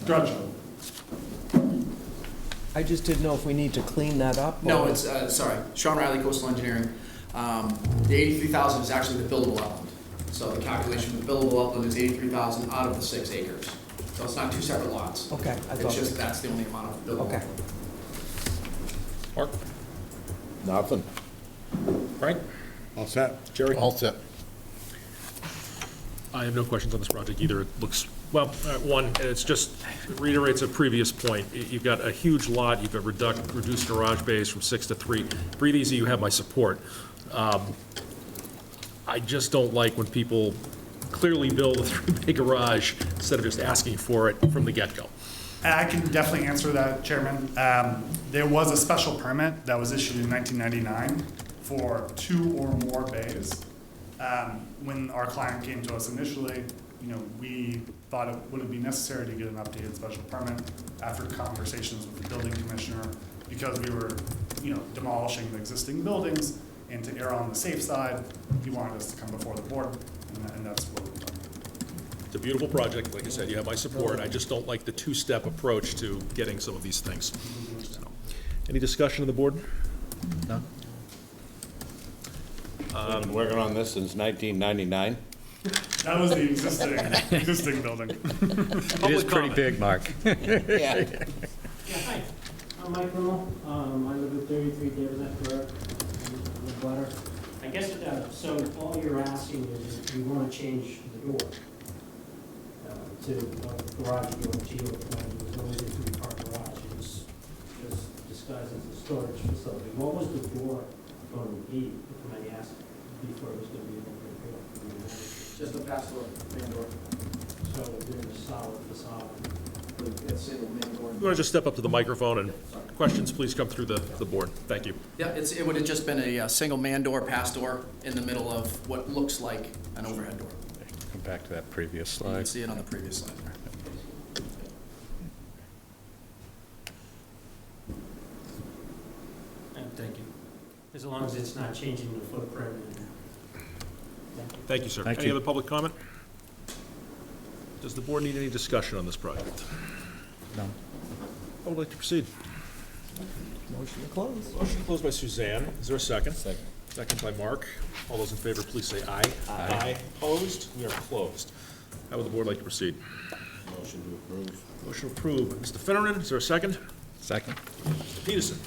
Gotcha. I just didn't know if we need to clean that up. No, or- it's, sorry, Sean Riley, Coastal Engineering. The 83,000 is actually the buildable upland. So the calculation of the billable upland is 83,000 out of the 6 acres. So it's not 2 separate lots. Okay, I It's thought. just that's the only amount of billable Okay. upland. Mark? Nothing. Frank? All set? Jerry? All set. I have no questions on this project either. It looks, well, one, and it's just reiterates a previous point. You've got a huge lot, you've got reduced garage bays from 6 to 3. Breathe easy, you have my support. I just don't like when people clearly build a 3-bay garage instead of just asking for it from the get-go. And I can definitely answer that, Chairman. There was a special permit that was issued in 1999 for 2 or more bays. When our client came to us initially, we thought it wouldn't be necessary to get an updated special permit after conversations with the building commissioner, because we were, demolishing the existing buildings, and to err on the safe side, he wanted us to come before the board, and that's what we've done. It's a beautiful project. Like I said, you have my support. I just don't like the two-step approach to getting some of these things. So, any discussion of the board? No. I've been working on this since 1999. That was the existing building. It is pretty big, Mark. Yeah. Hi, I'm Mike Rimmel. I live at 33 Davis Road, the butter. I guess, so all you're asking is if you want to change the door to garage door to your plan, as long as it's a park garage, it's just disguised as a storage facility. What was the door going to be, if I may ask, before it was going to be an open door? Just a pass door, main door, So there's a solid facade. with a single main door. You want to just step up to the microphone, and questions, please come through the board. Thank you. Yeah, it would have just been a single man door, pass door, in the middle of what looks like an overhead door. Come back to that previous You can slide. see it on the previous slide there. Thank you. As long as it's not changing the footprint. Thank you, sir. Thank Any you. other public comment? Does the board need any discussion on this project? No. I would like to proceed. Motion to close. Motion closed by Suzanne. Is there a second? Second. Second by Mark. All those in favor, please say aye. Aye. Opposed? We are closed. How would the board like to proceed? Motion to approve. Motion approved. Mr. Finneran, is there a second? Second. Mr. Peterson.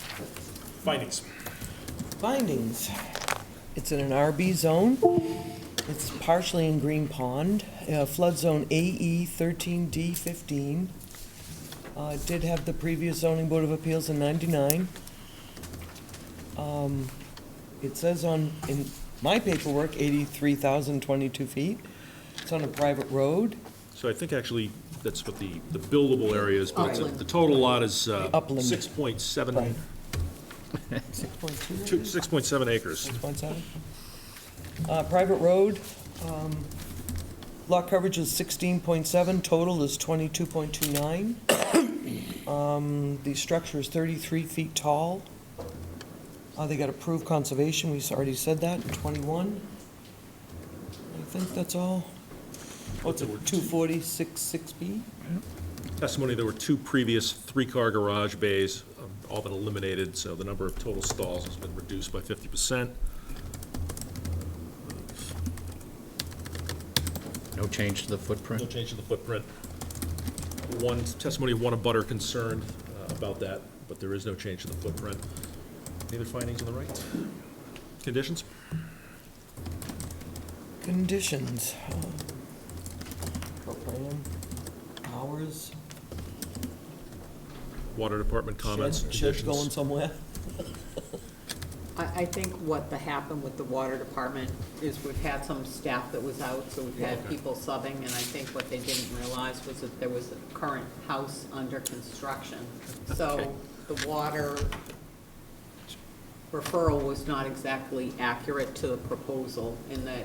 Findings. Findings. It's in an RB zone. It's partially in Green Pond, flood zone AE 13D15. It did have the previous zoning board of appeals in 99. It says in my paperwork, 83,022 feet. It's on a private road. So I think actually that's what the buildable area is, but Upland. the total lot is Upland. 6.7, Right. 6.2? 6.7 acres. 6.7. Private road, lot coverage is 16.7, total is 22.29. The structure is 33 feet tall. They got approved conservation, we already said that, in 21. I think that's all. What's it, 246.6B? Testimony, there were two previous three-car garage bays, all been eliminated, so the number of total stalls has been reduced by 50%. No change to the footprint? No change to the footprint. One testimony of one abutter concerned about that, but there is no change to the footprint. Any other findings on the right? Conditions? Conditions. Plan, hours, Water department comments, shed's conditions? going somewhere. I think what happened with the water department is we've had some staff that was out, so we've had people subbing, and I think what they didn't realize was that there was a current house under construction. So the water referral was not exactly accurate to the proposal, in that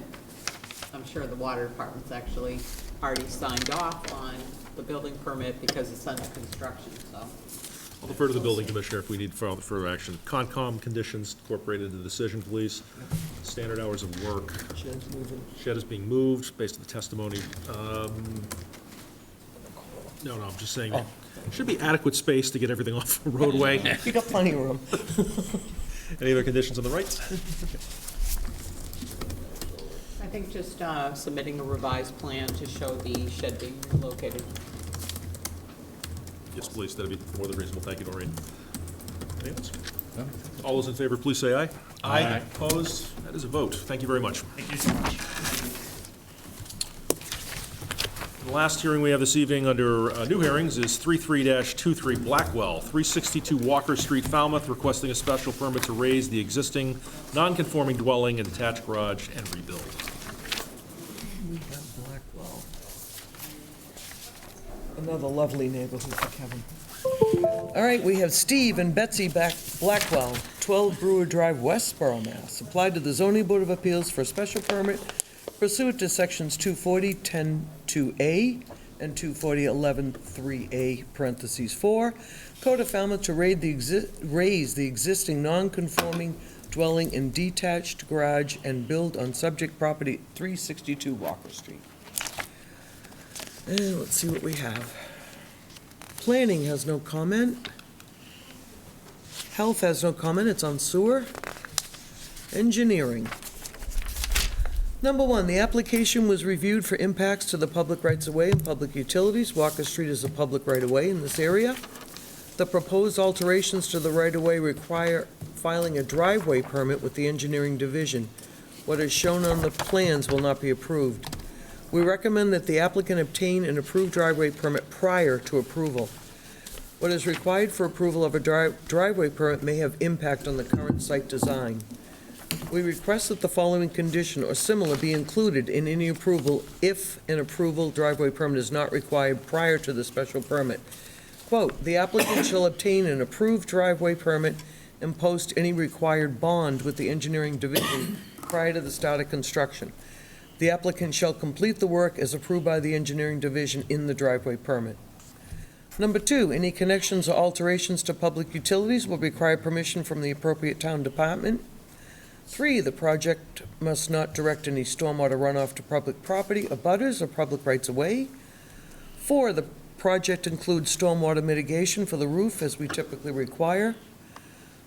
I'm sure the water department's actually already signed off on the building permit because it's under construction, so. I'll defer to the building commissioner if we need further action. Concom conditions incorporated in the decision, please. Standard hours of work. Shed's moving. Shed is being moved based on the testimony. No, I'm just saying, there should be adequate space to get everything off the roadway. You got plenty of room. Any other conditions on the right? I think just submitting a revised plan to show the shed being relocated. Yes, please, that'd be more than reasonable. Thank you, Noreen. Anything else? No. All those in favor, please say aye. Aye. Opposed? That is a vote. Thank you very much. Thank you so much. The last hearing we have this evening under new hearings is 33-23 Blackwell, 362 Walker Street, Falmouth, requesting a special permit to raise the existing non-conforming dwelling and detached garage and rebuild. We have Blackwell. Another lovely neighborhood for Kevin. All right, we have Steve and Betsy Blackwell, 12 Brewer Drive, Westboro, Mass. Applied to the Zoning Board of Appeals for a special permit Pursuant to sections 240-10-2A and 240-11-3A, parentheses 4, Code of Falmouth to raise the existing non-conforming dwelling in detached garage and build on subject property at 362 Walker Street. And let's see what we have. Planning has no comment. Health has no comment, it's on sewer. Engineering. Number 1, the application was reviewed for impacts to the public rights-of-way and public utilities. Walker Street is a public right-of-way in this area. The proposed alterations to the right-of-way require filing a driveway permit with the engineering division. What is shown on the plans will not be approved. We recommend that the applicant obtain an approved driveway permit prior to approval. What is required for approval of a driveway permit may have impact on the current site design. We request that the following condition or similar be included in any approval if an approval driveway permit is not required prior to the special permit. Quote, "The applicant shall obtain an approved driveway permit and post any required bond with the engineering division prior to the start of construction. The applicant shall complete the work as approved by the engineering division in the driveway permit." Number 2, any connections or alterations to public utilities will require permission from the appropriate town department. 3, the project must not direct any stormwater runoff to public property, abutters, or public rights-of-way. 4, the project includes stormwater mitigation for the roof, as we typically require.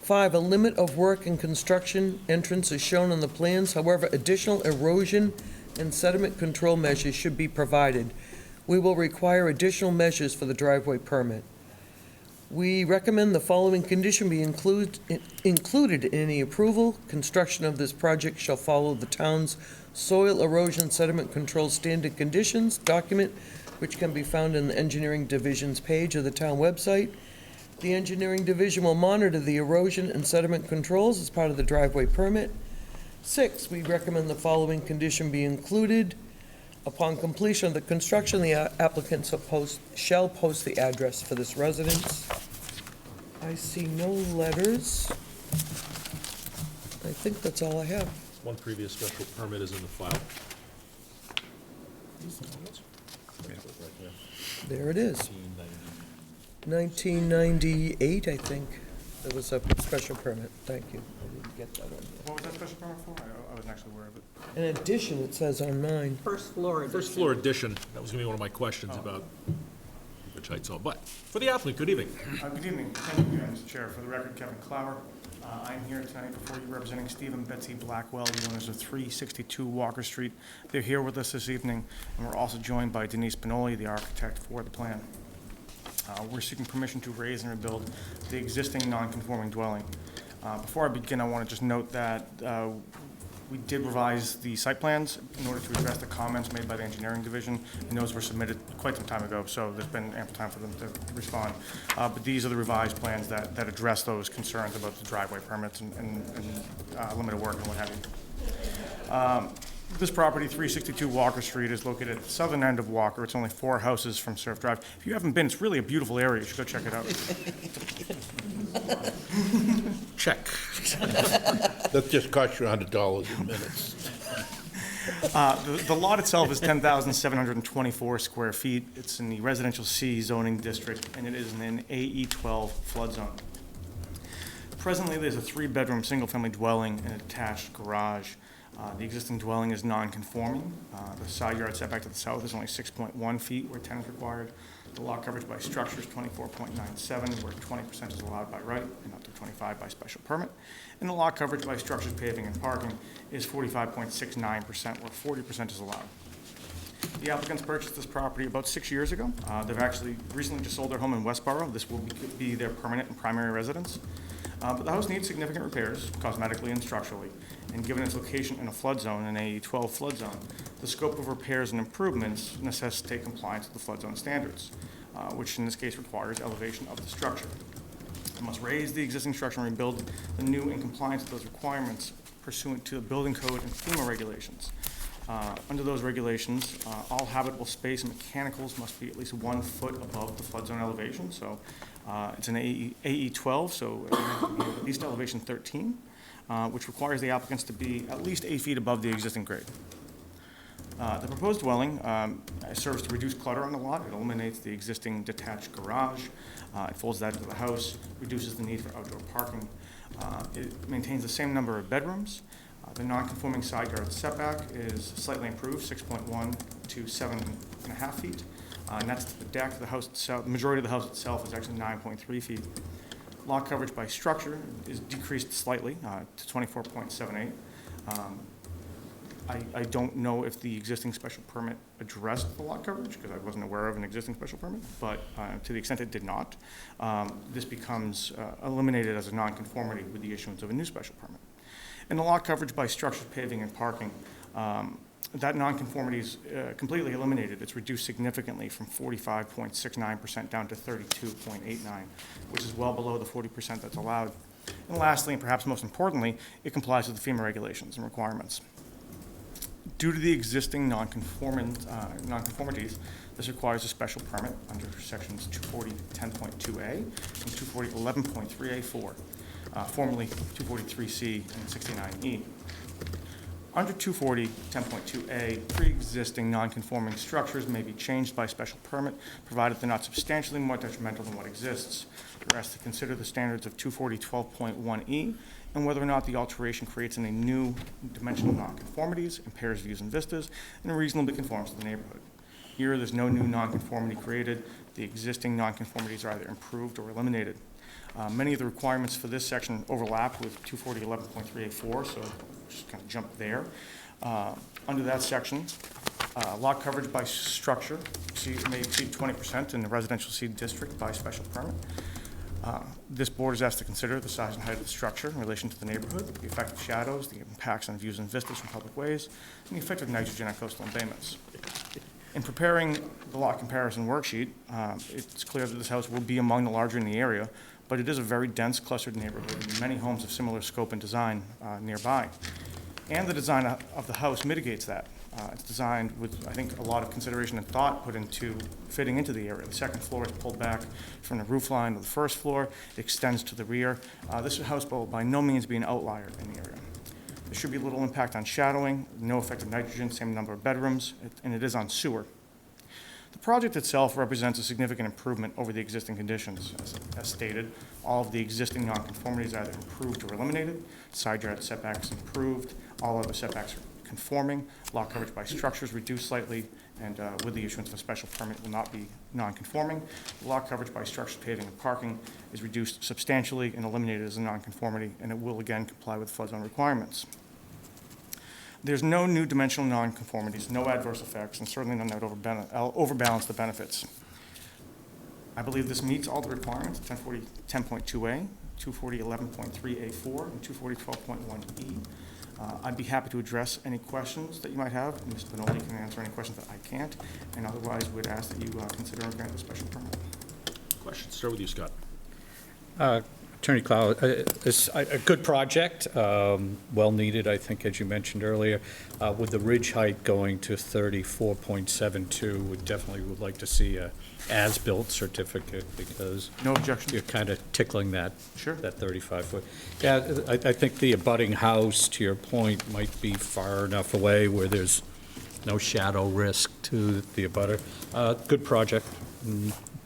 5, a limit of work and construction entrance is shown on the plans. However, additional erosion and sediment control measures should be provided. We will require additional measures for the driveway permit. We recommend the following condition be included in any approval. Construction of this project shall follow the town's soil erosion sediment control standard conditions document, which can be found in the engineering division's page of the town website. The engineering division will monitor the erosion and sediment controls as part of the driveway permit. 6, we recommend the following condition be included. Upon completion of the construction, the applicant shall post the address for this residence. I see no letters. I think that's all I have. One previous special permit is in the file. There it is. 1998, I think. There was a special permit. Thank you. I didn't get that on there. What was that special permit for? I wasn't actually aware of it. In addition, it says on mine. First floor addition. First floor addition, that was gonna be one of my questions about which heights all, but, for the applicant, good evening. Good evening. Thank you, Mr. Chair. For the record, Kevin Clower. I'm here tonight before you representing Steve and Betsy Blackwell, the owners of 362 Walker Street. They're here with us this evening, and we're also joined by Denise Benoli, the architect for the plan. We're seeking permission to raise and rebuild the existing non-conforming dwelling. Before I begin, I want to just note that we did revise the site plans in order to address the comments made by the engineering division, and those were submitted quite some time ago, so there's been ample time for them to respond. But these are the revised plans that address those concerns about the driveway permits and limited work and what have you. This property, 362 Walker Street, is located at the southern end of Walker. It's only 4 houses from Surf Drive. If you haven't been, it's really a beautiful area. You should go check it out. Check. That just cost you $100 in minutes. The lot itself is 10,724 square feet. It's in the residential C zoning district, and it is in an AE12 flood zone. Presently, there's a 3-bedroom, single-family dwelling and an attached garage. The existing dwelling is non-conforming. The side yard setback to the south is only 6.1 feet where 10 is required. The lot coverage by structure is 24.97, where 20% is allowed by right and up to 25% by special permit. And the lot coverage by structures, paving, and parking is 45.69%, where 40% is allowed. The applicants purchased this property about 6 years ago. They've actually recently just sold their home in Westboro. This will be their permanent and primary residence. But the house needs significant repairs, cosmetically and structurally, and given its location in a flood zone, an AE12 flood zone, the scope of repairs and improvements necessitate compliance with the flood zone standards, which in this case requires elevation of the structure. It must raise the existing structure and rebuild the new in compliance with those requirements pursuant to the building code and FEMA regulations. Under those regulations, all habitable space and mechanicals must be at least 1 foot above the flood zone elevation. So it's an AE12, so it will be at least elevation 13, which requires the applicants to be at least 8 feet above the existing grade. The proposed dwelling serves to reduce clutter on the lot. It eliminates the existing detached garage. It folds that into the house, reduces the need for outdoor parking. It maintains the same number of bedrooms. The non-conforming side yard setback is slightly improved, 6.1 to 7.5 feet. And that's to the deck. The house itself, the majority of the house itself is actually 9.3 feet. Lot coverage by structure is decreased slightly to 24.78. I don't know if the existing special permit addressed the lot coverage, because I wasn't aware of an existing special permit, but to the extent it did not, this becomes eliminated as a nonconformity with the issuance of a new special permit. And the lot coverage by structure, paving, and parking, that nonconformity is completely eliminated. It's reduced significantly from 45.69% down to 32.89, which is well below the 40% that's allowed. And lastly, and perhaps most importantly, it complies with the FEMA regulations and requirements. Due to the existing nonconformities, this requires a special permit under sections 240.10.2A and 240.11.3A4, formerly 243C and 69E. Under 240.10.2A, pre-existing non-conforming structures may be changed by special permit, provided they're not substantially more detrimental than what exists. You're asked to consider the standards of 240.12.1E and whether or not the alteration creates any new dimensional nonconformities, impairs views and vistas, and reasonably conforms to the neighborhood. Here, there's no new nonconformity created. The existing nonconformities are either improved or eliminated. Many of the requirements for this section overlap with 240.11.3A4, so just kind of jump there. Under that section, lot coverage by structure may exceed 20% in the residential C district by special permit. This board is asked to consider the size and height of the structure in relation to the neighborhood, the effect of shadows, the impacts on views and vistas from public ways, and the effect of nitrogen on coastal embayments. In preparing the lot comparison worksheet, it's clear that this house will be among the larger in the area, but it is a very dense, clustered neighborhood with many homes of similar scope and design nearby. And the design of the house mitigates that. It's designed with, I think, a lot of consideration and thought put into fitting into the area. The second floor is pulled back from the roof line of the first floor. It extends to the rear. This house will by no means be an outlier in the area. There should be little impact on shadowing, no effect of nitrogen, same number of bedrooms, and it is on sewer. The project itself represents a significant improvement over the existing conditions. As stated, all of the existing nonconformities are either improved or eliminated. Side yard setbacks improved. All other setbacks are conforming. Lot coverage by structures reduced slightly, and with the issuance of a special permit will not be nonconforming. Lot coverage by structures, paving, and parking is reduced substantially and eliminated as a nonconformity, and it will again comply with flood zone requirements. There's no new dimensional nonconformities, no adverse effects, and certainly none that overbalance the benefits. I believe this meets all the requirements, 10.2A, 240.11.3A4, and 240.12.1E. I'd be happy to address any questions that you might have. Ms. Benoli can answer any questions that I can't, and otherwise we'd ask that you consider and grant the special permit. Questions? Start with you, Scott. Attorney Clow, it's a good project, well needed, I think, as you mentioned earlier. With the ridge height going to 34.72, we definitely would like to see a as-built certificate because no objection. You're kind of tickling that, sure, that 35-foot. Yeah, I think the abutting house, to your point, might be far enough away where there's no shadow risk to the abutter. Good project.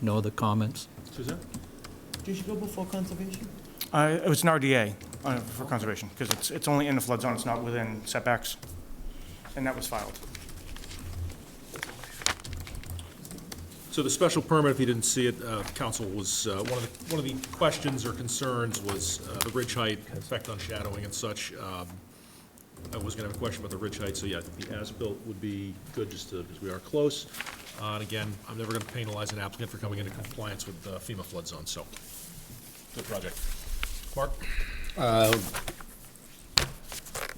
No other comments? Suzanne? Did you go before conservation? It was an RDA for conservation, because it's only in the flood zone, it's not within setbacks, and that was filed. So the special permit, if you didn't see it, council was, one of the questions or concerns was the ridge height, effect on shadowing and such. I was gonna have a question about the ridge height, so yeah, the as-built would be good just to, because we are close. And again, I'm never gonna penalize an applicant for coming into compliance with FEMA flood zone, so. Good project. Mark?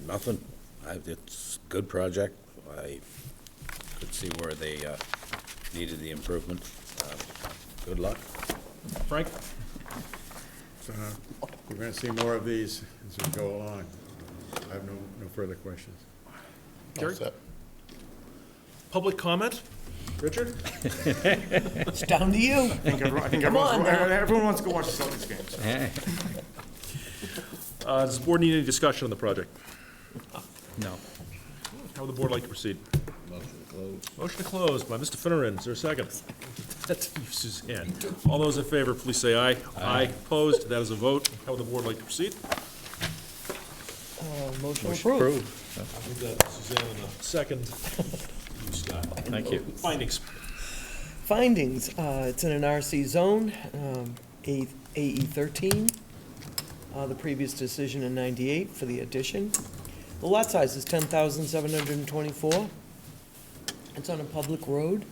Nothing. It's a good project. I could see where they needed the improvement. Good luck. Frank? We're going to see more of these as we go along. I have no further questions. Gary? Public comment? Richard? It's down to you. I think everyone wants to go watch the Celtics games. Does the board need any discussion on the project? No. How would the board like to proceed? Motion to close by Mr. Finneran. Is there a second? That's you, Suzanne. All those in favor, please say aye. Aye. Opposed? That is a vote. How would the board like to proceed? Motion approved. I'll give that to Suzanne in a second. You, Scott. Thank you. Findings. Findings, it's in an RC zone, AE 13. The previous decision in 98 for the addition. The lot size is 10,724. It's on a public road.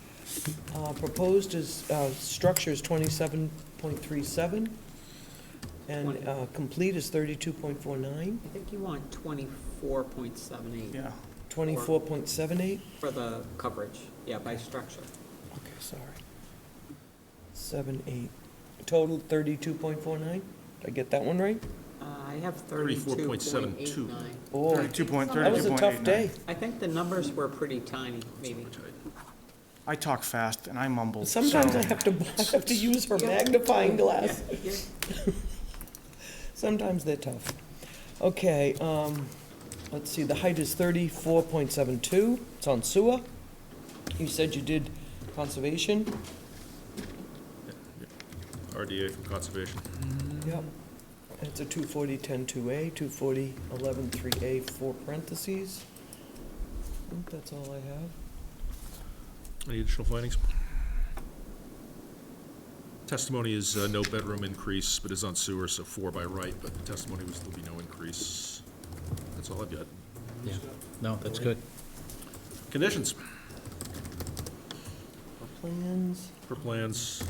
Proposed is, structure is 27.37, and complete is 32.49. I think you want 24.78. Yeah. 24.78? For the coverage, yeah, by structure. Okay, sorry. 7.8. Total 32.49? Did I get that one right? I have 34.72. 32.89. Oh, 32.32.89. that was a tough day. I think the numbers were pretty tiny, maybe. I talk fast and I mumble. Sometimes so- I have to use her magnifying glass. Yeah. Sometimes they're tough. Okay, let's see, the height is 34.72. It's on sewer. You said you did conservation. RDA from Conservation. Yep. It's a 240-10-2A, 240-11-3A, 4 parentheses. I think that's all I have. Any additional findings? Testimony is no bedroom increase, but is on sewer, so 4 by right, but the testimony was there'll be no increase. That's all I've got. Yeah. No, that's good. Conditions Plans. for plans,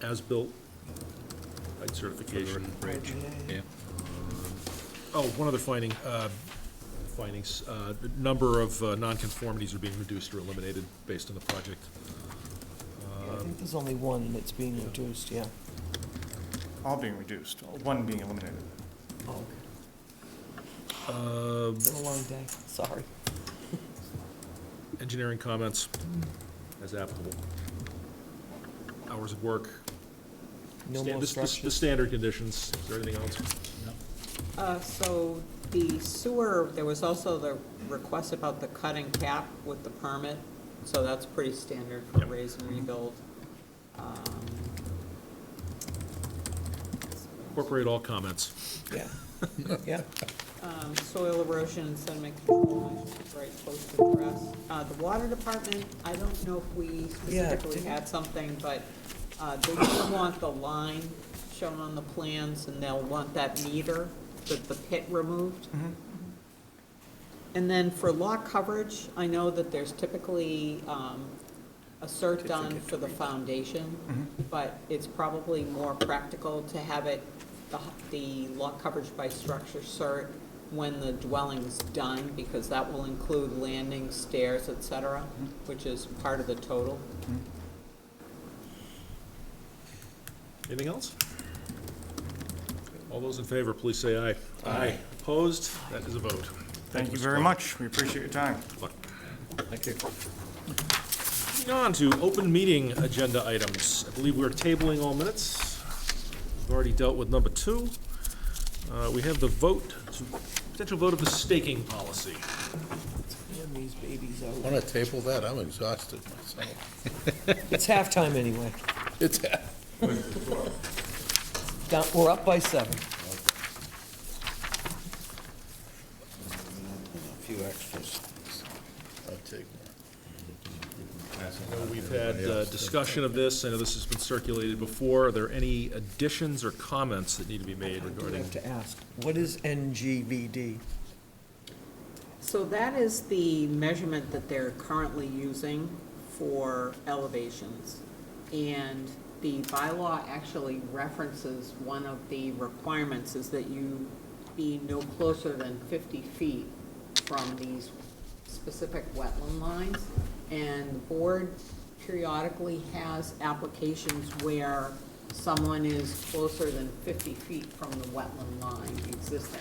as built, height certification. Yeah. Oh, one other findings. The number of nonconformities are being reduced or eliminated based on the project. I think there's only one that's being reduced, yeah. All being reduced, one being eliminated. Oh, okay. It's been a long day, sorry. Engineering comments, as applicable. Hours of work. No more The structures. standard conditions. Is there anything else? So the sewer, there was also the request about the cut and cap with the permit, so that's pretty standard for Yep. raise and rebuild. Incorporate all comments. Yeah, yeah. Soil erosion and sediment control, right, close to grass. The water department, I don't know if we specifically had something, but they do want the line shown on the plans, and they'll want that meter, the pit removed. And then for lot coverage, I know that there's typically a cert done for the foundation, but it's probably more practical to have it, the lot coverage by structure cert when the dwelling's done, because that will include landing, stairs, et cetera, which is part of the total. Anything else? All those in favor, please say aye. Aye. Opposed? That is a vote. Thank you Mr. very Clark. much. We appreciate your time. Good luck. Thank you. Moving on to open meeting agenda items. I believe we're tabling all minutes. We've already dealt with number 2. We have the potential vote of the staking policy. Hand these babies out. Want to table that? I'm exhausted myself. It's halftime anyway. It's, We're up by 7. a few extras. I'll take one. I know we've had discussion of this. I know this has been circulated before. Are there any additions or comments that need to be made I do regarding? have to ask, what is NGVD? So that is the measurement that they're currently using for elevations. And the bylaw actually references one of the requirements is that you be no closer than 50 feet from these specific wetland lines. And the board periodically has applications where someone is closer than 50 feet from the wetland line existing.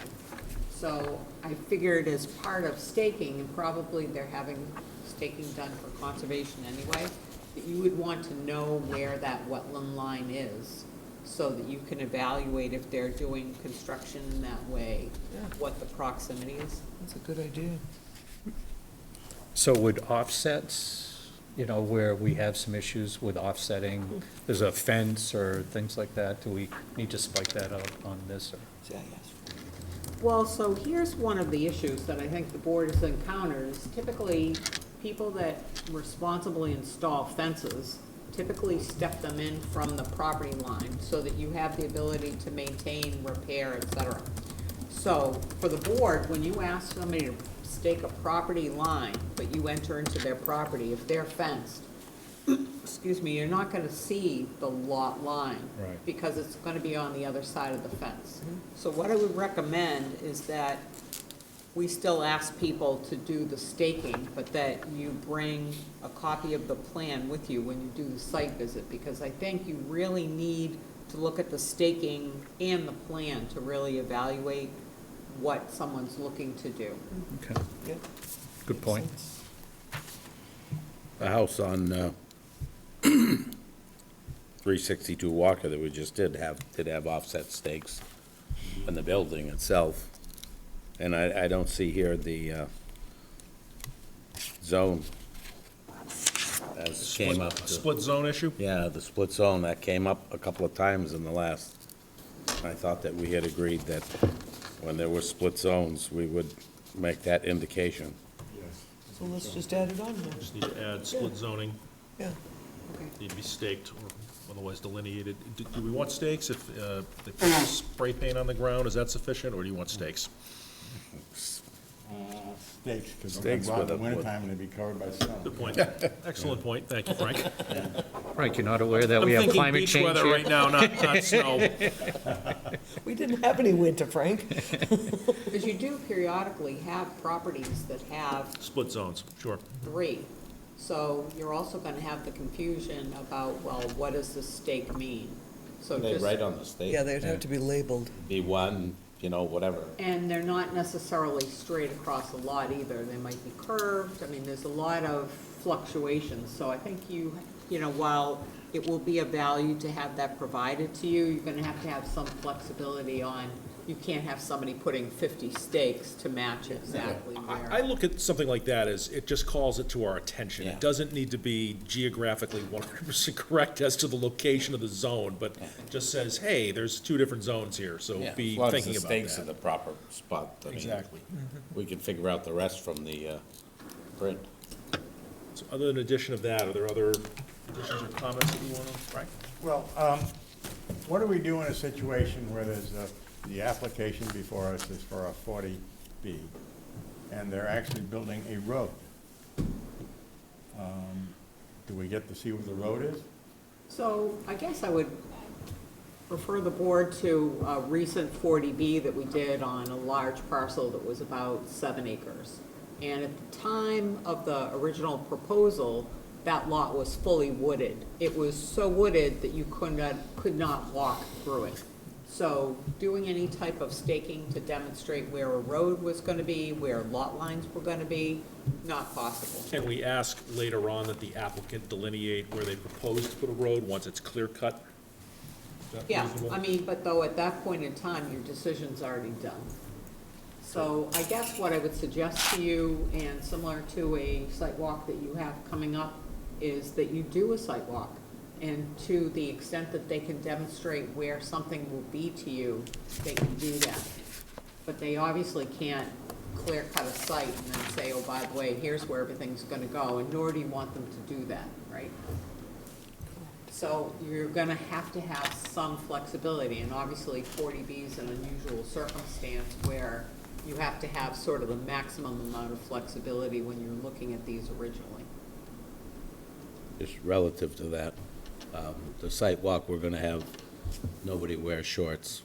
So I figured as part of staking, and probably they're having staking done for conservation anyway, that you would want to know where that wetland line is, so that you can evaluate if they're doing construction that way, Yeah. what the proximity is. That's a good idea. So would offsets, where we have some issues with offsetting, there's a fence or things like that, do we need to spike that out on this? Or? Well, so here's one of the issues that I think the board has encountered, is typically people that responsibly install fences typically step them in from the property line so that you have the ability to maintain, repair, et cetera. So for the board, when you ask somebody to stake a property line, but you enter into their property, if they're fenced, excuse me, you're not gonna see the lot line. Right. Because it's gonna be on the other side of the fence. So what I would recommend is that we still ask people to do the staking, but that you bring a copy of the plan with you when you do the site visit, because I think you really need to look at the staking and the plan to really evaluate what someone's looking to do. Okay. Good point. The house on 362 Walker that we just did have offset stakes in the building itself. And I don't see here the zone as came up. Split zone issue? Yeah, the split zone, that came up a couple of times in the last. I thought that we had agreed that when there were split zones, we would make that indication. So let's just add it on there. Just need to add split zoning, Yeah. need to be staked or otherwise delineated. Do we want stakes if they put spray paint on the ground? Is that sufficient, or do you want stakes? Stakes, because Stakes in with the a- wintertime, and they'd be covered by snow. Good point. Excellent point. Thank you, Frank. Frank, you're not aware that I'm we have thinking climate beach change weather here? right now, not snow. We didn't have any winter, Frank. Because you do periodically have properties that have Split zones, sure. 3. So you're also gonna have the confusion about, well, what does the stake mean? So They just, write on the stake. Yeah, they'd have to be labeled. B1, whatever. and they're not necessarily straight across the lot either. They might be curved. I mean, there's a lot of fluctuations. So I think while it will be of value to have that provided to you, you're gonna have some flexibility on, you can't have somebody putting 50 stakes to match exactly where. I look at something like that as, it just calls it to our attention. Yeah. It doesn't need to be geographically 100% correct as to the location of the zone, but just says, hey, there's 2 different zones here, so Yeah, be as long as thinking the about stakes that. in the proper spot. I mean, Exactly. We can figure out the rest from the print. So other than addition of that, are there other additions or comments that you want to, Frank? Well, what do we do in a situation where there's the application before us is for a 40B, and they're actually building a road? Do we get to see what the road is? So I guess I would refer the board to a recent 40B that we did on a large parcel that was about 7 acres. And at the time of the original proposal, that lot was fully wooded. It was so wooded that you could not walk through it. So doing any type of staking to demonstrate where a road was going to be, where lot lines were going to be, not possible. Can we ask later on that the applicant delineate where they propose to put a road once it's clear cut? Is that Yeah, reasonable? I mean, but though at that point in time, your decision's already done. So I guess what I would suggest to you, and similar to a site walk that you have coming up, is that you do a site walk. And to the extent that they can demonstrate where something will be to you, they can do that. But they obviously can't clear cut a site and then say, oh, by the way, here's where everything's gonna go, and nor do you want them to do that, right? So you're gonna have to have some flexibility, and obviously 40B is an unusual circumstance where you have to have sort of the maximum amount of flexibility when you're looking at these originally. Just relative to that, the site walk, we're gonna have nobody wear shorts.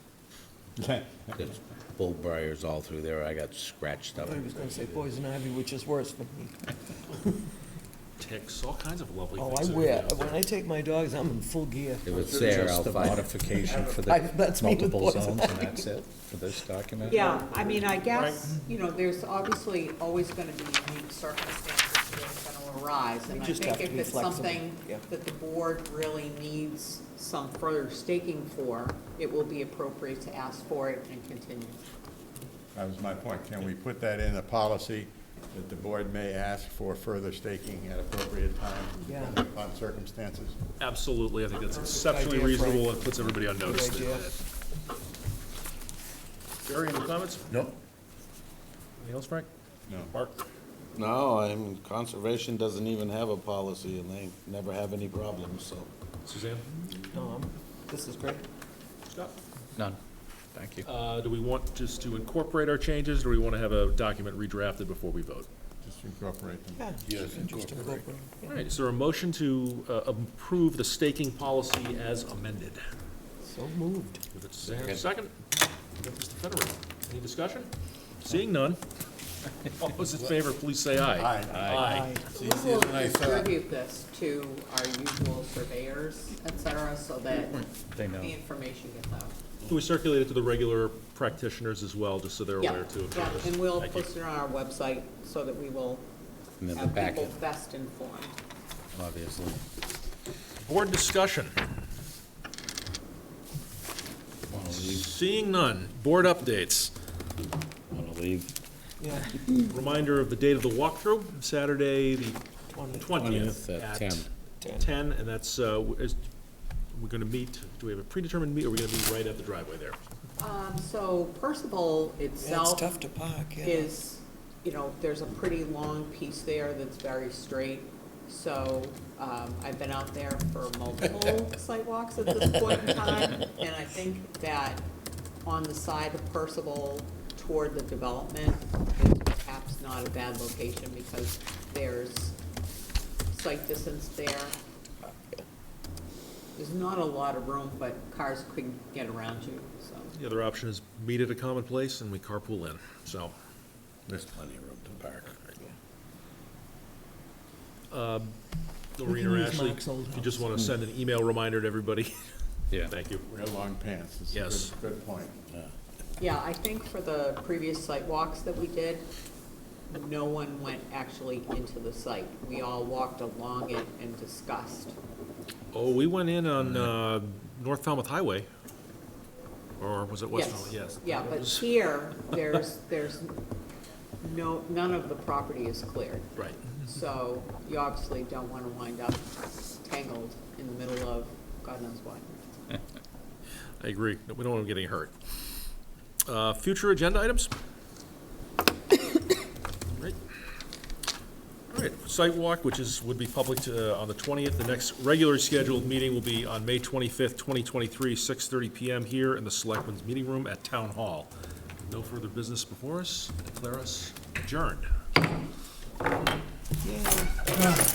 There's bull briars all through there. I got scratched I up. thought he was gonna say poison ivy, which is worse for me. Ticks, all kinds of lovely Oh, things. I wear, when I take my dogs, I'm in full gear. If it's there, I'll Just the find it. modification for That's the me with multiple poison zones, and ivy. that's it for this document? Yeah, I mean, I guess, there's obviously always gonna be unique circumstances that are gonna arise. And We I just think have to if be it's flexible, something yeah. that the board really needs some further staking for, it will be appropriate to ask for it and continue. That was my point. Can we put that in the policy that the board may ask for further staking at appropriate time, Yeah. depending upon circumstances. Absolutely, I think that's exceptionally idea, Frank. reasonable and puts everybody on notice. Good idea. Barry, any comments? No. Anything else, Frank? No. Mark? No, I mean, conservation doesn't even have a policy, and they never have any problems, so. Suzanne? This is great. Scott? None. Thank you. Do we want just to incorporate our changes, or do we want to have a document redrafted before we vote? Just incorporate them. Yeah. Yes, Just incorporate. All right, is there a motion to approve the staking policy as amended? So moved. Give it to Suzanne. Second. Mr. Finneran. Any discussion? Seeing none. All those in favor, please say aye. Aye. It's We easier will than I thought. distribute this to our usual surveyors, et cetera, so that They know. the information gets out. Can we circulate it to the regular practitioners as well, just so they're Yeah, aware too? yeah, and we'll Thank you. post it on our website so that we will And then the have people packet, best informed. obviously. Board discussion. Seeing none. Board updates. Want to leave? Yeah. Reminder of the date of the walkthrough, Saturday, the 20th at at 10, and that's, we're going to meet, do we have a predetermined meet, or are we going to meet right at the driveway there? So Percival Yeah, it's itself tough to park, yeah. is, you know, there's a pretty long piece there that's very straight. So, I've been out there for multiple sidewalks at this point in time, and I think that on the side of Percival toward the development is perhaps not a bad location because there's sight distance there. There's not a lot of room, but cars could get around you, so. The other option is meet at a common place and we carpool in, so. There's plenty of room to park. Noreen can or use Ashley, Mark's old if you just house. want to send an email reminder to everybody. Yeah. Thank you. Wear long pants. It's a Yes. Good point. Yeah, I think for the previous site walks that we did, no one went actually into the site. We all walked along it and discussed. Oh, we went in on North Falmouth Highway, or was it West Yes. Falmouth? Yes. Yeah, but here, there's none of the property is cleared. Right. So you obviously don't want to wind up tangled in the middle of God knows what. I agree. No, we don't want them getting hurt. Future agenda items? Right. All right, site walk, which would be public on the 20th. The next regularly scheduled meeting will be on May 25th, 2023, 6:30 PM here in the Selectmen's Meeting Room at Town Hall. No further business before us. I declare us adjourned. Yeah.